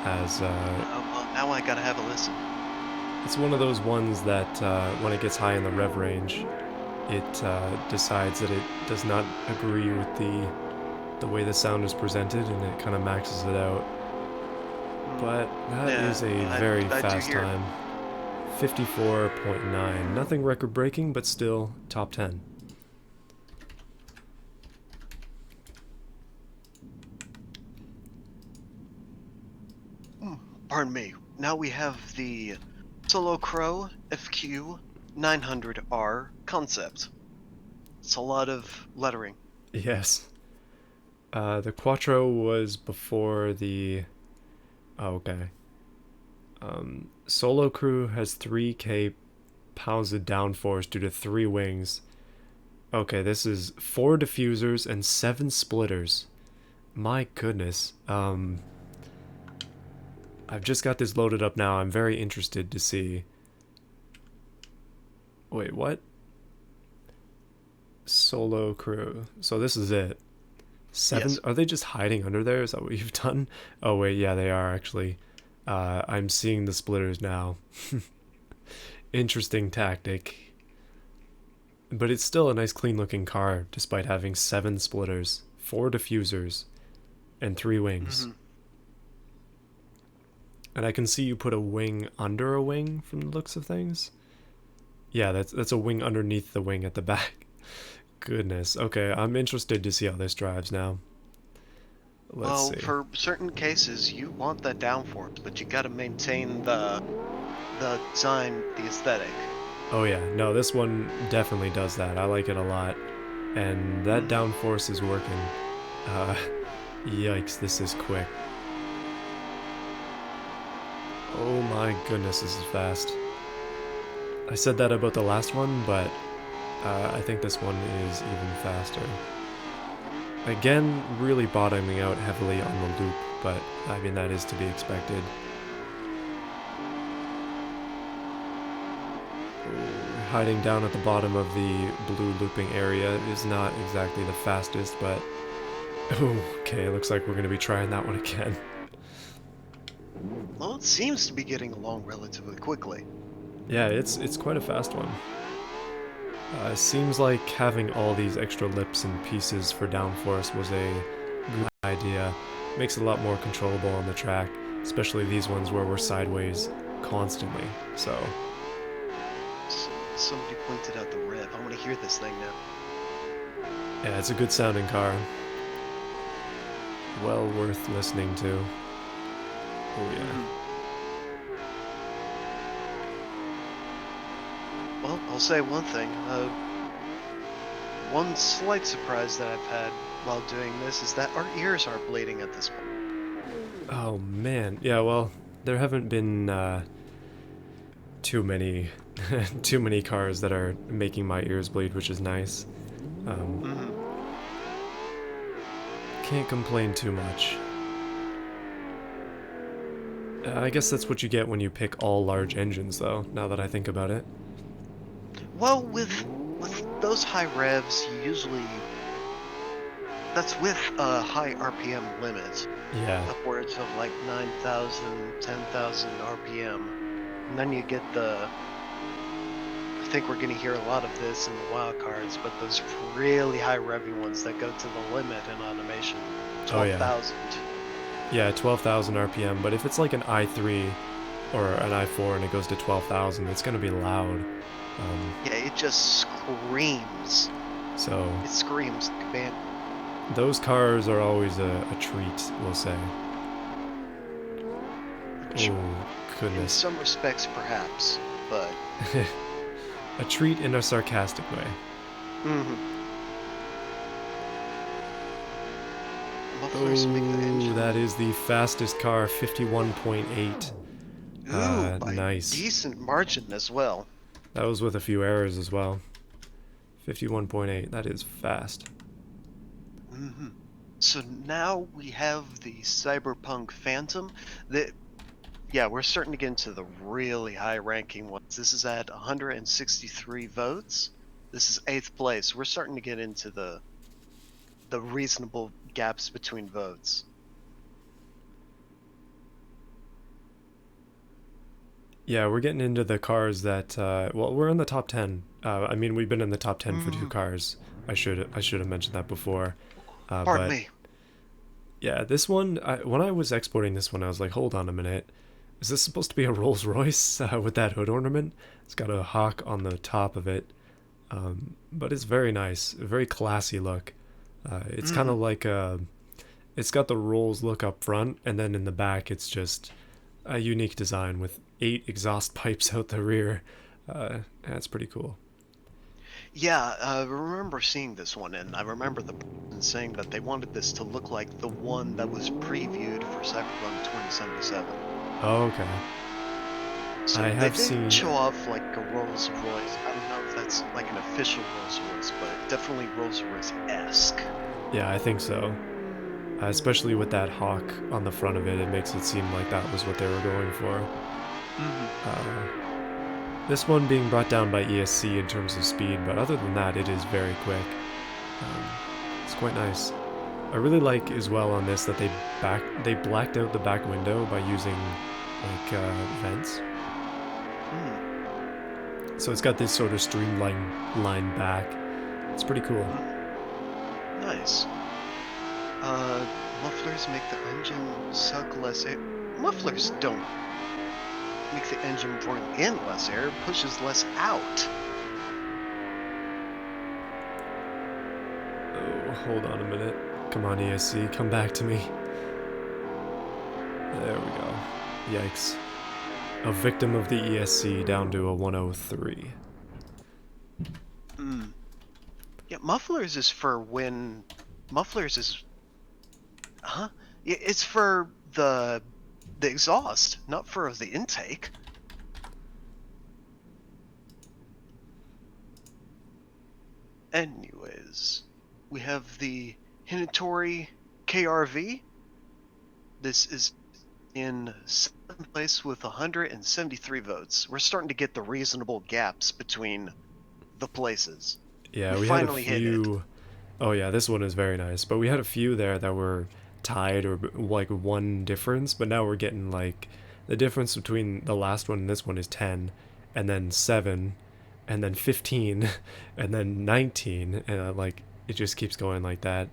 as well, now I gotta have a listen. It's one of those ones that when it gets high in the rev range, it decides that it does not agree with the way the sound is presented, and it kind of maxes it out. But that is a very fast time. 54.9. Nothing record-breaking, but still top 10. Pardon me. Now we have the Solo Crow FQ 900R concept. It's a lot of lettering. Yes. The Quattro was before the. Oh, okay. Solo Crew has 3k pounds of downforce due to 3 wings. Okay, this is 4 diffusers and 7 splitters. My goodness. I've just got this loaded up now. I'm very interested to see. Wait, what? Solo Crew. So this is it. 7. Yes. Are they just hiding under there? Is that what you've done? Oh wait, yeah, they are actually. I'm seeing the splitters now. Interesting tactic. But it's still a nice clean looking car, despite having 7 splitters, 4 diffusers, and 3 wings. Mm-hmm. And I can see you put a wing under a wing from the looks of things. Yeah, that's a wing underneath the wing at the back. Goodness. Okay, I'm interested to see how this drives now. Let's Well, see. for certain cases, you want that downforce, but you got to maintain the design, the aesthetic. Oh yeah, no, this one definitely does that. I like it a lot. And that downforce is working. Uh, yikes, this is quick. Oh my goodness, this is fast. I said that about the last one, but I think this one is even faster. Again, really bottoming out heavily on the loop, but I mean, that is to be expected. Hiding down at the bottom of the blue looping area is not exactly the fastest, but okay, looks like we're going to be trying that one again. Well, it seems to be getting along relatively quickly. Yeah, it's quite a fast one. Seems like having all these extra lips and pieces for downforce was a good idea. Makes it a lot more controllable on the track, especially these ones where we're sideways constantly. So Somebody pointed out the rev. I want to hear this thing now. yeah, it's a good sounding car. Well worth listening to. Oh yeah. Well, I'll say one thing. One slight surprise that I've had while doing this is that our ears aren't bleeding at this point. Oh man, yeah. Well, there haven't been too many, too many cars that are making my ears bleed, which is nice. Can't complain too much. I guess that's what you get when you pick all large engines, though. Now that I think about it. Well, with those high revs, you usually that's with a high RPM limit, Yeah. upwards of like 9,000, 10,000 RPM, and then you get the. I think we're going to hear a lot of this in the wildcards, but those really high revving ones that go to the limit in automation, 12,000. Yeah, 12,000 RPM. But if it's like an i3 or an i4 and it goes to 12,000, it's gonna be loud. Yeah, it just screams. So It screams, man. those cars are always a treat, we'll say. Oh In goodness, some respects, perhaps, but. a treat in a sarcastic way. Oh, that is the fastest car, 51.8. Ooh, by Nice. decent margin as well. That was with a few errors as well. 51.8, that is fast. So now we have the Cyberpunk Phantom. Yeah, we're starting to get into the really high-ranking ones. This is at 163 votes. This is 8th place. We're starting to get into the reasonable gaps between votes. Yeah, we're getting into the cars that well, we're in the top 10. I mean, we've been in the top 10 for 2 cars. I should have mentioned that before. Pardon But me. yeah, this one, when I was exporting this one, I was like, hold on a minute. Is this supposed to be a Rolls Royce with that hood ornament? It's got a hawk on the top of it. But it's very nice, a very classy look. It's kind of like it's got the Rolls look up front, and then in the back, it's just a unique design with 8 exhaust pipes out the rear. That's pretty cool. Yeah, I remember seeing this one, and I remember the person saying that they wanted this to look like the one that was previewed for Cyberpunk 2077. Oh, okay. I So they have did same. show off like a Rolls Royce. I don't know if that's like an official Rolls Royce, but definitely Rolls Royce-esque. Yeah, I think so. Especially with that hawk on the front of it, it makes it seem like that was what they were going for. Hmm. This one being brought down by ESC in terms of speed, but other than that, it is very quick. Um, it's quite nice. I really like as well on this that they blacked out the back window by using like vents. Mm, So it's got this sort of streamlined line back. It's pretty cool. nice. Uh, Mufflers make the engine suck less air. Mufflers don't make the engine bring in less air, it pushes less out. Oh, hold on a minute. Come on, ESC, come back to me. There we go. Yikes. A victim of the ESC down to a 103. Mm. Yeah, mufflers is for when mufflers is it's for the exhaust, not for the intake. Anyways, we have the Hinatori KRV. This is in 7th place with 173 votes. We're starting to get the reasonable gaps between the places. Yeah, We we had a finally hit it. few. Oh, yeah, this one is very nice. But we had a few there that were tied or like one difference, but now we're getting like the difference between the last one and this one is 10, and then 7, and then 15, and then 19, and like it just keeps going like that.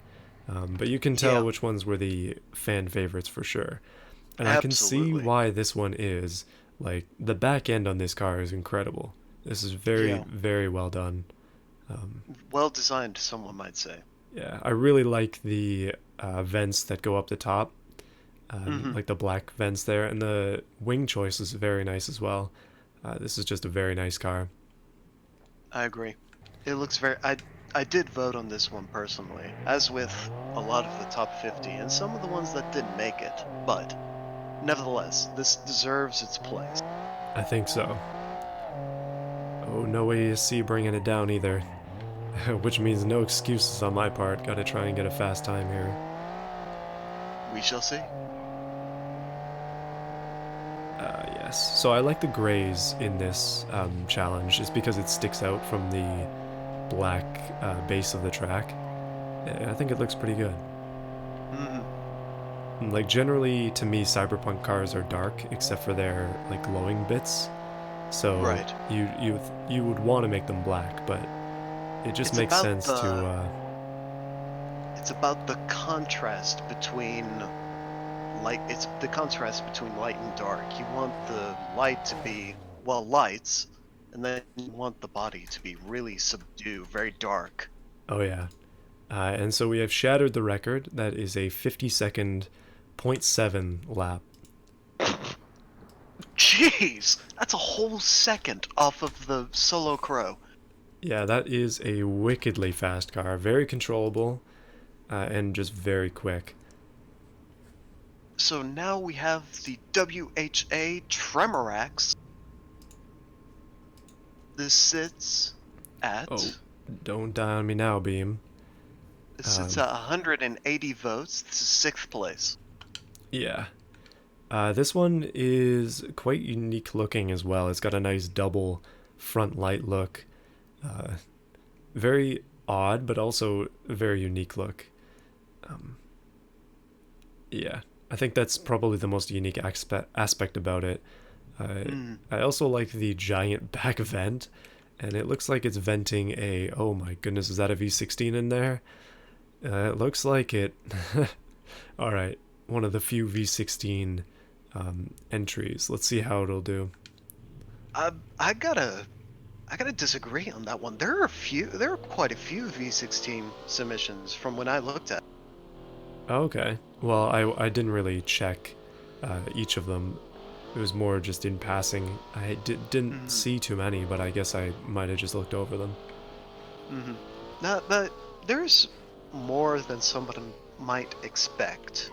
But you can tell Yeah, which ones were the fan favorites for sure. And I can see absolutely. why this one is. Like, the back end on this car is incredible. This is very, Yeah, very well done. Um, well designed, someone might say. yeah, I really like the vents that go up the top, Hmm. like the black vents there, and the wing choice is very nice as well. This is just a very nice car. I agree. It looks very. I did vote on this one personally, as with a lot of the top 50 and some of the ones that didn't make it. But nevertheless, this deserves its place. I think so. Oh, no ASC bringing it down either, which means no excuses on my part. Gotta try and get a fast time here. We shall see. Yes. So I like the grays in this challenge just because it sticks out from the black base of the track. I think it looks pretty good. Hmm. Like generally to me Cyberpunk cars are dark except for their like glowing bits. So Right. you would want to make them black, but it just It's makes about sense to the it's about the contrast between light. It's the contrast between light and dark. You want the light to be well lights, and then you want the body to be really subdued, very dark. oh yeah. And so we have shattered the record. That is a 50-second .7 lap. Jeez, that's a whole second off of the Solo Crow. Yeah, that is a wickedly fast car, very controllable, and just very quick. So now we have the WHA Tremorax. This sits Oh, at don't die on me now, Beam. this sits Um, at 180 votes. This is 6th place. yeah. This one is quite unique looking as well. It's got a nice double front light look. Uh, Very odd, but also a very unique look. Um, yeah, I think that's probably the most unique aspect about it. Mm. I also like the giant back vent, and it looks like it's venting a. Oh my goodness, is that a V16 in there? It looks like it. All right, one of the few V16 entries. Let's see how it'll do. I I gotta disagree on that one. There are quite a few V16 submissions from when I looked at. Okay. Well, I didn't really check each of them. It was more just in passing. I didn't Mm-hmm. see too many, but I guess I might have just looked over them. Mm-hmm. No, but there's more than someone might expect.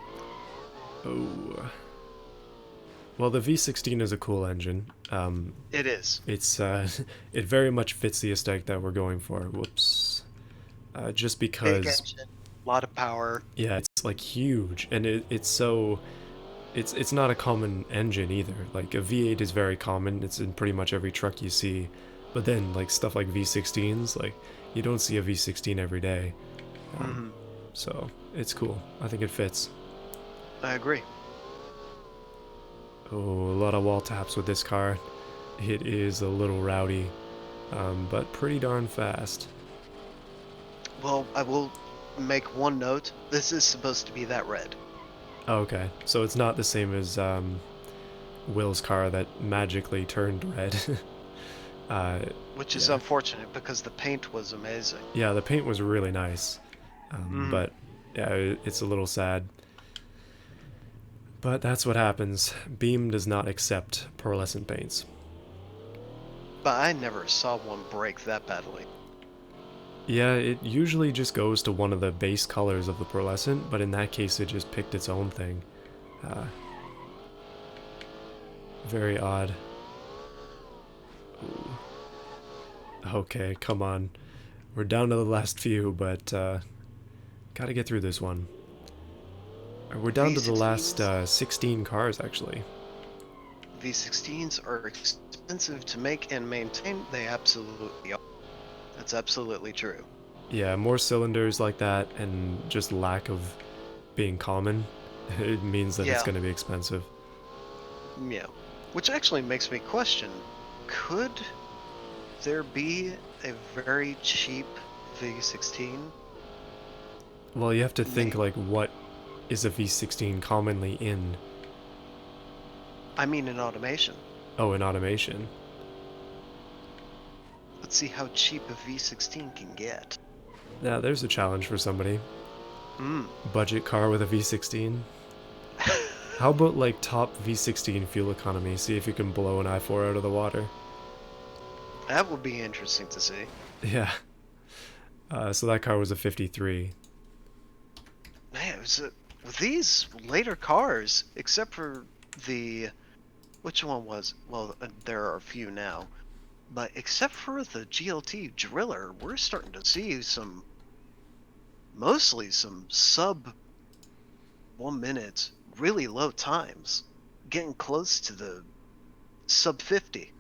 Oh. Well, the V16 is a cool engine. It is. It's it very much fits the aesthetic that we're going for. Whoops. Just Big because, engine, a lot of power. yeah, it's like huge, and it's so it's not a common engine either. Like a V8 is very common. It's in pretty much every truck you see. But then like stuff like V16s, like you don't see a V16 every day. Um, Mm-hmm. so it's cool. I think it fits. I agree. Oh, a lot of wall taps with this car. It is a little rowdy, but pretty darn fast. Well, I will make one note. This is supposed to be that red. Oh, okay, so it's not the same as Will's car that magically turned red. uh, Which is yeah, unfortunate because the paint was amazing. yeah, the paint was really nice, Mm-hmm. but yeah, it's a little sad. But that's what happens. Beam does not accept pearlescent paints. But I never saw one break that badly. Yeah, it usually just goes to one of the base colors of the pearlescent, but in that case it just picked its own thing. Uh, Very odd. Ooh. Okay, come on. We're down to the last few, but gotta get through this one. We're down to the last V16s, 16 cars, actually. V16s are expensive to make and maintain. They absolutely are. That's absolutely true. Yeah, more cylinders like that, and just lack of being common, it means that it's Yeah, gonna be expensive. yeah. Which actually makes me question, could there be a very cheap V16? Well, you have to think, May like, what is a V16 commonly in? I mean in automation. Oh, in automation. Let's see how cheap a V16 can get. Yeah, there's a challenge for somebody. Hmm. Budget car with a V16. How about like top V16 fuel economy? See if you can blow an i4 out of the water. That would be interesting to see. Yeah. So that car was a 53. Man, with these later cars, except for the which one was? Well, there are a few now, but except for the GLT Driller, we're starting to see mostly some sub 1 minute, really low times, getting close to the sub 50.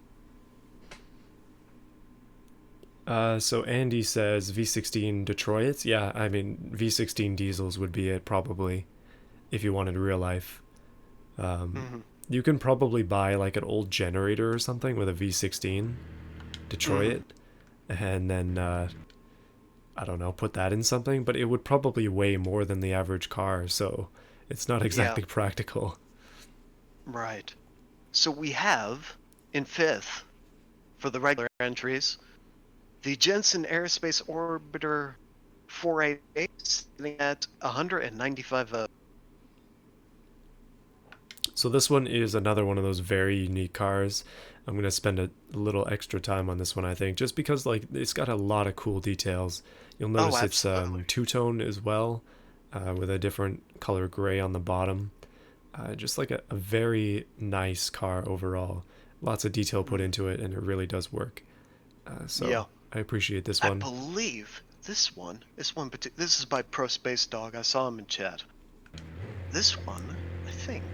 So Andy says V16 Detroit. Yeah, I mean V16 diesels would be it probably if you wanted real life. Um, Mm-hmm. you can probably buy like an old generator or something with a V16 Mm-hmm. Detroit, and then I don't know, put that in something. But it would probably weigh more than the average car, so it's not Yeah, exactly practical. right. So we have in fifth for the regular entries the Jensen Aerospace Orbiter 488 sitting at 195. So this one is another one of those very unique cars. I'm gonna spend a little extra time on this one, I think, just because like it's got a lot of cool details. You'll Oh, notice it's absolutely. two-tone as well, with a different color gray on the bottom. Just like a very nice car overall. Lots of detail put Mm, into it, and it really does work. So yeah, I appreciate this I one. believe this is by Pro Space Dog. I saw him in chat. This one, I think,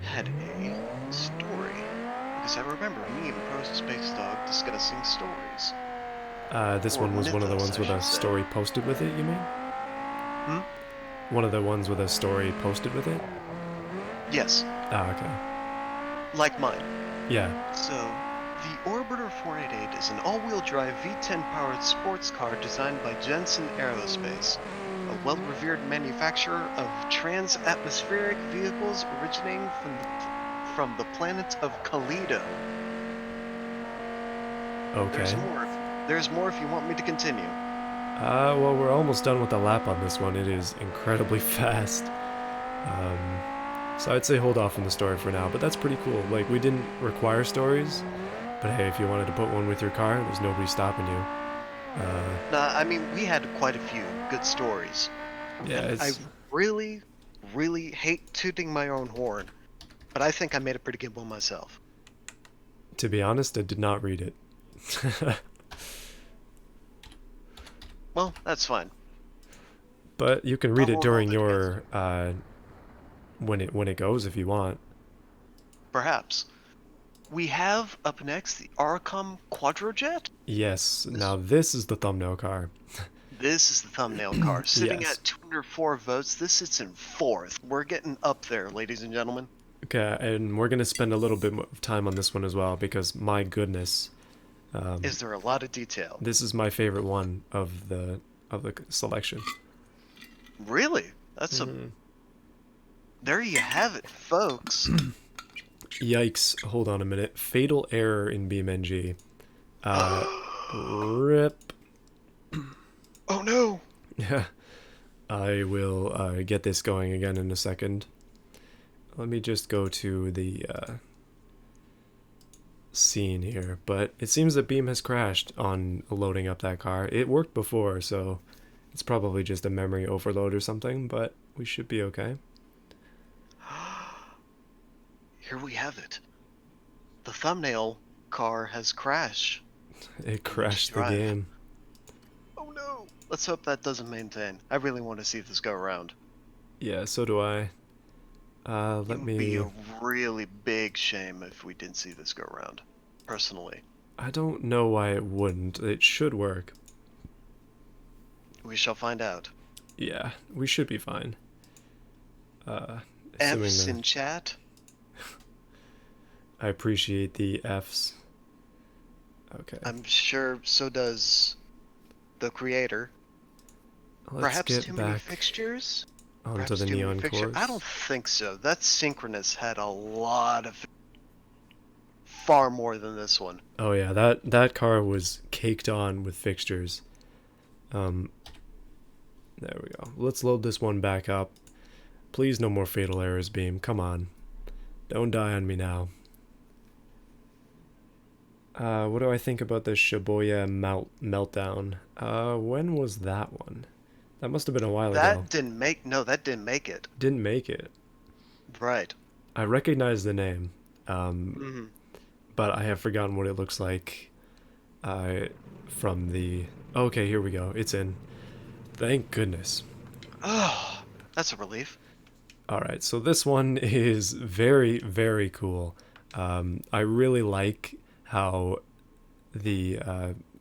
had a story because I remember me and Pro Space Dog discussing stories This or one was one of the mythos, ones I with a should say. story posted with it. You mean Hmm? one of the ones with a story posted with it? Yes, Ah, okay. like mine. Yeah. So, the Orbiter 488 is an all-wheel drive V10-powered sports car designed by Jensen Aerospace, a well-revered manufacturer of trans-atmospheric vehicles originating from the planet of Kalido. There's Okay. more. There's more if you want me to continue. Well, we're almost done with the lap on this one. It is incredibly fast. Um, So I'd say hold off on the story for now, but that's pretty cool. Like, we didn't require stories, but hey, if you wanted to put one with your car, there's nobody stopping you. Nah, I mean, we had quite a few good stories. Yeah, And I it's really, really hate tooting my own horn, but I think I made a pretty good one myself. to be honest, I did not read it. Well, that's fine. But you can read But it we'll roll during that against your when it goes if you want. perhaps. We have up next the Arcom Quadrojet. Yes. This Now this is the thumbnail car. this is the thumbnail car. Sitting Yes. at 204 votes, this sits in fourth. We're getting up there, ladies and gentlemen. Okay, and we're gonna spend a little bit of time on this one as well because my goodness, Is there a lot of detail? this is my favorite one of the selection. Really? That's a. There you have it, folks. Yikes! Hold on a minute. Fatal error in BeamNG. Rip. Oh no! Yeah. I will get this going again in a second. Let me just go to the scene here. But it seems that Beam has crashed on loading up that car. It worked before, so it's probably just a memory overload or something, but we should be okay. Here we have it. The thumbnail car has crashed. It crashed the Drive. game. Oh no! Let's hope that doesn't maintain. I really want to see this go around. Yeah, so do I. It Let would be me... a really big shame if we didn't see this go around. Personally. I don't know why it wouldn't. It should work. We shall find out. Yeah, we should be fine. F's Assuming in chat. I appreciate the F's. Okay. I'm sure so does the creator. Let's Perhaps get too many back fixtures? onto Perhaps the too many neon fixtures? course. I don't think so. That synchronous had a lot of far more than this one. Oh yeah, that car was caked on with fixtures. There we go. Let's load this one back up. Please, no more fatal errors, Beam. Come on. Don't die on me now. What do I think about the Shibuya meltdown? When was that one? That must have been a while ago. That didn't make it. Didn't make it. Right. I recognize the name, but I have forgotten what it looks like from the... Okay, here we go. It's in. Thank goodness. Oh, that's a relief. Alright, so this one is very, very cool. I really like how the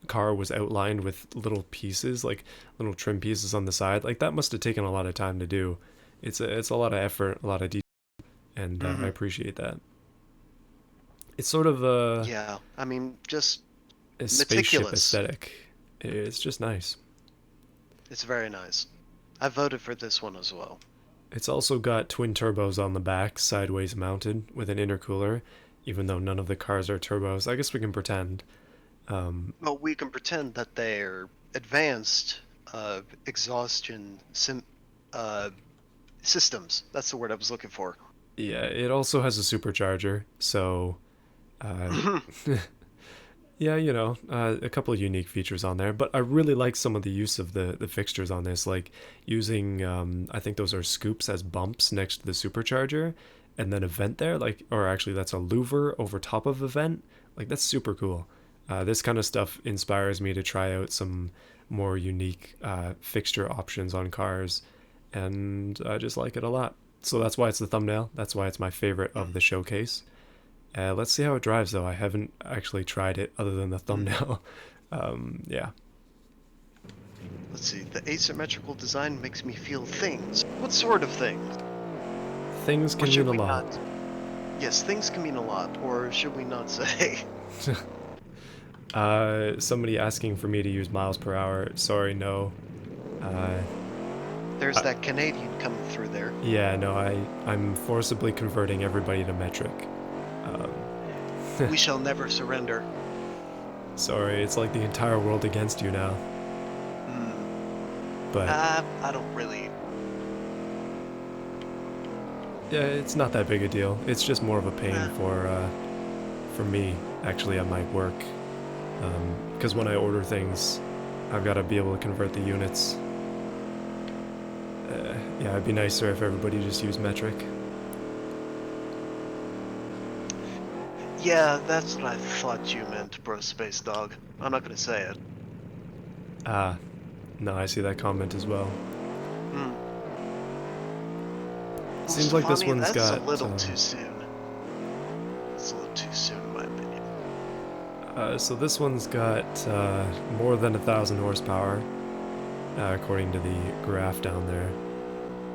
car was outlined with little pieces, like little trim pieces on the side. Like, that must have taken a lot of time to do. It's a lot of effort, a lot of detail, and I appreciate that. It's sort of Yeah, I mean, just a spaceship meticulous. aesthetic. It's just nice. It's very nice. I voted for this one as well. It's also got twin turbos on the back, sideways mounted, with an intercooler, even though none of the cars are turbos. I guess we can pretend. Well, we can pretend that they're advanced exhaustion systems. That's the word I was looking for. Yeah, it also has a supercharger, so... yeah, you know, a couple of unique features on there, but I really like some of the use of the fixtures on this, like using, I think those are scoops as bumps next to the supercharger, and then a vent there, like, or actually that's a louver over top of a vent. Like, that's super cool. This kind of stuff inspires me to try out some more unique fixture options on cars, and I just like it a lot. So that's why it's the thumbnail. That's why it's my favorite of the showcase. Let's see how it drives, though. I haven't actually tried it other than the thumbnail. Yeah. Let's see. The asymmetrical design makes me feel things. What sort of things? Things can mean a lot. Not... Yes, things can mean a lot. Or should we not say? Somebody asking for me to use miles per hour. Sorry, no. There's that Canadian coming through there. Yeah, no, I'm forcibly converting everybody to metric. We shall never surrender. Sorry, it's like the entire world against you now. But I don't really. Yeah, it's not that big a deal. It's just more of a pain Eh, for me actually at my work, because when I order things, I've got to be able to convert the units. Yeah, it'd be nicer if everybody just used metric. yeah, that's what I thought you meant, bro space dog. I'm not gonna say it. Ah, no, I see that comment as well. Hmm. Well, Seems like this Stefani, one's that's a got. little too soon. It's a little too soon, in my opinion. So this one's got more than 1,000 horsepower, according to the graph down there,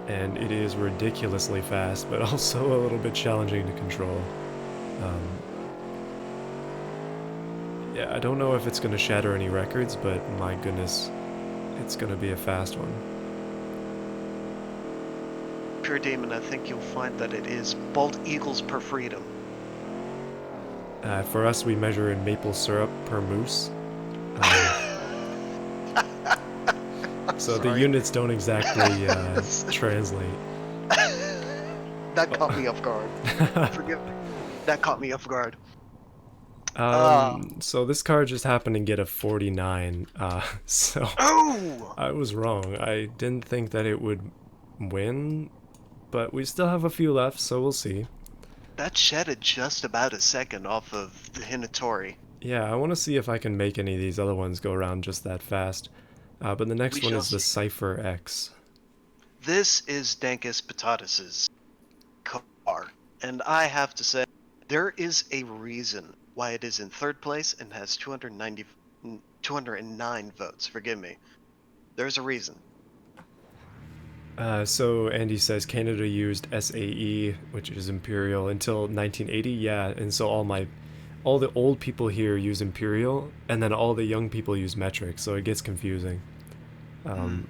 and it is ridiculously fast, but also a little bit challenging to control. Um, yeah, I don't know if it's going to shatter any records, but my goodness, it's going to be a fast one. Pure Demon, I think you'll find that it is bald eagles per freedom. For us, we measure in maple syrup per moose. So the Sorry. units don't exactly translate. That caught me off guard. Forgive me. That caught me off guard. So this car just happened to get a 49. So Oh! I was wrong. I didn't think that it would win, but we still have a few left, so we'll see. That shedded just about a second off of the Hinatori. Yeah, I want to see if I can make any of these other ones go around just that fast. But the We next one shall is the see. Cypher X. This is Dankus Patatus's car, and I have to say, there is a reason why it is in third place and has 209 votes. Forgive me. There's a reason. So Andy says Canada used SAE, which is Imperial, until 1980. Yeah, and so all the old people here use Imperial, and then all the young people use metric, so it gets confusing. Hmm.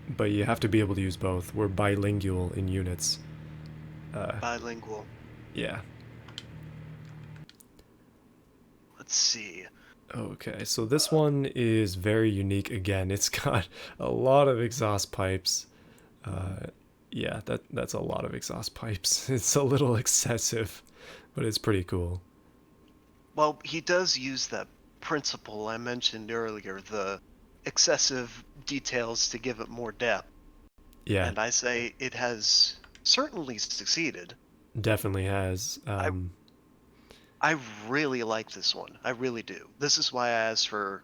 But you have to be able to use both. We're bilingual in units. Bilingual. Yeah. Let's see. Okay, so this one is very unique again. It's got a lot of exhaust pipes. Uh, yeah, that's a lot of exhaust pipes. It's a little excessive, but it's pretty cool. Well, he does use that principle I mentioned earlier, the excessive details to give it more depth. Yeah, And I say it has certainly succeeded. definitely has. I really like this one. I really do. This is why I asked for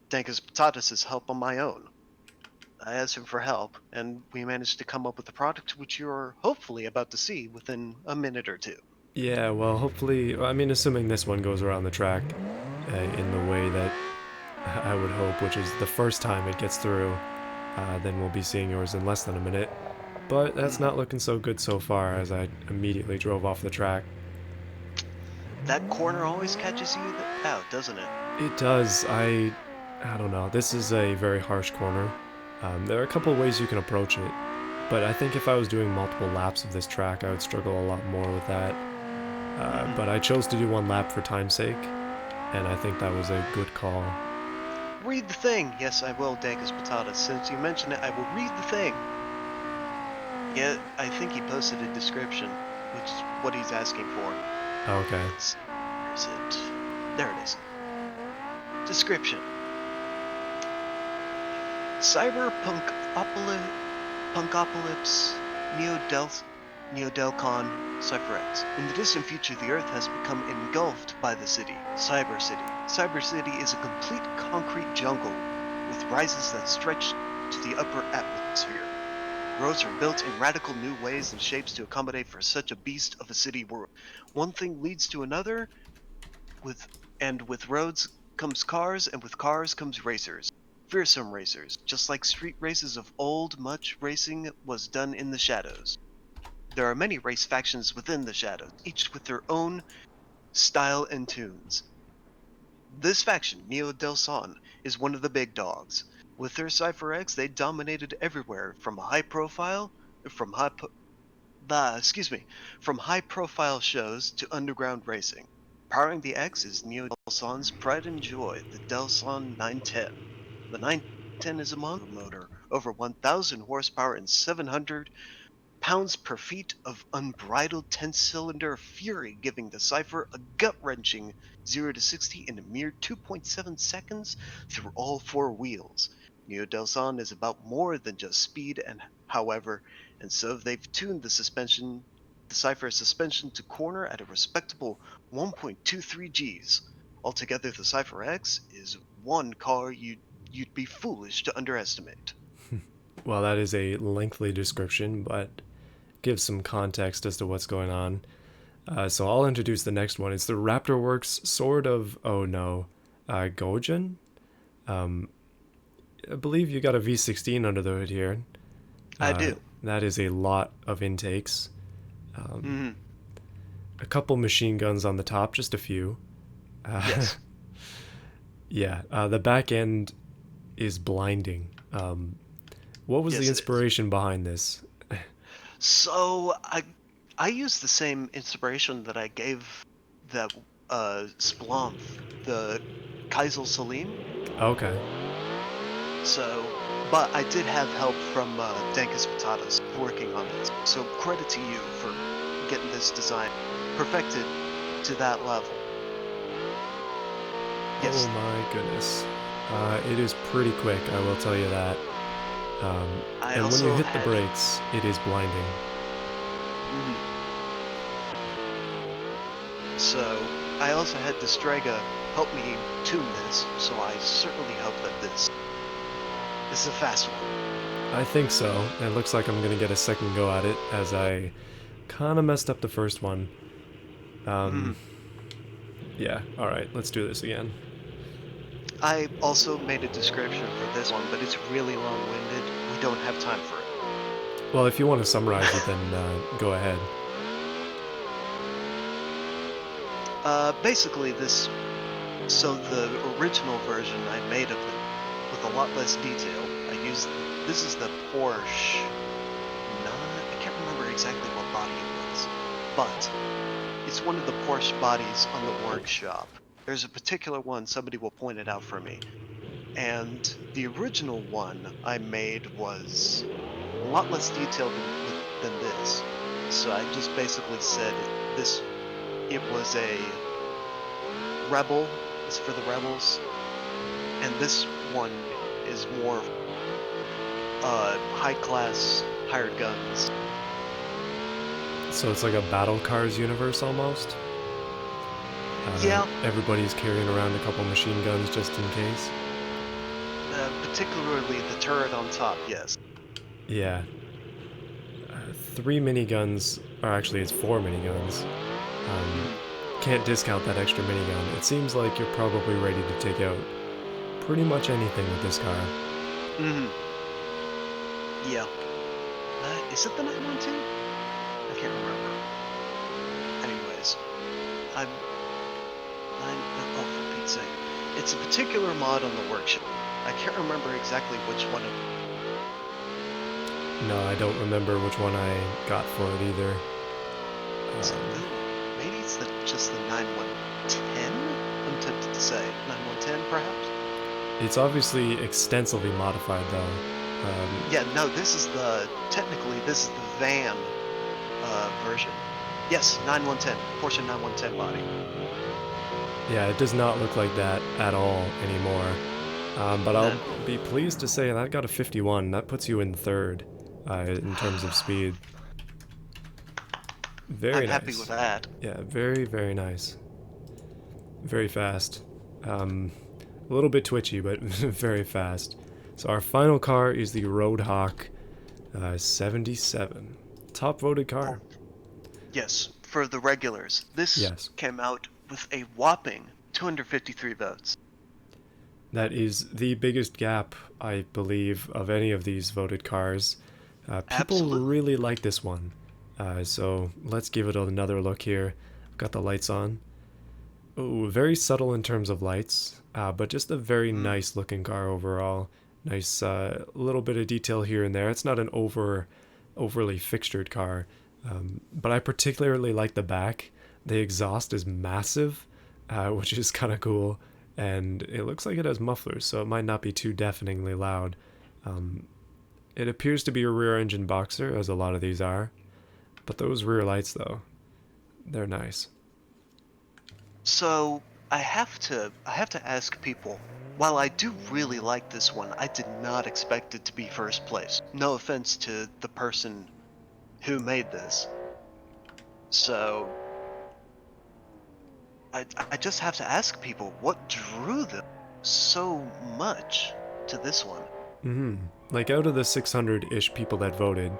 Dankus Patatas' help on my own. I asked him for help, and we managed to come up with a product which you're hopefully about to see within a minute or two. Yeah, well, hopefully, I mean, assuming this one goes around the track in the way that I would hope, which is the first time it gets through, then we'll be seeing yours in less than a minute. But that's not looking so good so far as I immediately drove off the track. That corner always catches you out, doesn't it? It does. I don't know. This is a very harsh corner. There are a couple of ways you can approach it, but I think if I was doing multiple laps of this track, I would struggle a lot more with that. But I chose to do one lap for time's sake, and I think that was a good call. Read the thing. Yes, I will, Dankus Patatas. Since you mentioned it, I will read the thing. Yeah, I think he posted a description, which is what he's asking for. Okay. Where is it? There it is. Description. Punkopolypse Neodelcon Cypher X. In the distant future, the Earth has become engulfed by the city, Cyber City. Cyber City is a complete concrete jungle with rises that stretch to the upper atmosphere. Roads are built in radical new ways and shapes to accommodate for such a beast of a city where one thing leads to another, with roads comes cars, and with cars comes racers. Fearsome racers. Just like street races of old, much racing was done in the shadows. There are many race factions within the shadows, each with their own style and tunes. This faction, Neo Del Son, is one of the big dogs. With their Cypher X, they dominated everywhere from from high, from high-profile shows to underground racing. Powering the X is Neo Del Son's pride and joy, the Del Son 910. The 910 is a monster motor, over 1,000 horsepower and 700 pounds per feet of unbridled 10-cylinder fury, giving the Cypher a gut-wrenching 0 to 60 in a mere 2.7 seconds through all four wheels. Neo Delson is about more than just speed, and however, and so they've tuned the Cypher's suspension to corner at a respectable 1.23 Gs. Altogether, the Cypher X is one car you'd be foolish to underestimate. Well, that is a lengthy description, but gives some context as to what's going on. So I'll introduce the next one. It's the Raptorworks sort of, oh no, Gojen? I believe you got a V16 under the hood here. I do. That is a lot of intakes. Mhm. A couple machine guns on the top, just a few. Yes. Yeah, the back end is blinding. What was Yes, the it is. inspiration behind this? So I used the same inspiration that I gave that Splomph, the Kaisel Salim. Okay. So, but I did have help from Dankus Patatas working on this. So credit to you for getting this design perfected to that level. Yes. Oh my goodness. It is pretty quick, I will tell you that. I And when you also hit the had. brakes, it is blinding. Mhm. So I also had Distrega help me tune this. So I certainly hope that this is a fast one. I think so. It looks like I'm gonna get a second go at it, as I kinda messed up the first one. Mhm. Yeah, alright, let's do this again. I also made a description for this one, but it's really long-winded. We don't have time for it. Well, if you want to summarize it, then go ahead. Basically, so the original version I made of it with a lot less detail. This is the Porsche. I can't remember exactly what body it was, but it's one of the Porsche bodies on the workshop. There's a particular one, somebody will point it out for me. And the original one I made was a lot less detailed than this. So I just basically said it was a rebel. It's for the rebels, and this one is more high class hired guns. So it's like a Battle Cars universe almost? Yeah, Everybody's carrying around a couple machine guns just in case? particularly the turret on top. Yes. Yeah. 3 miniguns, or actually it's 4 miniguns. Can't discount that extra minigun. It seems like you're probably ready to take out pretty much anything with this car. Mm-hmm. Yeah. Is it the 912? I can't remember. Anyways, oh, for Pete's sake. It's a particular mod on the workshop. I can't remember exactly which one it. No, I don't remember which one I got for it either. Maybe it's just the 9110? I'm tempted to say 9110, perhaps? It's obviously extensively modified though. Yeah, no, technically, this is the van version. Yes, 9110, Porsche 9110 body. Yeah, it does not look like that at all anymore. But I'll be pleased to say that got a 51. That puts you in third in terms of speed. Very I'm nice. happy with that. Yeah, very, very nice. Very fast. A little bit twitchy, but very fast. So our final car is the Roadhawk 77. Top voted car. Yes, for the regulars. This Yes. came out with a whopping 253 votes. That is the biggest gap, I believe, of any of these voted cars. People Absolutely. really like this one. So let's give it another look here. I've got the lights on. Ooh, very subtle in terms of lights, but just a very nice looking car overall. Nice little bit of detail here and there. It's not an overly fixtured car, but I particularly like the back. The exhaust is massive, which is kind of cool, and it looks like it has mufflers, so it might not be too deafeningly loud. It appears to be a rear engine boxer, as a lot of these are. But those rear lights, though, they're nice. So I have to ask people. While I do really like this one, I did not expect it to be first place. No offense to the person who made this. So I just have to ask people what drew them so much to this one. Like, out of the 600-ish people that voted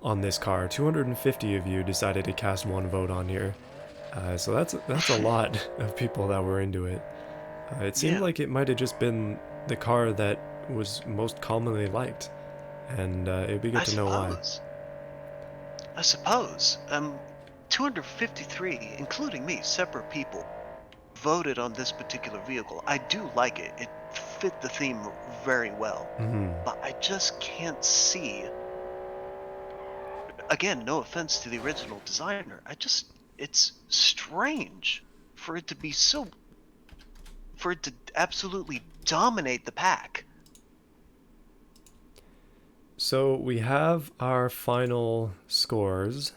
on this car, 250 of you decided to cast one vote on here. So that's a lot of people that were into it. It seemed Yeah, like it might have just been the car that was most commonly liked, and it'd be good I to know why. suppose. I suppose. 253, including me, separate people, voted on this particular vehicle. I do like it. It fit the theme very well. But I just can't see. Again, no offense to the original designer. It's strange for it to be so, for it to absolutely dominate the pack. So we have our final scores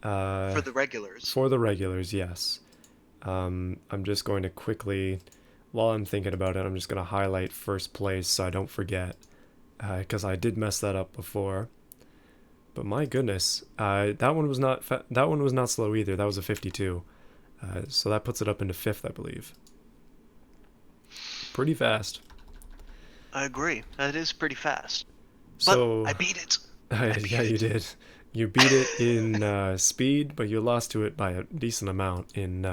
For the regulars. for the regulars, yes. I'm just going to quickly, while I'm thinking about it, I'm just going to highlight first place so I don't forget, because I did mess that up before. But my goodness, that one was not that one was not slow either. That was a 52, so that puts it up into fifth, I believe. Pretty fast. I agree. That is pretty fast. But So I beat it. I beat yeah, you it. did. You beat it in speed, but you lost to it by a decent amount in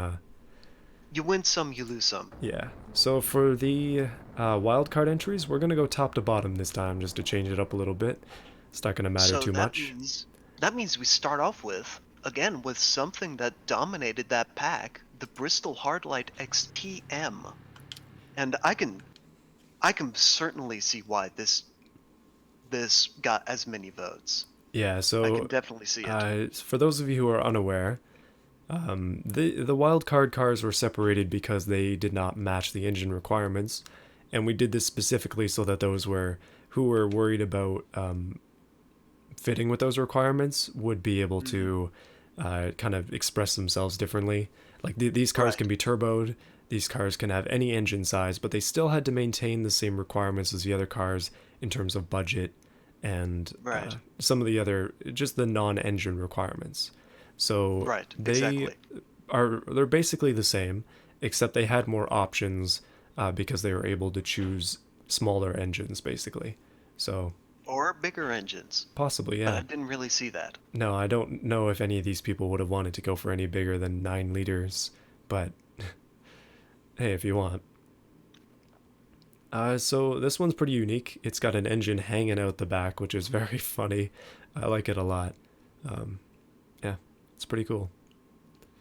You win some, you lose some. yeah. So for the wildcard entries, we're gonna go top to bottom this time, just to change it up a little bit. It's not gonna matter So too much. that means we start off with, again, with something that dominated that pack, the Bristol Hardlight XTM. And I can certainly see why this got as many votes. Yeah. I can So definitely see it. for those of you who are unaware, the wildcard cars were separated because they did not match the engine requirements, and we did this specifically so that those who were worried about fitting with those requirements would be able to kind of express themselves differently. Like these cars can Right. be turboed, these cars can have any engine size, but they still had to maintain the same requirements as the other cars in terms of budget and Right. some of the other, just the non-engine requirements. So Right. Exactly. they're basically the same, except they had more options because they were able to choose smaller engines, basically. So Or bigger engines. possibly, But I yeah. didn't really see that. No, I don't know if any of these people would have wanted to go for any bigger than 9 liters, but hey, if you want. So this one's pretty unique. It's got an engine hanging out the back, which is very funny. I like it a lot. Yeah, it's pretty cool.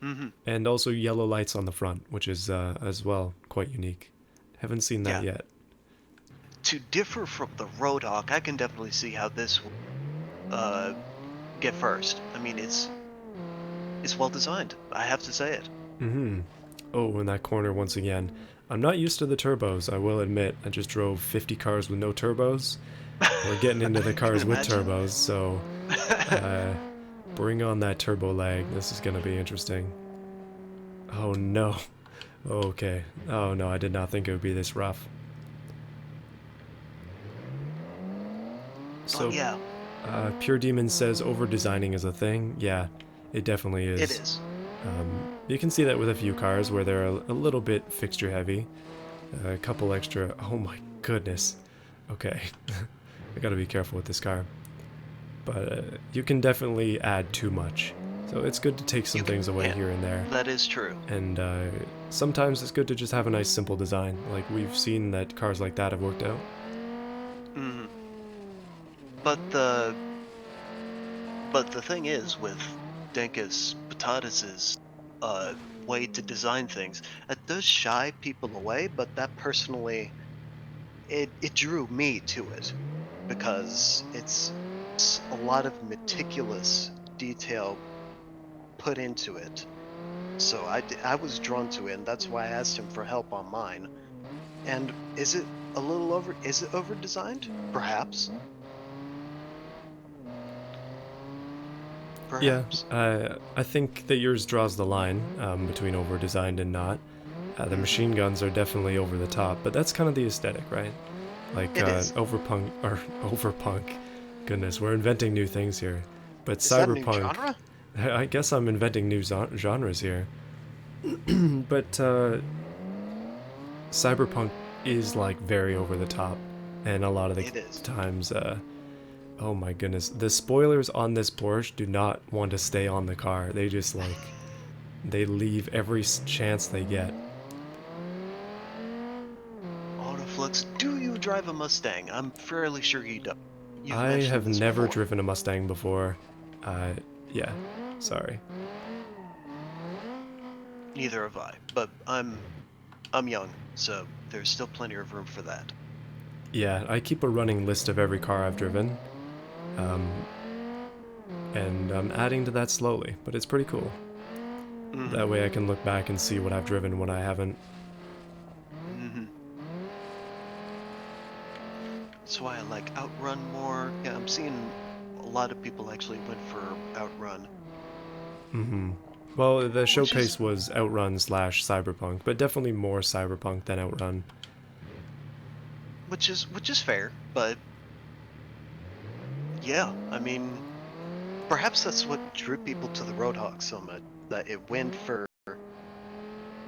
Hmm. And also yellow lights on the front, which is as well quite unique. Haven't seen that Yeah. yet. To differ from the Roadhog, I can definitely see how this will get first. I mean, it's well designed. I have to say it. Oh, in that corner once again. I'm not used to the turbos, I will admit. I just drove 50 cars with no turbos. We're getting into the I can cars with imagine. turbos, so uh, bring on that turbo lag. This is going to be interesting. Oh no. Okay. Oh no, I did not think it would be this rough. Oh So, yeah, Pure Demon says over designing is a thing. Yeah, it definitely it is. is. You can see that with a few cars where they're a little bit fixture heavy. A couple extra. Oh my goodness. Okay. I gotta be careful with this car. But you can definitely add too much. So it's good to take some things away Yeah, here and there. that is true. And sometimes it's good to just have a nice simple design. Like we've seen that cars like that have worked out. Hmm. But the but the thing is with Denkus Patatas's way to design things, it does shy people away. But that personally, it drew me to it because it's a lot of meticulous detail put into it. So I was drawn to it, and that's why I asked him for help on mine. And is it over designed? Perhaps. Yeah, perhaps. I think that yours draws the line between over-designed and not. The machine guns are definitely over the top, but that's kind of the aesthetic, right? Like It is. overpunk or overpunk. Goodness, we're inventing new things here. But Is that a new cyberpunk, genre? I guess I'm inventing new genres here. But cyberpunk is like very over the top, and a lot of the It is. times, oh my goodness, the spoilers on this Porsche do not want to stay on the car. They just like they leave every chance they get. Autoflux, do you drive a Mustang? I'm fairly sure you don't. You've I mentioned have this never before. driven a Mustang before. Yeah, sorry. Neither have I, but I'm young, so there's still plenty of room for that. Yeah, I keep a running list of every car I've driven, um, and I'm adding to that slowly, but it's pretty cool. That way I can look back and see what I've driven, what I haven't. Mm-hmm. That's why I like Outrun more. Yeah, I'm seeing a lot of people actually went for Outrun. Mm-hmm. Well, the Which is showcase was Outrun slash Cyberpunk, but definitely more Cyberpunk than Outrun. which is fair, but yeah, I mean, perhaps that's what drew people to the Roadhog so much, that it went for.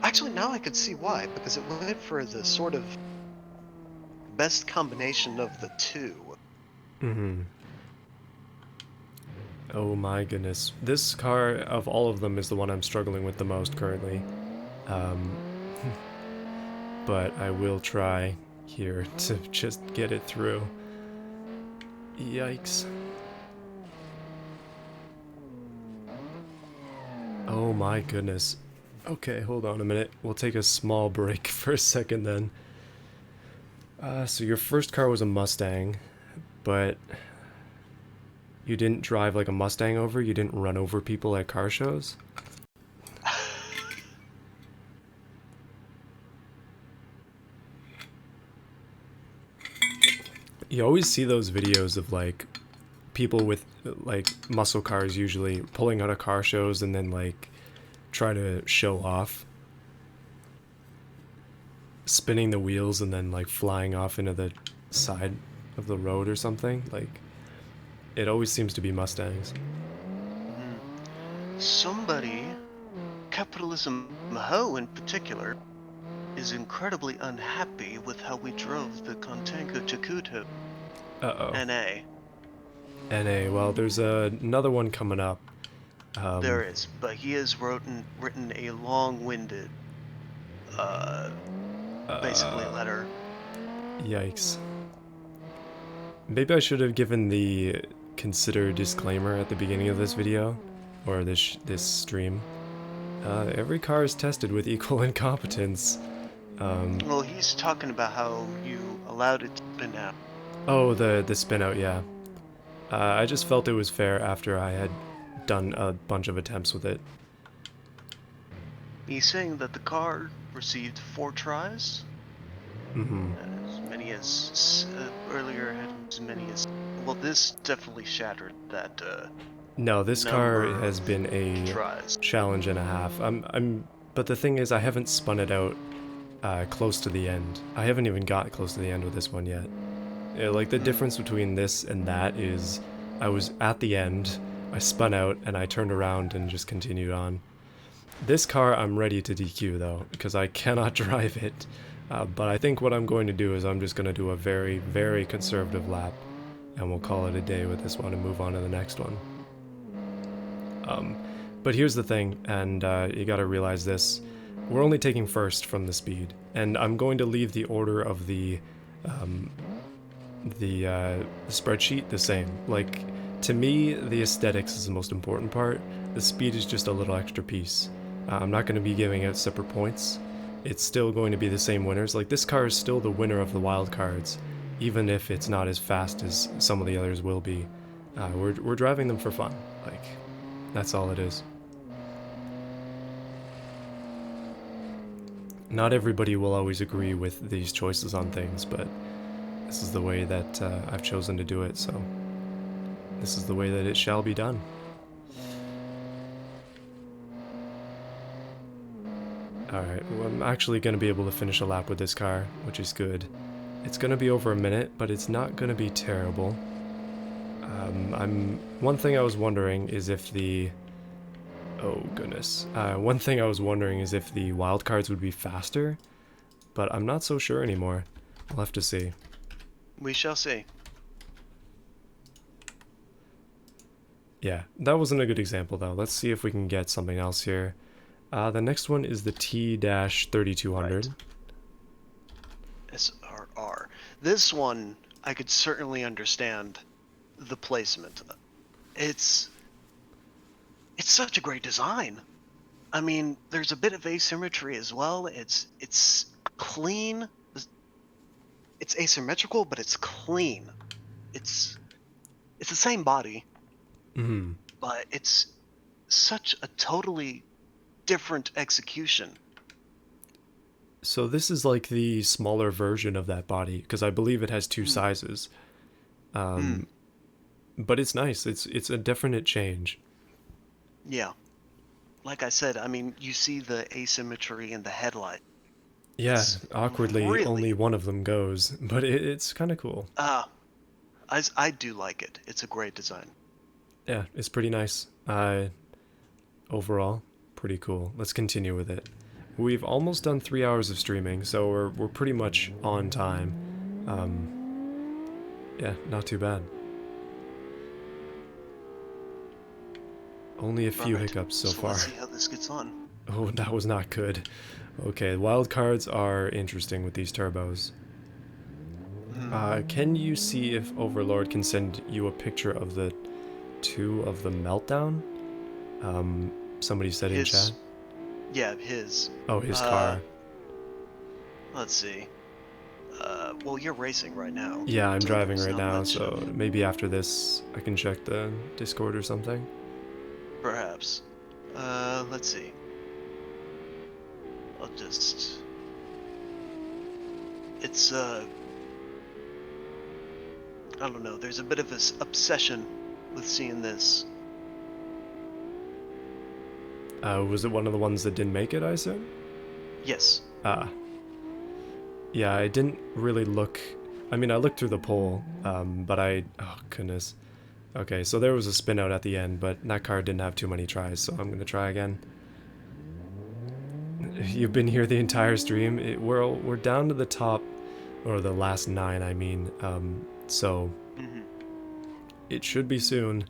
Actually, now I could see why, because it went for the sort of best combination of the two. Mm-hmm. Oh my goodness. This car, of all of them, is the one I'm struggling with the most currently. Um, but I will try here to just get it through. Yikes. Oh my goodness. Okay, hold on a minute. We'll take a small break for a second then. So your first car was a Mustang, but you didn't drive like a Mustang over? You didn't run over people at car shows? You always see those videos of like people with like muscle cars usually pulling out of car shows and then like try to show off, spinning the wheels and then like flying off into the side of the road or something. Like it always seems to be Mustangs. Mhm. Somebody, Capitalism Ho in particular, is incredibly unhappy with how we drove the Contango Chakuto Uh-oh. NA. NA, well, there's another one coming up. There is, but he has written a long-winded, basically letter. Yikes. Maybe I should have given the consider disclaimer at the beginning of this video, or this stream. Every car is tested with equal incompetence. Well, he's talking about how you allowed it to spin out. Oh, the spin out, yeah. I just felt it was fair after I had done a bunch of attempts with it. He's saying that the car received 4 tries. Mm-hmm. As many as earlier had as many as. Well, this definitely shattered that No, this car number has of been a tries. challenge and a half. But the thing is, I haven't spun it out close to the end. I haven't even got close to the end with this one yet. Like the difference between this and that is, I was at the end, I spun out, and I turned around and just continued on. This car I'm ready to DQ though, because I cannot drive it. But I think what I'm going to do is I'm just going to do a very, very conservative lap, and we'll call it a day with this one and move on to the next one. But here's the thing, and you gotta realize this. We're only taking first from the speed, and I'm going to leave the order of the spreadsheet the same. Like, to me, the aesthetics is the most important part. The speed is just a little extra piece. I'm not going to be giving out separate points. It's still going to be the same winners. Like, this car is still the winner of the wildcards, even if it's not as fast as some of the others will be. We're driving them for fun. Like, that's all it is. Not everybody will always agree with these choices on things, but this is the way that I've chosen to do it, so this is the way that it shall be done. Alright, well, I'm actually going to be able to finish a lap with this car, which is good. It's going to be over a minute, but it's not going to be terrible. One thing I was wondering is if the... Oh, goodness. One thing I was wondering is if the wildcards would be faster, but I'm not so sure anymore. We'll have to see. We shall see. Yeah, that wasn't a good example, though. Let's see if we can get something else here. The next one is the T-3200. Right. SRR. This one, I could certainly understand the placement. It's such a great design. I mean, there's a bit of asymmetry as well. It's clean. It's asymmetrical, but it's clean. It's the same body, Mm-hmm. but it's such a totally different execution. So this is like the smaller version of that body, because I believe it has two sizes. But it's nice. It's a definite change. Yeah. Like I said, I mean, you see the asymmetry in the headlight. Yeah, It's awkwardly, really, only one of them goes, but it's kind of cool. I do like it. It's a great design. Yeah, it's pretty nice. Overall, pretty cool. Let's continue with it. We've almost done 3 hours of streaming, so we're pretty much on time. Yeah, not too bad. Only a few hiccups so far. Let's see how this gets on. Oh, that was not good. Okay, wildcards are interesting with these turbos. Can you see if Overlord can send you a picture of the two of the meltdown? Somebody said in chat. Yeah, his. Oh, his car. Let's see. Well, you're racing right now. Yeah, I'm so driving there's right not now, much so of- maybe after this I can check the Discord or something. Perhaps. Let's see. I'll just... It's, I don't know, there's a bit of this obsession with seeing this. Was it one of the ones that didn't make it, I assume? Yes. Yeah, I didn't really look... I mean, I looked through the poll, but oh, goodness. Okay, so there was a spin out at the end, but that car didn't have too many tries, so I'm gonna try again. You've been here the entire stream. We're down to the top, or the last 9, I mean. So it should be soon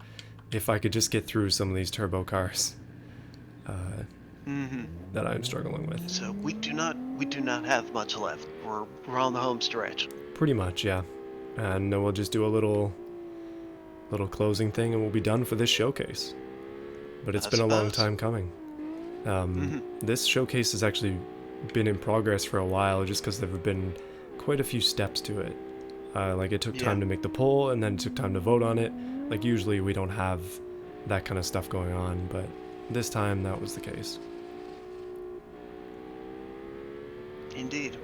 if I could just get through some of these turbo cars that I'm struggling with. So we do not have much left. We're on the home stretch. Pretty much, yeah. And then we'll just do a little closing thing, and we'll be done for this showcase. But it's been a long time coming. This showcase has actually been in progress for a while, just because there have been quite a few steps to it. Like, it took time to make the poll, and then it took time to vote on it. Like, usually we don't have that kind of stuff going on, but this time that was the case. Indeed.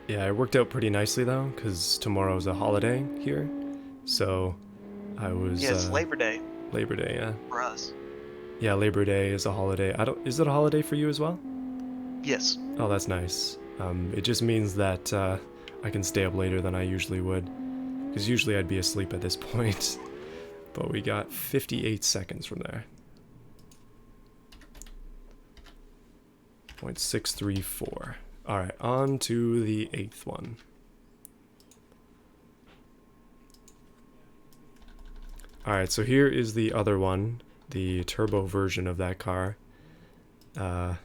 Yeah, it worked out pretty nicely, though, because tomorrow's a holiday here. So, I was... Yeah, it's Labor Day. Labor Day, yeah. For us. Yeah, Labor Day is a holiday. Is it a holiday for you as well? Yes. Oh, that's nice. It just means that I can stay up later than I usually would. Because usually I'd be asleep at this point. But we got 58 seconds from there. 0.634. Alright, on to the 8th one. Alright, so here is the other one. The turbo version of that car. Oh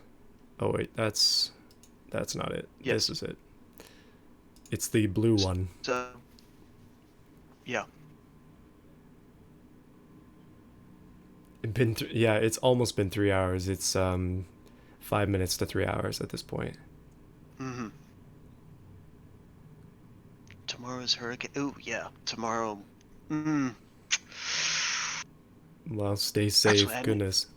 wait, that's not it. Yes. This is it. It's the blue one. So, yeah. Yeah, it's almost been 3 hours. It's 5 minutes to 3 hours at this point. Tomorrow's hurricane. Ooh, yeah. Tomorrow. Well, stay safe. Actually, Goodness.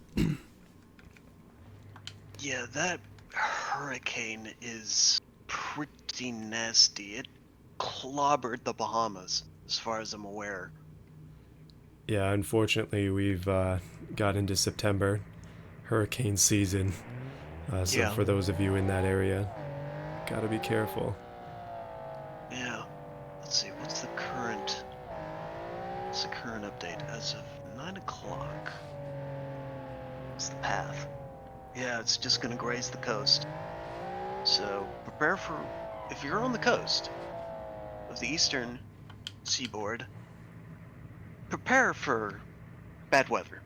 Yeah, that hurricane is pretty nasty. It clobbered the Bahamas, as far as I'm aware. Yeah, unfortunately, we've got into September, hurricane season. So Yeah. for those of you in that area, gotta be careful. Yeah. Let's see. What's the current update as of 9 o'clock? What's the path? Yeah, it's just gonna graze the coast. So prepare for, if you're on the coast of the eastern seaboard, prepare for bad weather.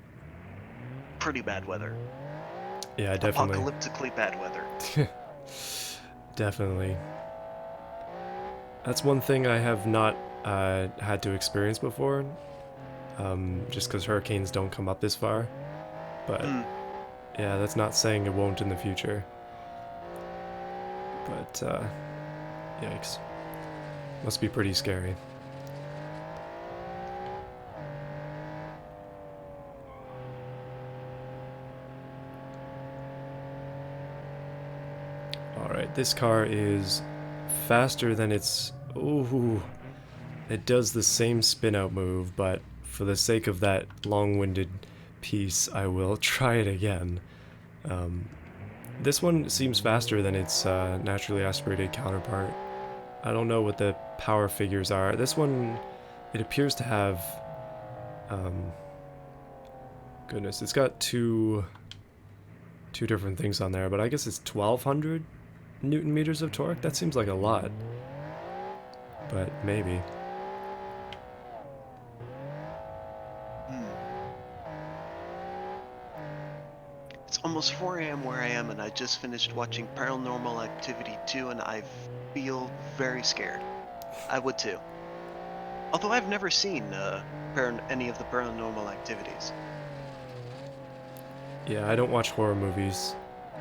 Pretty bad weather. Yeah, definitely. Apocalyptically bad weather. Definitely. That's one thing I have not had to experience before, just because hurricanes don't come up this far. But Hmm. yeah, that's not saying it won't in the future. But yikes. Must be pretty scary. Alright, this car is faster than its... Ooh, it does the same spin out move, but for the sake of that long-winded piece, I will try it again. This one seems faster than its naturally aspirated counterpart. I don't know what the power figures are. This one, it appears to have... goodness, it's got two different things on there, but I guess it's 1200 newton meters of torque. That seems like a lot, but maybe. Hmm. It's almost 4 a.m. where I am, and I just finished watching Paranormal Activity 2, and I feel very scared. I would too. Although I've never seen any of the Paranormal Activities. Yeah, I don't watch horror movies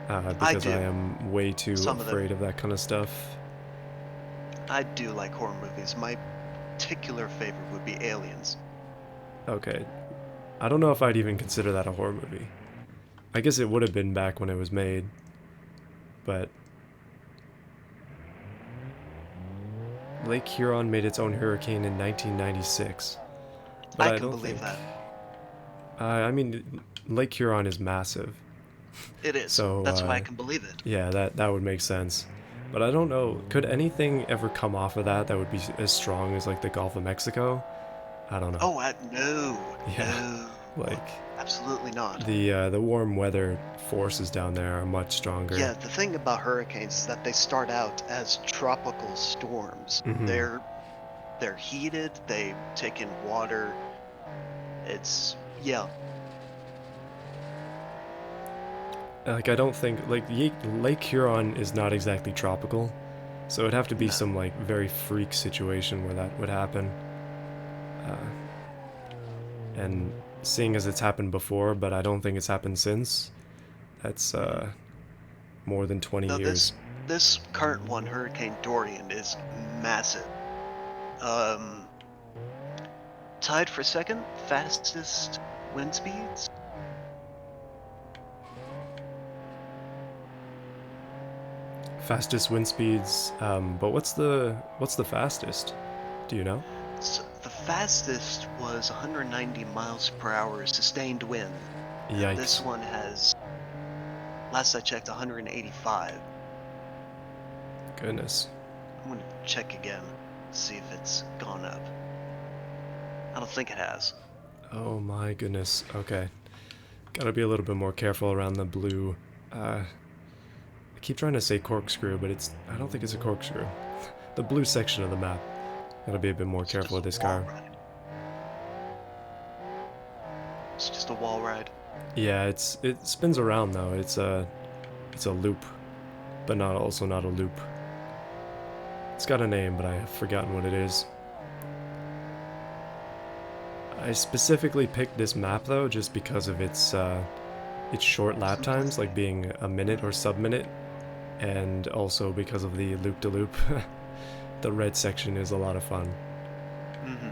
I because I do. am way too Some of them. afraid of that kind of stuff. I do like horror movies. My particular favorite would be Aliens. Okay, I don't know if I'd even consider that a horror movie. I guess it would have been back when it was made, but Lake Huron made its own hurricane in 1996. But I I can don't believe think. that. I mean, Lake Huron is massive, It is. so That's why I can believe it. yeah, that would make sense. But I don't know. Could anything ever come off of that would be as strong as like the Gulf of Mexico? I don't know. Oh, no, Yeah, no, like absolutely not. the warm weather forces down there are much stronger. Yeah, the thing about hurricanes is that they start out as tropical storms. Hmm. They're heated, they take in water. It's yeah. Like I don't think like Lake Huron is not exactly tropical, so it'd have to be No. some like very freak situation where that would happen. And seeing as it's happened before, but I don't think it's happened since. That's Mhm. more than 20 No, years. this current one, Hurricane Dorian, is massive. Um, Tied for second, fastest wind speeds. Fastest wind speeds, but what's the fastest? Do you know? So the fastest was 190 miles per hour sustained wind, and this Yikes. one has, last I checked, 185. Goodness. I'm gonna check again, see if it's gone up. I don't think it has. Oh my goodness. Okay. Gotta be a little bit more careful around the blue. I keep trying to say corkscrew, but I don't think it's a corkscrew. The blue section of the map. Gotta be a bit more It's careful just with a this wall car. ride. It's just a wall ride. Yeah, it spins around though. It's a loop, but not a loop. It's got a name, but I have forgotten what it is. I specifically picked this map though just because of its short lap times, Simplicity. like being a minute or sub-minute, and also because of the loop-de-loop. The red section is a lot of fun. Mm-hmm.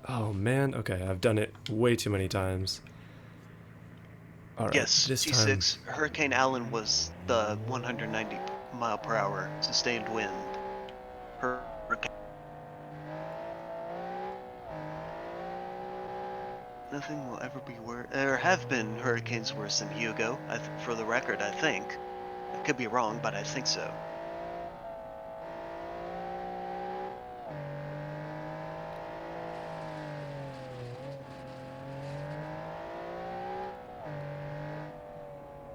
Oh man, okay, I've done it way too many times. Alright, Yes, this time... T6. Hurricane Allen was the 190 mile per hour sustained wind. Hurricane. Nothing will ever be worse. There have been hurricanes worse than Hugo. For the record, I think. I could be wrong, but I think so.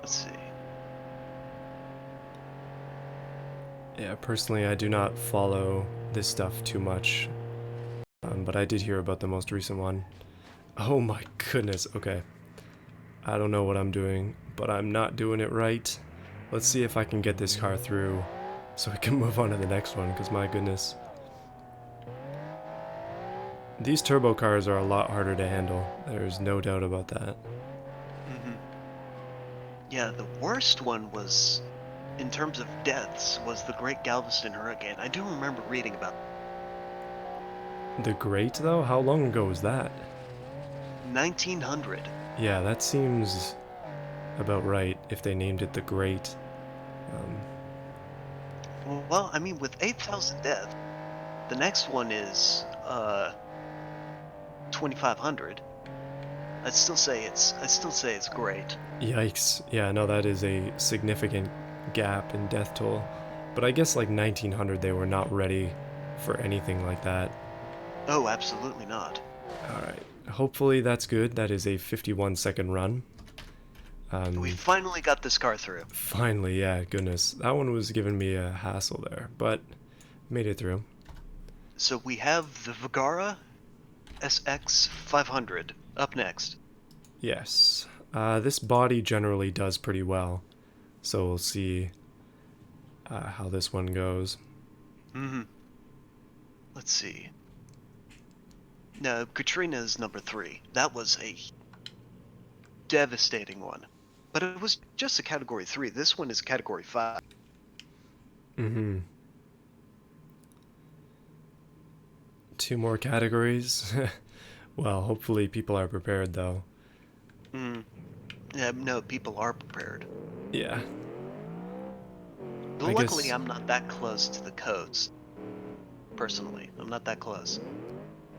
Let's see. Yeah, personally, I do not follow this stuff too much, but I did hear about the most recent one. Oh my goodness, okay. I don't know what I'm doing, but I'm not doing it right. Let's see if I can get this car through so we can move on to the next one, because my goodness. These turbo cars are a lot harder to handle. There's no doubt about that. Mm-hmm. Yeah, the worst one was, in terms of deaths, was the Great Galveston Hurricane. I do remember reading about The Great, though? How long ago was that? 1900. Yeah, that seems about right if they named it the Great. Well, I mean, with 8,000 deaths, the next one is 2,500. I'd still say it's great. Yikes. Yeah, no, that is a significant gap in death toll. But I guess like 1900 they were not ready for anything like that. Oh, absolutely not. Alright, hopefully that's good. That is a 51-second run. We finally got this car through. Finally, yeah, goodness. That one was giving me a hassle there, but made it through. So we have the Vigara SX 500 up next. Yes. This body generally does pretty well, so we'll see how this one goes. Mm-hmm. Let's see. No, Katrina's number 3. That was a devastating one. But it was just a Category 3. This one is Category 5. Mm-hmm. 2 more categories? Well, hopefully people are prepared, though. Yeah, no, people are prepared. Yeah. But luckily, I'm not that close to the coast. Personally, I'm not that close.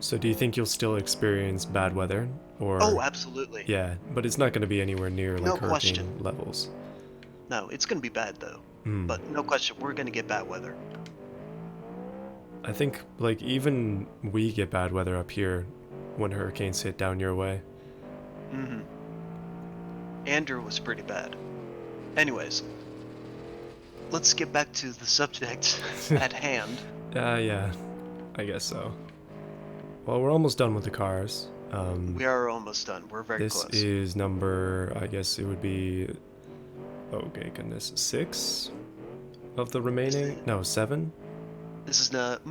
So do you think you'll still experience bad weather? Or... Oh, absolutely. Yeah, but it's not going to be anywhere near like No hurricane question. levels. No, it's going to be bad, though. But no question, we're going to get bad weather. I think, like, even we get bad weather up here when hurricanes hit down your way. Mm-hmm. Andrew was pretty bad. Anyways, let's get back to the subject at hand. Yeah, I guess so. Well, we're almost done with the cars. We are almost done. We're very close. This is number, I guess it would be, okay, goodness, 6 of the remaining? No, 7? This is not...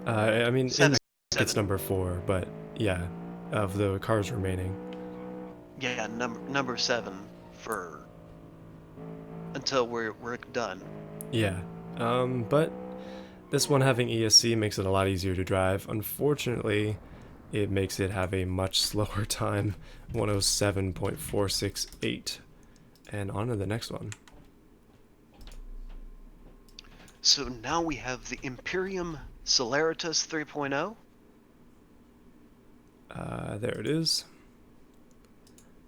I mean, seven. it's number 4, but yeah, of the cars remaining. Yeah, number 7 for... until we're done. Yeah, but this one having ESC makes it a lot easier to drive. Unfortunately, it makes it have a much slower time, 107.468. And on to the next one. So now we have the Imperium Celeritas 3.0. There it is.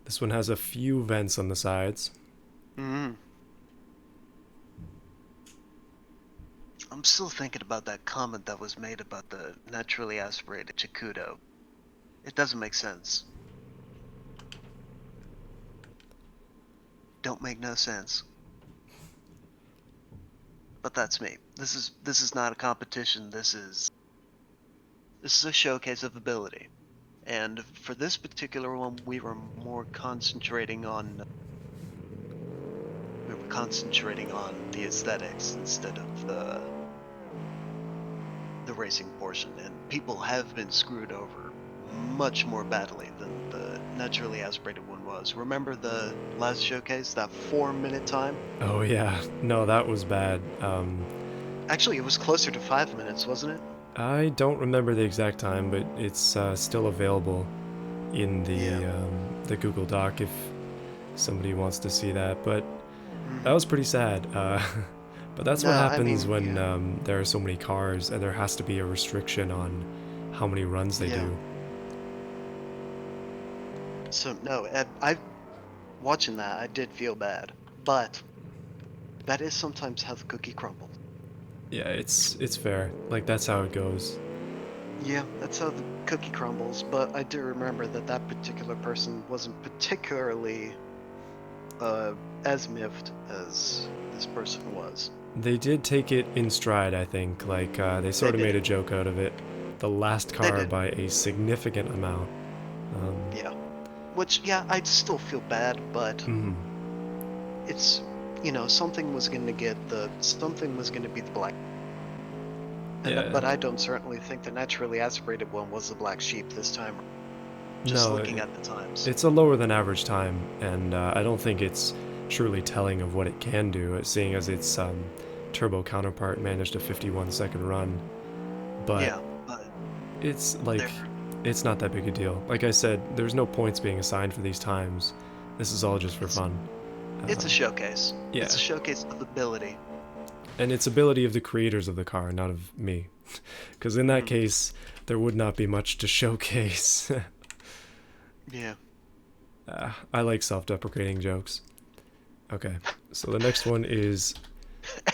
This one has a few vents on the sides. I'm still thinking about that comment that was made about the naturally aspirated Chikudo. It doesn't make sense. Don't make no sense. But that's me. This is not a competition. This is a showcase of ability. And for this particular one, we were concentrating on the aesthetics instead of the racing portion. And people have been screwed over much more badly than the naturally aspirated one was. Remember the last showcase, that 4-minute time? Oh yeah, no, that was bad. Actually, it was closer to 5 minutes, wasn't it? I don't remember the exact time, but it's still available in the Google Doc if somebody wants to see that. But that was pretty sad. But that's what happens when there are so many cars and there has to be a restriction on how many runs they Yeah. do. So no, I watching that, I did feel bad, but that is sometimes how the cookie crumbles. Yeah, it's fair. Like that's how it goes. Yeah, that's how the cookie crumbles. But I do remember that that particular person wasn't particularly uh, as miffed as this person was. They did take it in stride, I think. Like they They sort of made did. a joke out of it. The last They car did. by a significant amount. Yeah. Which, yeah, I'd still feel bad, but Mhm. it's, something was going to something was going to be the black. Yeah. But I don't certainly think the naturally aspirated one was the black sheep this time. Just No, looking at the times. it's a lower than average time, and I don't think it's truly telling of what it can do, seeing as its turbo counterpart managed a 51-second run. But Yeah, but it's like, there, it's not that big a deal. Like I said, there's no points being assigned for these times. This is all just for it's fun. it's a showcase. It's Yeah, a showcase of ability. and it's ability of the creators of the car, not of me. Because in that Mm, case, there would not be much to showcase. yeah. I like self-deprecating jokes. Okay, so the next one is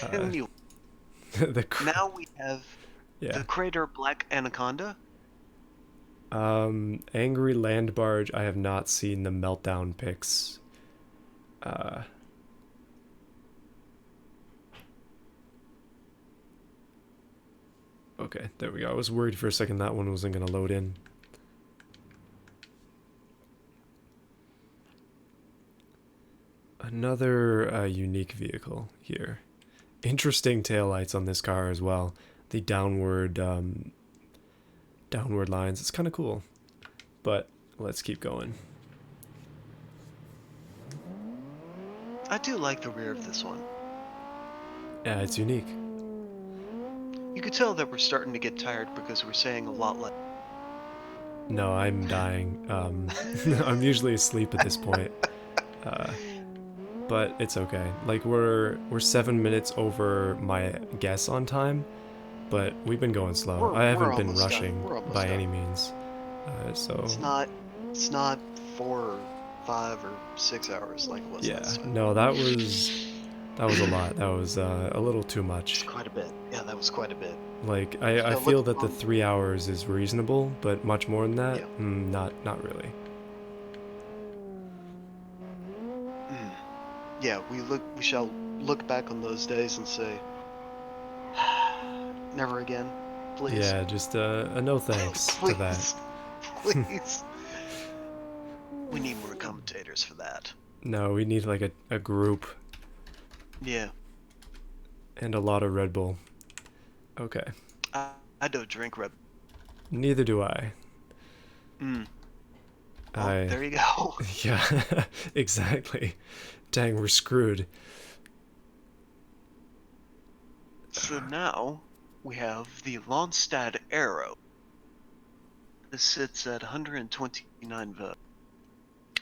uh, Anyway, the now we have yeah. the crater Black Anaconda. Angry Land Barge. I have not seen the meltdown pics. Uh, okay, there we go. I was worried for a second that one wasn't gonna load in. Another unique vehicle here. Interesting taillights on this car as well. The downward lines. It's kind of cool. But let's keep going. I do like the rear of this one. Yeah, it's unique. You could tell that we're starting to get tired because we're saying a lot less. No, I'm dying. I'm usually asleep at this point. Uh, but it's okay. Like we're 7 minutes over my guess on time, but we've been going slow. I We're haven't been almost done. rushing We're almost by done. any means. So It's not it's not 4 or 5 or 6 hours like it was yeah, last time. no, that was a lot. That was a little too It's much. quite a bit. Yeah, that was quite a bit. Like I So feel looking that the on, 3 hours is reasonable, but much more than that, yeah. not really. Mm. Yeah, we shall look back on those days and say, never again, please. Yeah, just a no thanks to that. Please. Please. We need more commentators for that. No, we need like a group Yeah. and a lot of Red Bull. Okay. I don't drink Red. Neither do I. Mm. Well, I there you go. yeah, exactly. Dang, we're screwed. So now we have the Lonstad Arrow. This sits at 129 votes.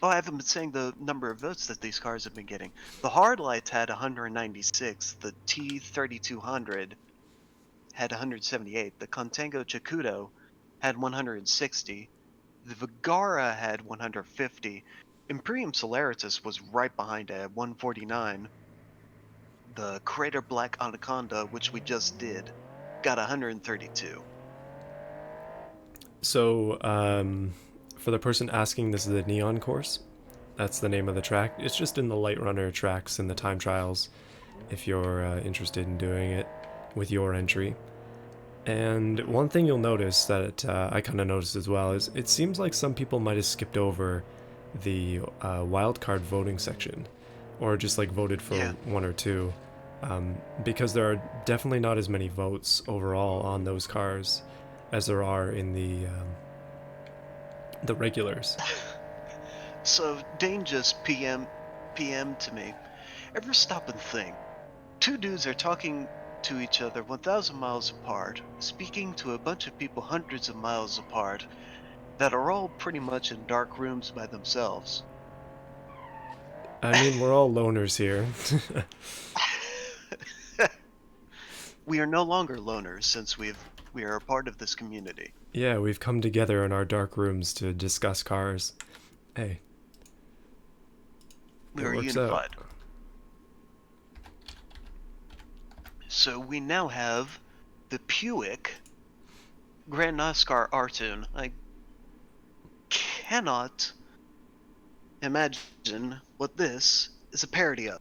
Oh, I haven't been saying the number of votes that these cars have been getting. The Hardlights had 196. The T3200 had 178. The Contango Chacudo had 160. The Vigara had 150. Imperium Solaritus was right behind it at 149. The Crater Black Anaconda, which we just did, got 132. So, for the person asking, this is the Neon Course. That's the name of the track. It's just in the Light Runner tracks and the time trials if you're interested in doing it with your entry. And one thing you'll notice that I kind of noticed as well is it seems like some people might have skipped over the wildcard voting section or just like voted for Yeah. one or two because there are definitely not as many votes overall on those cars as there are in the regulars. So Dane just PM to me. Ever stop and think? Two dudes are talking to each other 1,000 miles apart, speaking to a bunch of people hundreds of miles apart, that are all pretty much in dark rooms by themselves. I mean, we're all loners here. We are no longer loners since we are a part of this community. Yeah, we've come together in our dark rooms to discuss cars. Hey, We it are works out. unified. So we now have the Buick Grand NASCAR R-Tune. I cannot imagine what this is a parody of.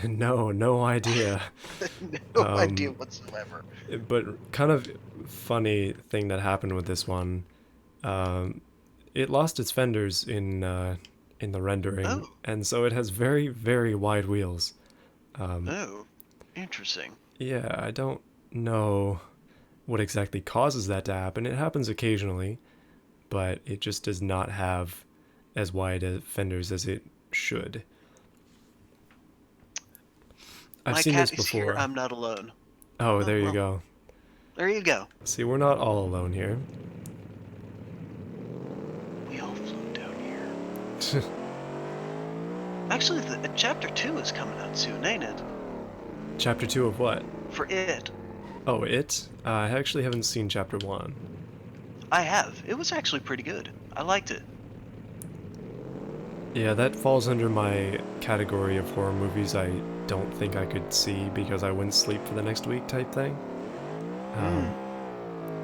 No idea. No idea whatsoever. But kind of funny thing that happened with this one. Um, it lost its fenders in the rendering, Oh, and so it has very wide wheels. Um, oh, interesting. yeah, I don't know what exactly causes that to happen. It happens occasionally, but it just does not have as wide fenders as it should. I've My seen this cat is here. before. I'm not alone. Oh, Oh, there you well, go. there you go. See, we're not all alone here. We all float down here. Actually, chapter 2 is coming out soon, ain't it? Chapter 2 of what? For it. Oh, it? I actually haven't seen chapter 1. I have. It was actually pretty good. I liked it. Yeah, that falls under my category of horror movies I don't think I could see because I wouldn't sleep for the next week type thing. Um,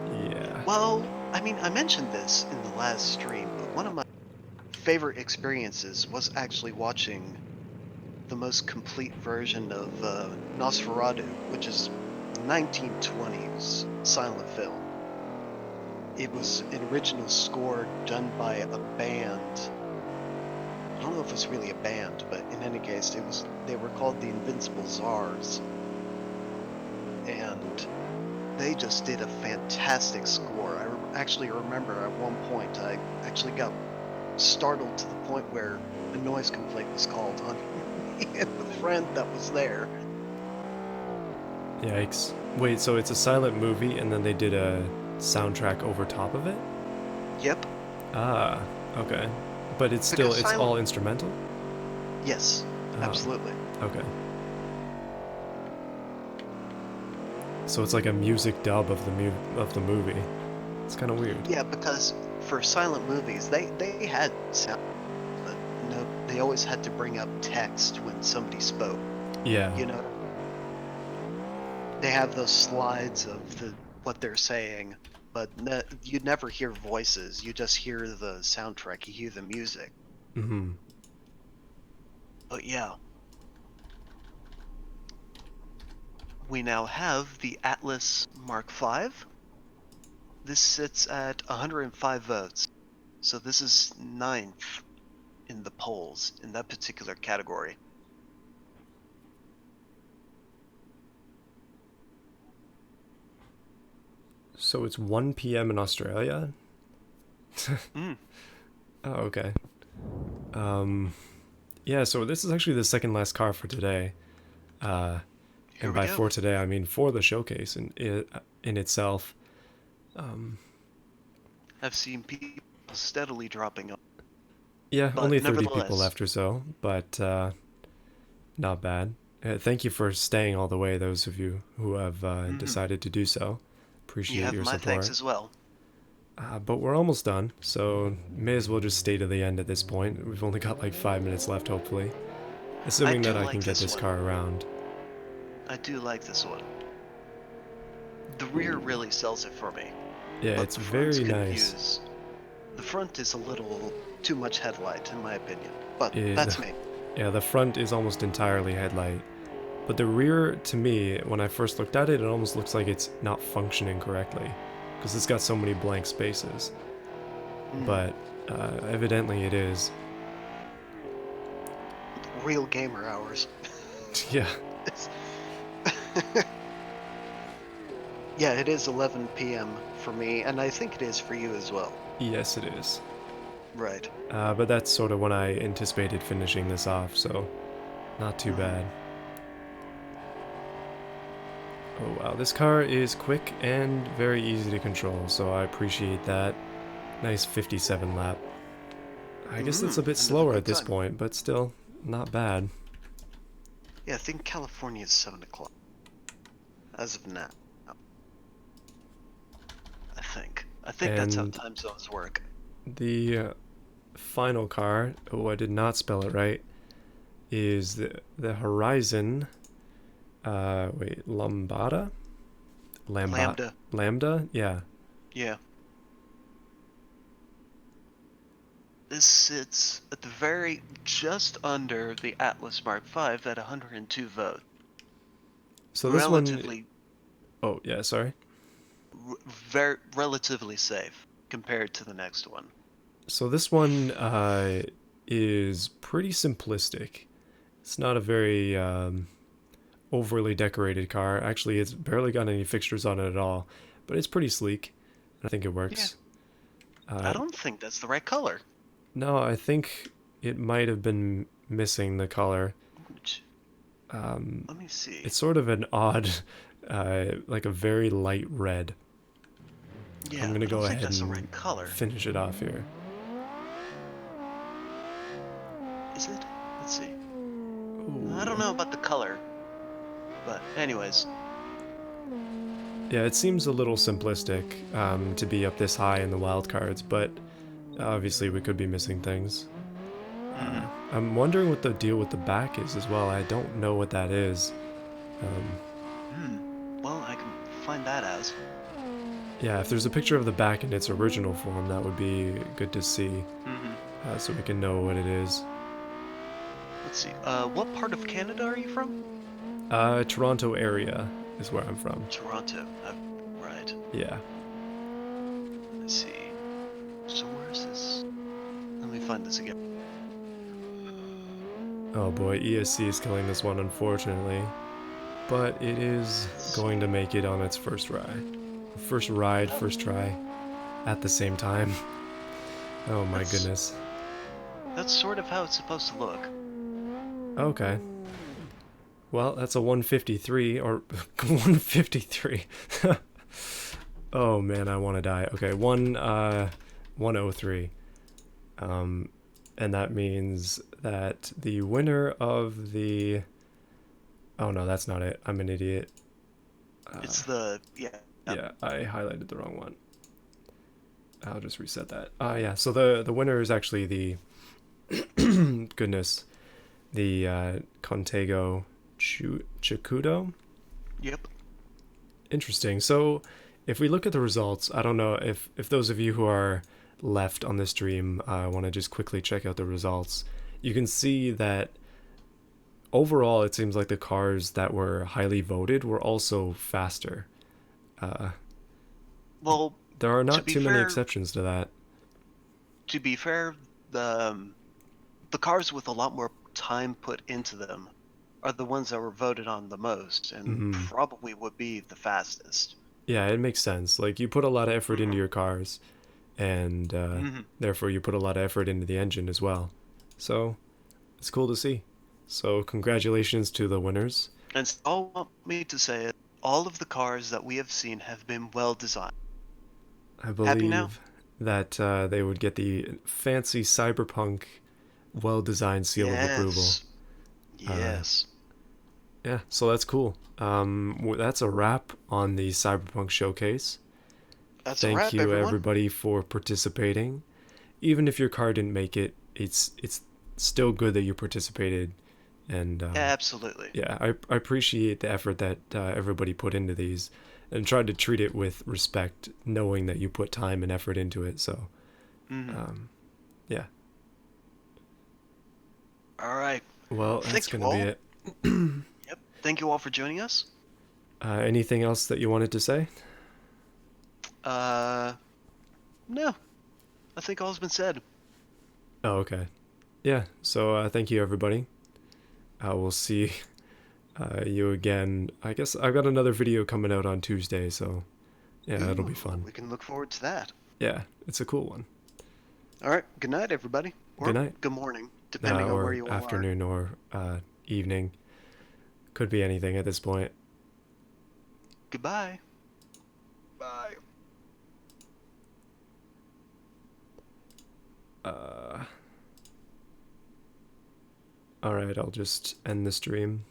Hmm. yeah. Well, I mean, I mentioned this in the last stream, but one of my favorite experiences was actually watching the most complete version of Nosferatu, which is 1920s silent film. It was an original score done by a band. I don't know if it was really a band, but in any case, they were called the Invincible Czars, and they just did a fantastic score. I actually remember at one point I actually got startled to the point where a noise complaint was called on me and the friend that was there. Yikes. Wait, so it's a silent movie and then they did a soundtrack over top of it? Yep, Ah, okay. But because it's silent. all instrumental? Yes, Oh, absolutely. okay. So it's like a music dub of of the movie. It's kind of weird. Yeah, because for silent movies, they had sound, but no, they always had to bring up text when somebody spoke. Yeah. You know, they have those slides of what they're saying, but you never hear voices. You just hear the soundtrack. You hear the music. Mhm. But yeah, we now have the Atlas Mark V. This sits at 105 votes, so this is ninth in the polls in that particular category. So it's 1 p.m. in Australia? Mm, Oh, okay. Um yeah, so this is actually the second last car for today. Uh here and we by go. for today, I mean for the showcase in itself. Um I've seen people steadily dropping off, yeah, but only 30 people nevertheless, left or so, but not bad. Thank you for staying all the way, those of you who have mhm, decided to do so. you Appreciate have your my thanks support. as well. But we're almost done, so may as well just stay to the end at this point. We've only got like 5 minutes left, hopefully. I Assuming do that I like can get this this one. car around. I do like this one. The rear really sells it for me, Yeah, but it's the front's very nice. confused. The front is a little too much headlight, in my opinion, but It, that's me. yeah, the front is almost entirely headlight. But the rear, to me, when I first looked at it, it almost looks like it's not functioning correctly. Because it's got so many blank spaces. Mm, But evidently it is. real gamer hours. Yeah, Yeah, it is 11 p.m. for me, and I think it is for you as well. yes, it is. Right. But that's sort of when I anticipated finishing this off, so not too Hmm. bad. Oh wow, this car is quick and very easy to control, so I appreciate that. Nice 57 lap. I guess that's a bit Another slower at good this time. point, but still, not bad. Yeah, I think California is 7 o'clock as of now. I think. I think that's how And time zones work. the final car, oh, I did not spell it right, is the Horizon. Wait, Lambda. Lambda? Yeah. Yeah. This sits at the very just under the Atlas Mark V at 102 votes. So this one, Relatively, oh yeah, sorry. very relatively safe compared to the next one. So this one is pretty simplistic. It's not a very overly decorated car. Actually, it's barely got any fixtures on it at all, but it's pretty sleek. I think it Yeah, works. I Uh, don't think that's the right color. no, I think it might have been missing the color. Let me see. It's sort of an odd, like a very light red. I'm Yeah, gonna I don't go think ahead that's the and right color. finish it off here. Is it? Let's see. I don't Ooh. know about the color, but anyways. Yeah, it seems a little simplistic to be up this high in the wildcards, but obviously we could be missing things. Hmm. I'm wondering what the deal with the back is as well. I don't know what that is. Um, Hmm. Well, I can find that out. yeah, if there's a picture of the back in its original form, that would be good to see, Hmm. so we can know what it is. Let's see. What part of Canada are you from? Toronto area is where I'm from. Toronto. Right. Yeah. Let's see. So where is this? Let me find this again. Oh boy, ESC is killing this one, unfortunately. But it is Let's going to see. make it on its first ride. First ride, Oh, first try, at the same time. Oh my that's goodness. that's sort of how it's supposed to look. Okay. Well, that's a 153, or 153. Oh man, I want to die. Okay, 103. Um, and that means that the winner of the. Oh no, that's not it. I'm an idiot. It's the yeah. Yeah, I highlighted the wrong one. I'll just reset that. Yeah. So the winner is actually the goodness, the Contego Chikudo. Yep. Interesting. So if we look at the results, I don't know if those of you who are left on the stream want to just quickly check out the results. You can see that overall, it seems like the cars that were highly voted were also faster. Uh, Well, there are to not be too many fair, exceptions to that. to be fair, the cars with a lot more time put into them are the ones that were voted on the most and Hmm. probably would be the fastest. Yeah, it makes sense. Like you put a lot of effort into Hmm. your cars, and Hmm. therefore you put a lot of effort into the engine as well. So it's cool to see. So congratulations to the winners. And so all I want me to say is all of the cars that we have seen have been well designed. I Happy now? believe that they would get the fancy Cyberpunk well-designed seal of approval. Yes. Uh, Yes. yeah, so that's cool. That's a wrap on the Cyberpunk showcase. That's a Thank wrap, you everyone. everybody for participating. Even if your car didn't make it, it's still good that you participated. And Absolutely. yeah, I appreciate the effort that everybody put into these, and tried to treat it with respect, knowing that you put time and effort into it. So Hmm. um, yeah. All right. Well, that's Thank you gonna be all. it. Yep. Thank you all for joining us. Anything else that you wanted to say? Uh, no, I think all's been said. Oh, okay. Yeah. So thank you, everybody. We'll see you again. I guess I've got another video coming out on Tuesday, so yeah, it'll be Ooh, fun. we can look forward to that. Yeah, it's a cool one. All right. Good night, everybody. Good Or night, good morning, depending on where or you all are. afternoon, or evening. Could be anything at this point. Goodbye. Bye. Uh, all right, I'll just end the stream.